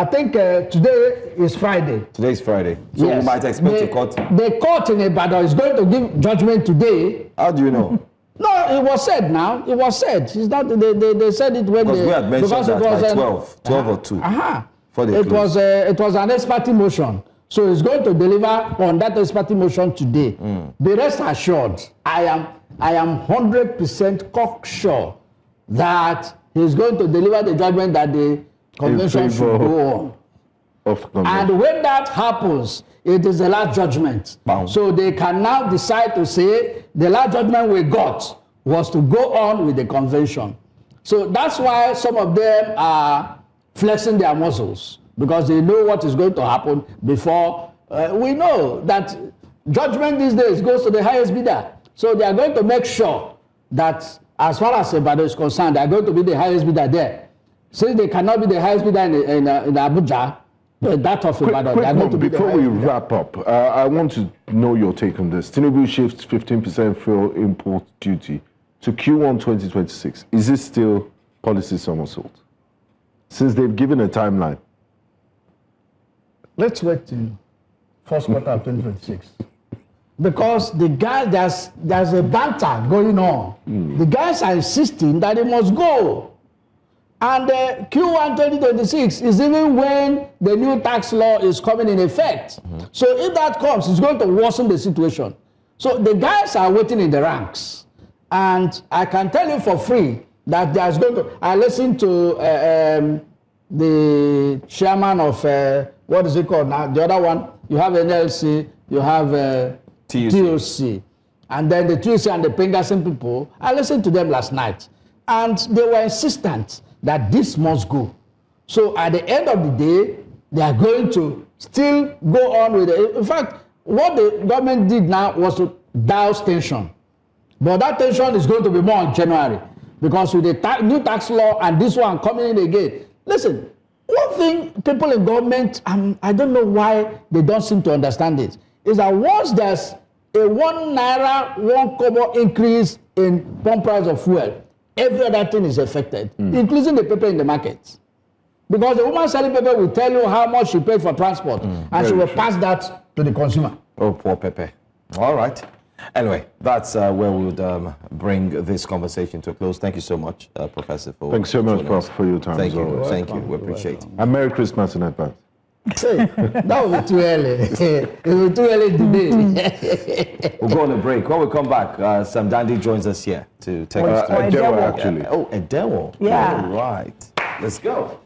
think today is Friday. Today is Friday. So we might expect the court. The court in Ibadan is going to give judgment today. How do you know? No, it was said now. It was said. It's not, they said it when because we had mentioned that by 12 or 2. It was an expertise motion. So he's going to deliver on that expertise motion today. Be rest assured, I am 100% cocksure that he's going to deliver the judgment that the convention should go on. And when that happens, it is the last judgment. So they can now decide to say the last judgment we got was to go on with the convention. So that's why some of them are flexing their muscles, because they know what is going to happen before. We know that judgment these days goes to the highest bidder. So they are going to make sure that as far as Ibadan is concerned, they are going to be the highest bidder there. Since they cannot be the highest bidder in Abuja, That of Ibadan. Quick one, before we wrap up, I want to know your take on this. Tinubu shifts 15% fuel import duty to Q1 2026. Is this still policy somersault? Since they've given a timeline. Let's wait till first quarter of 2026. Because the guys, there's a banter going on. The guys are insisting that it must go. And Q1 2026 is even when the new tax law is coming in effect. So if that comes, it's going to worsen the situation. So the guys are waiting in the ranks. And I can tell you for free that there's going to... I listened to the chairman of, what is it called now? The other one, you have NLC, you have TUC. And then the TUC and the Pengasin people, I listened to them last night. And they were insistent that this must go. So at the end of the day, they are going to still go on with it. In fact, what the government did now was to douse tension. But that tension is going to be more in January. Because with the new tax law and this one coming in again. Listen, one thing people in government, I don't know why they don't seem to understand it, is that once there's a 1 naira, 1 kobo increase in pump price of fuel, every other thing is affected, including the paper in the market. Because the woman selling paper will tell you how much she paid for transport, and she will pass that to the consumer. Oh, poor Pepe. All right. Anyway, that's where we would bring this conversation to a close. Thank you so much, Professor. Thanks so much, Prof, for your time. Thank you. Thank you. We appreciate it. And Merry Christmas in advance. Hey, that would be too early. It will be too early today. We'll go on a break. When we come back, Sam Dandy joins us here to take us through. Edewo, actually. Oh, Edewo. Yeah. All right. Let's go.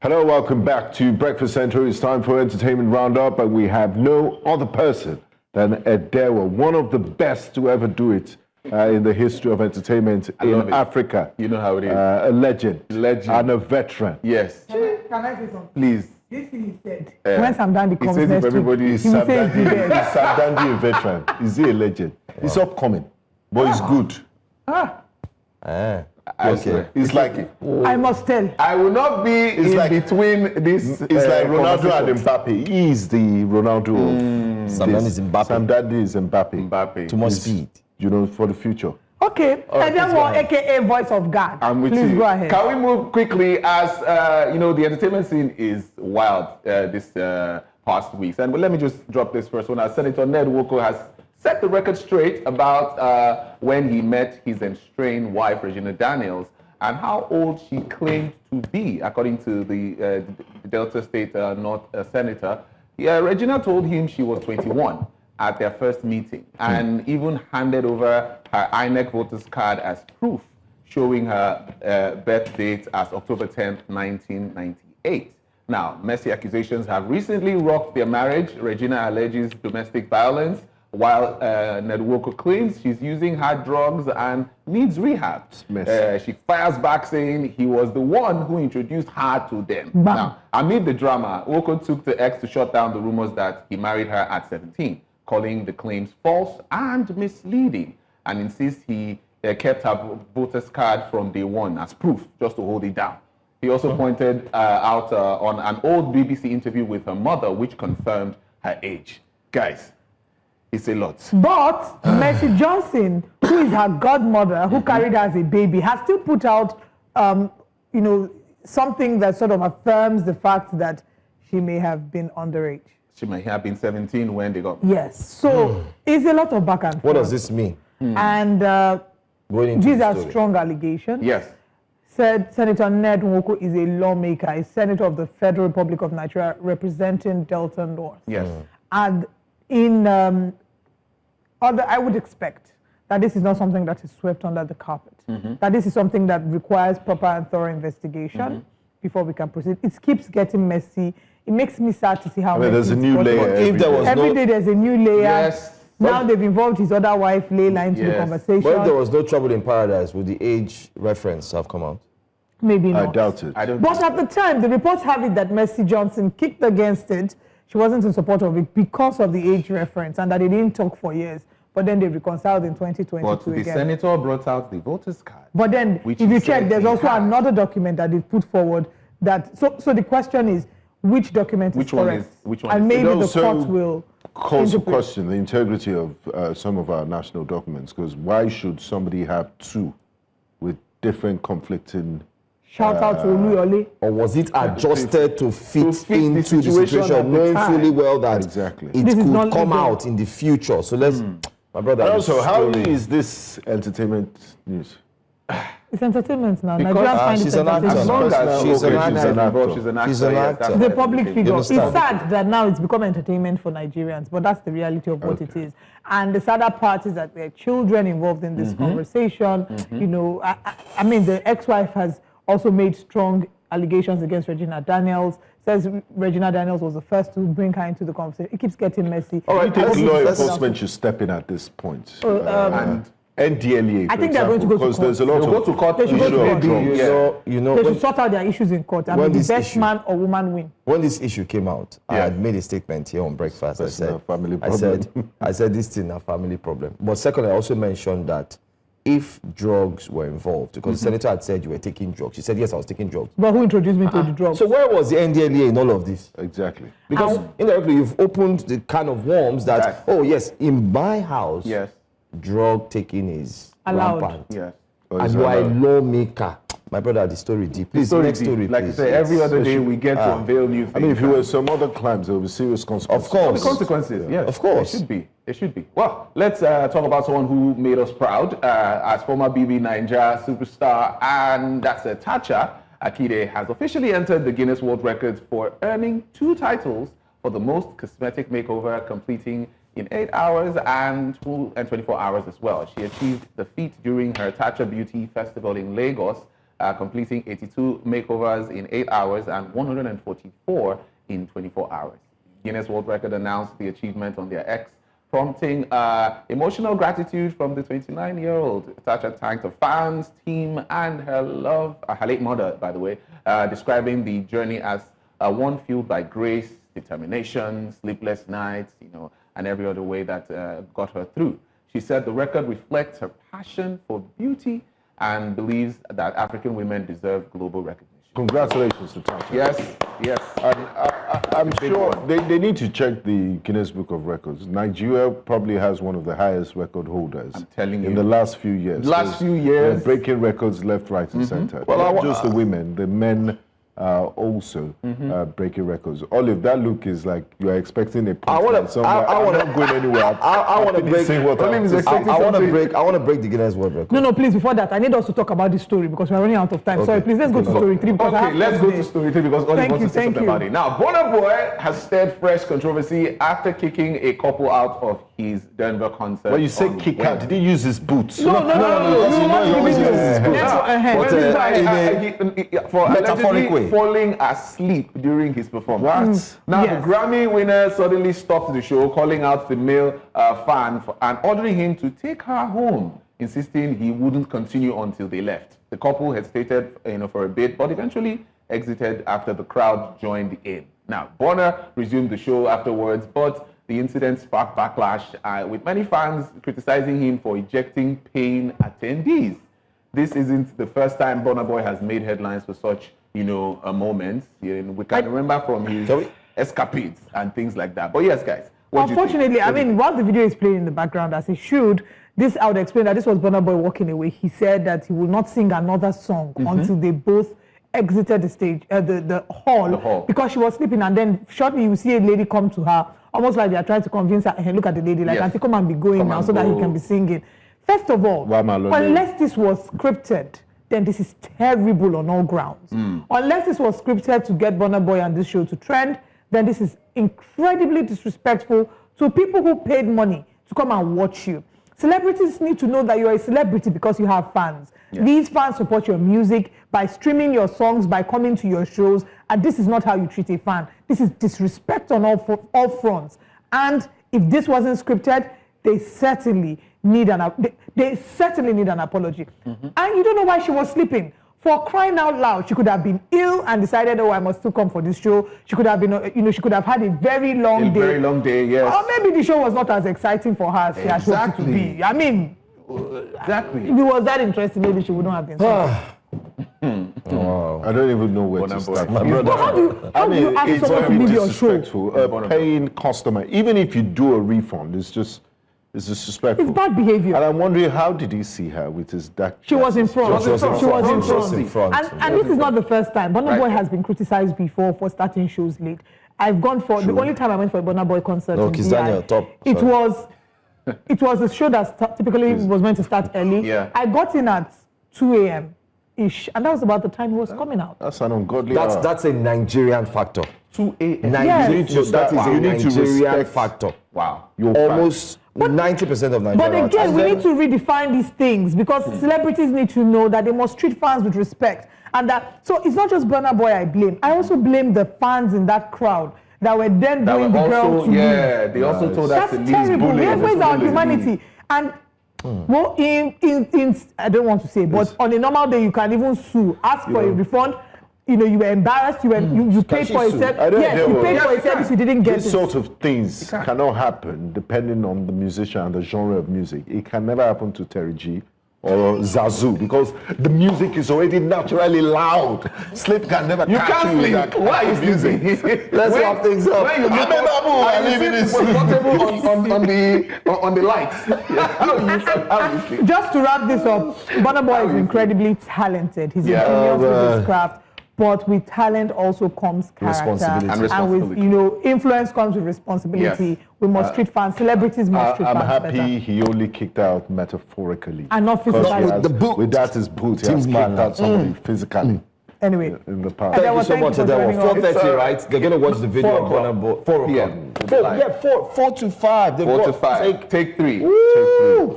Hello, welcome back to Breakfast Central. It's time for Entertainment Roundup, and we have no other person than Edewo, one of the best to ever do it in the history of entertainment in Africa. You know how it is. A legend. And a veteran. Yes. Can I say something? Please. This thing he said, when Sam Dandy comes he says next if everybody week, is he will Sam say he's the Dandy, best. is Sam Dandy a veteran? Is he a legend? He's upcoming, but he's good. Okay. It's like I must tell. I will not be in between this. It's like Ronaldo and Mbappe. He is the Ronaldo of Sam Dandy is Mbappe. Sam Dandy is Mbappe. Too much speed. You know, for the future. Okay, Edewo, aka Voice of God. I'm with Please you. go ahead. Can we move quickly as, you know, the entertainment scene is wild this past weeks. And let me just drop this first one. As Senator Ned Nwoko has set the record straight about when he met his estranged wife, Regina Daniels, and how old she claimed to be, according to the Delta State North Senator. Regina told him she was 21 at their first meeting, and even handed over her INEC voters card as proof, showing her birth date as October 10th, 1998. Now, messy accusations have recently rocked their marriage. Regina alleges domestic violence, while Ned Nwoko claims she's using hard drugs and needs rehab. She fires back saying he was the one who introduced her to them. Now, amid the drama, Nwoko took to X to shut down the rumors that he married her at 17, calling the claims false and misleading, and insists he kept her voter's card from day one as proof, just to hold it down. He also pointed out on an old BBC interview with her mother, which confirmed her age. Guys, it's a lot. But Mercy Johnson, who is her godmother, who carried her as a baby, has still put out, you know, something that sort of affirms the fact that she may have been underage. She may have been 17 when they got... Yes. So it's a lot of back and forth. What does this mean? And these are strong allegations. Yes. Said Senator Ned Nwoko is a lawmaker, a senator of the Federal Republic of Nigeria representing Delta North. Yes. And in I would expect that this is not something that is swept under the carpet. That this is something that requires proper and thorough investigation before we can proceed. It keeps getting messy. It makes me sad to see how messy there's a new layer. Every day there's a new layer. Yes. Now they've involved his other wife, Layla, into the conversation. But if there was no trouble in paradise, would the age reference have come out? Maybe not. I doubt it. But at the time, the reports have it that Mercy Johnson kicked against it. She wasn't in support of it because of the age reference and that they didn't talk for years. but then they reconciled in 2022 But the again. senator brought out the voters' card. But then, which if he you check, said there's he also had. another document that they've put forward that, so the question is, which document Which is one correct? is- which one and is- maybe It the also court will calls to interpret. question the integrity of some of our national documents, because why should somebody have two with different conflicting? Shout out to Oluyole. Or was it adjusted to fit fit the into the situation situation, at the knowing time? fully well that Exactly. it This is could not come legal. out in the future? So let's, my brother. And this also, how story- is this entertainment news? It's entertainment now. Because- Nigerians find she's it an actor. entertainment. As long as Personal- she's okay, an she's actor, an actor. she's an actor. She's an yes, actor. that's The what public everything- figure. You It's understand? sad that now it's become entertainment for Nigerians, but that's the reality of what it is. And the sadder part is that there are children involved in this conversation. You know, I mean, the ex-wife has also made strong allegations against Regina Daniels. Says Regina Daniels was the first to bring her into the conversation. It keeps getting messy. All right, I hope law it's- enforcement should step in at this point. And NDLEA, I for think they're going to go to because court. there's a lot They'll of go to court. They should go to issue court. of drugs. you know, They when, should sort out their issues in court. I when mean, the this best issue- man or woman win. when this issue came out, I Yeah. had made a statement here on breakfast. I Personal said, family I said, problem. I said this thing a family problem. But second, I also mentioned that if drugs were involved, because the senator had said you were taking drugs. She said, yes, I was taking drugs. But who introduced me to the drugs? So where was the NDLEA in all of this? Exactly. Because indirectly you've opened the can of worms that, Right. oh yes, in my house, Yes, drug taking is Allowed. rampant. yes. And you are a lawmaker. My brother, the story deep. Please, Story next deep. story, Like please. I say, every Yes. other day we get to unveil new things. I mean, if it were some other crimes, there would be serious consequences. Of course. The consequences, yes. Of course. It should be. It should be. Well, let's talk about someone who made us proud as former BB Nigeria superstar, and that's Tacha Akide has officially entered the Guinness World Records for earning 2 titles for the most cosmetic makeover, completing in 8 hours and 24 hours as well. She achieved the feat during her Tacha Beauty Festival in Lagos, completing 82 makeovers in 8 hours and 144 in 24 hours. Guinness World Record announced the achievement on their X, prompting emotional gratitude from the 29-year-old. Tacha thanked her fans, team, and her late mother, by the way, describing the journey as one fueled by grace, determination, sleepless nights, and every other way that got her through. She said the record reflects her passion for beauty and believes that African women deserve global recognition. Congratulations to Tacha. Yes, yes. And I'm sure they need to check the Guinness Book of Records. Nigeria probably has one of the highest record holders. I'm telling in you. the last few years. Last few years. They're breaking records left, right, and center. Well, Not just the women, the men also breaking records. Olive, that look is like you are expecting a I want punchline to. I'm not going anywhere. I want to break. Say what Olive is I'm expecting I want to something. break. I want to break the Guinness World Record. No, please, before that, I need us to talk about this story because we're running out of time. Sorry, please, let's go to story 3 because I Okay, have let's to go say- to story 3 because Olive Thank wants you, to say thank something you. about it. Now, Burna Boy has stirred fresh controversy after kicking a couple out of his Denver concert. When you say on kick out, Wednesday. did he use his boots? No. because you know he always uses his boots. For Metaphoric allegedly way. falling asleep during his performance. Now, Yes. the Grammy winner suddenly stopped the show, calling out the male fan and ordering him to take her home, insisting he wouldn't continue until they left. The couple hesitated, for a bit, but eventually exited after the crowd joined in. Now, Burna resumed the show afterwards, but the incident sparked backlash, with many fans criticizing him for ejecting paying attendees. This isn't the first time Burna Boy has made headlines for such, a moment. We can remember from his escapades and things like that. But yes, guys. what do you think? Unfortunately, I mean, while the video is playing in the background, as it should, I would explain that this was Burna Boy walking away. He said that he will not sing another song until they both exited the stage, the hall, because she was sleeping. And then shortly you see a lady come to her, almost like they are trying to convince her, hey, look at the lady, like, auntie, come and be going now so that he can be singing. First of all, unless this was scripted, then this is terrible on all grounds. Unless this was scripted to get Burna Boy and this show to trend, then this is incredibly disrespectful to people who paid money to come and watch you. Celebrities need to know that you're a celebrity because you have fans. Yeah. These fans support your music by streaming your songs, by coming to your shows, and this is not how you treat a fan. This is disrespect on all fronts. And if this wasn't scripted, they certainly need an apology. And you don't know why she was sleeping. For crying out loud, she could have been ill and decided, oh, I must still come for this show. She could have been, you know, she could have had a very long day. A very long day, yes. Or maybe the show was not as exciting for her as she had hoped it to be. I mean, exactly. If it was that interesting, maybe she wouldn't have been. Wow. I don't even know where to start. My brother. How do you ask someone to leave your show? A paying customer, even if you do a refund, it's disrespectful. It's bad behavior. And I'm wondering, how did he see her with his dark? She was in front. She was in front. And this is not the first time. Burna Boy has been criticized before for starting shows late. I've gone for the only time I went for a Burna Boy concert. No, Kiss Daniel, top. It was a show that typically was meant to start early. Yeah. I got in at 2 a.m. ish, and that was about the time he was coming out. That's an ungodly. That's a Nigerian factor. 2 a.m. Yes. That is a Nigerian factor. Wow. Almost 90% of Nigerians. But again, we need to redefine these things because celebrities need to know that they must treat fans with respect. And that, so it's not just Burna Boy I blame. I also blame the fans in that crowd that were then doing the girl to leave. They also told us to leave. That's terrible. Bullying. Where's our humanity? And well, in I don't want to say, but on a normal day you can even sue, ask for a refund. You know, you were embarrassed. You paid for a service. Yes, you paid for a service you didn't get. These sort of things cannot happen depending on the musician and the genre of music. It can never happen to Terry G or Zazu because the music is already naturally loud. Sleep can never catch you with that. Why is music? Let's wrap things up. When you on the lights. Just to wrap this up, Burna Boy is incredibly talented. He's ingenious with his craft. But with talent also comes character. And with, you know, influence comes with responsibility. Yes. We must treat fans. Celebrities must treat fans better. I'm happy he only kicked out metaphorically. And not physically. With the boot. Without his boot, he has kicked out somebody physically. Anyway, in the past. Thank you so much. There were 4:30, right? They're going to watch the video of Burna Boy. 4 p.m. 4 to 5. 4 to 5. Take 3.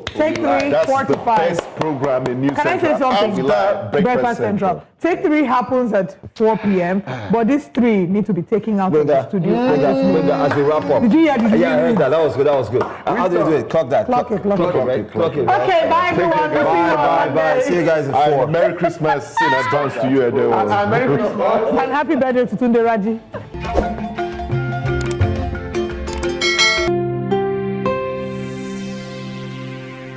Take 3, 4 to 5. That's the best program in New Can I say something? Breakfast Central. Take 3 happens at 4 p.m. But these 3 need to be taken out of the studio. As we wrap up. Did you hear? Yeah, I heard that. That was good. How do you do it? Clock that. Clock it. Okay, bye everyone. Bye. See you guys at 4. Merry Christmas in advance to you, Edo. And happy birthday to Tunde Raji.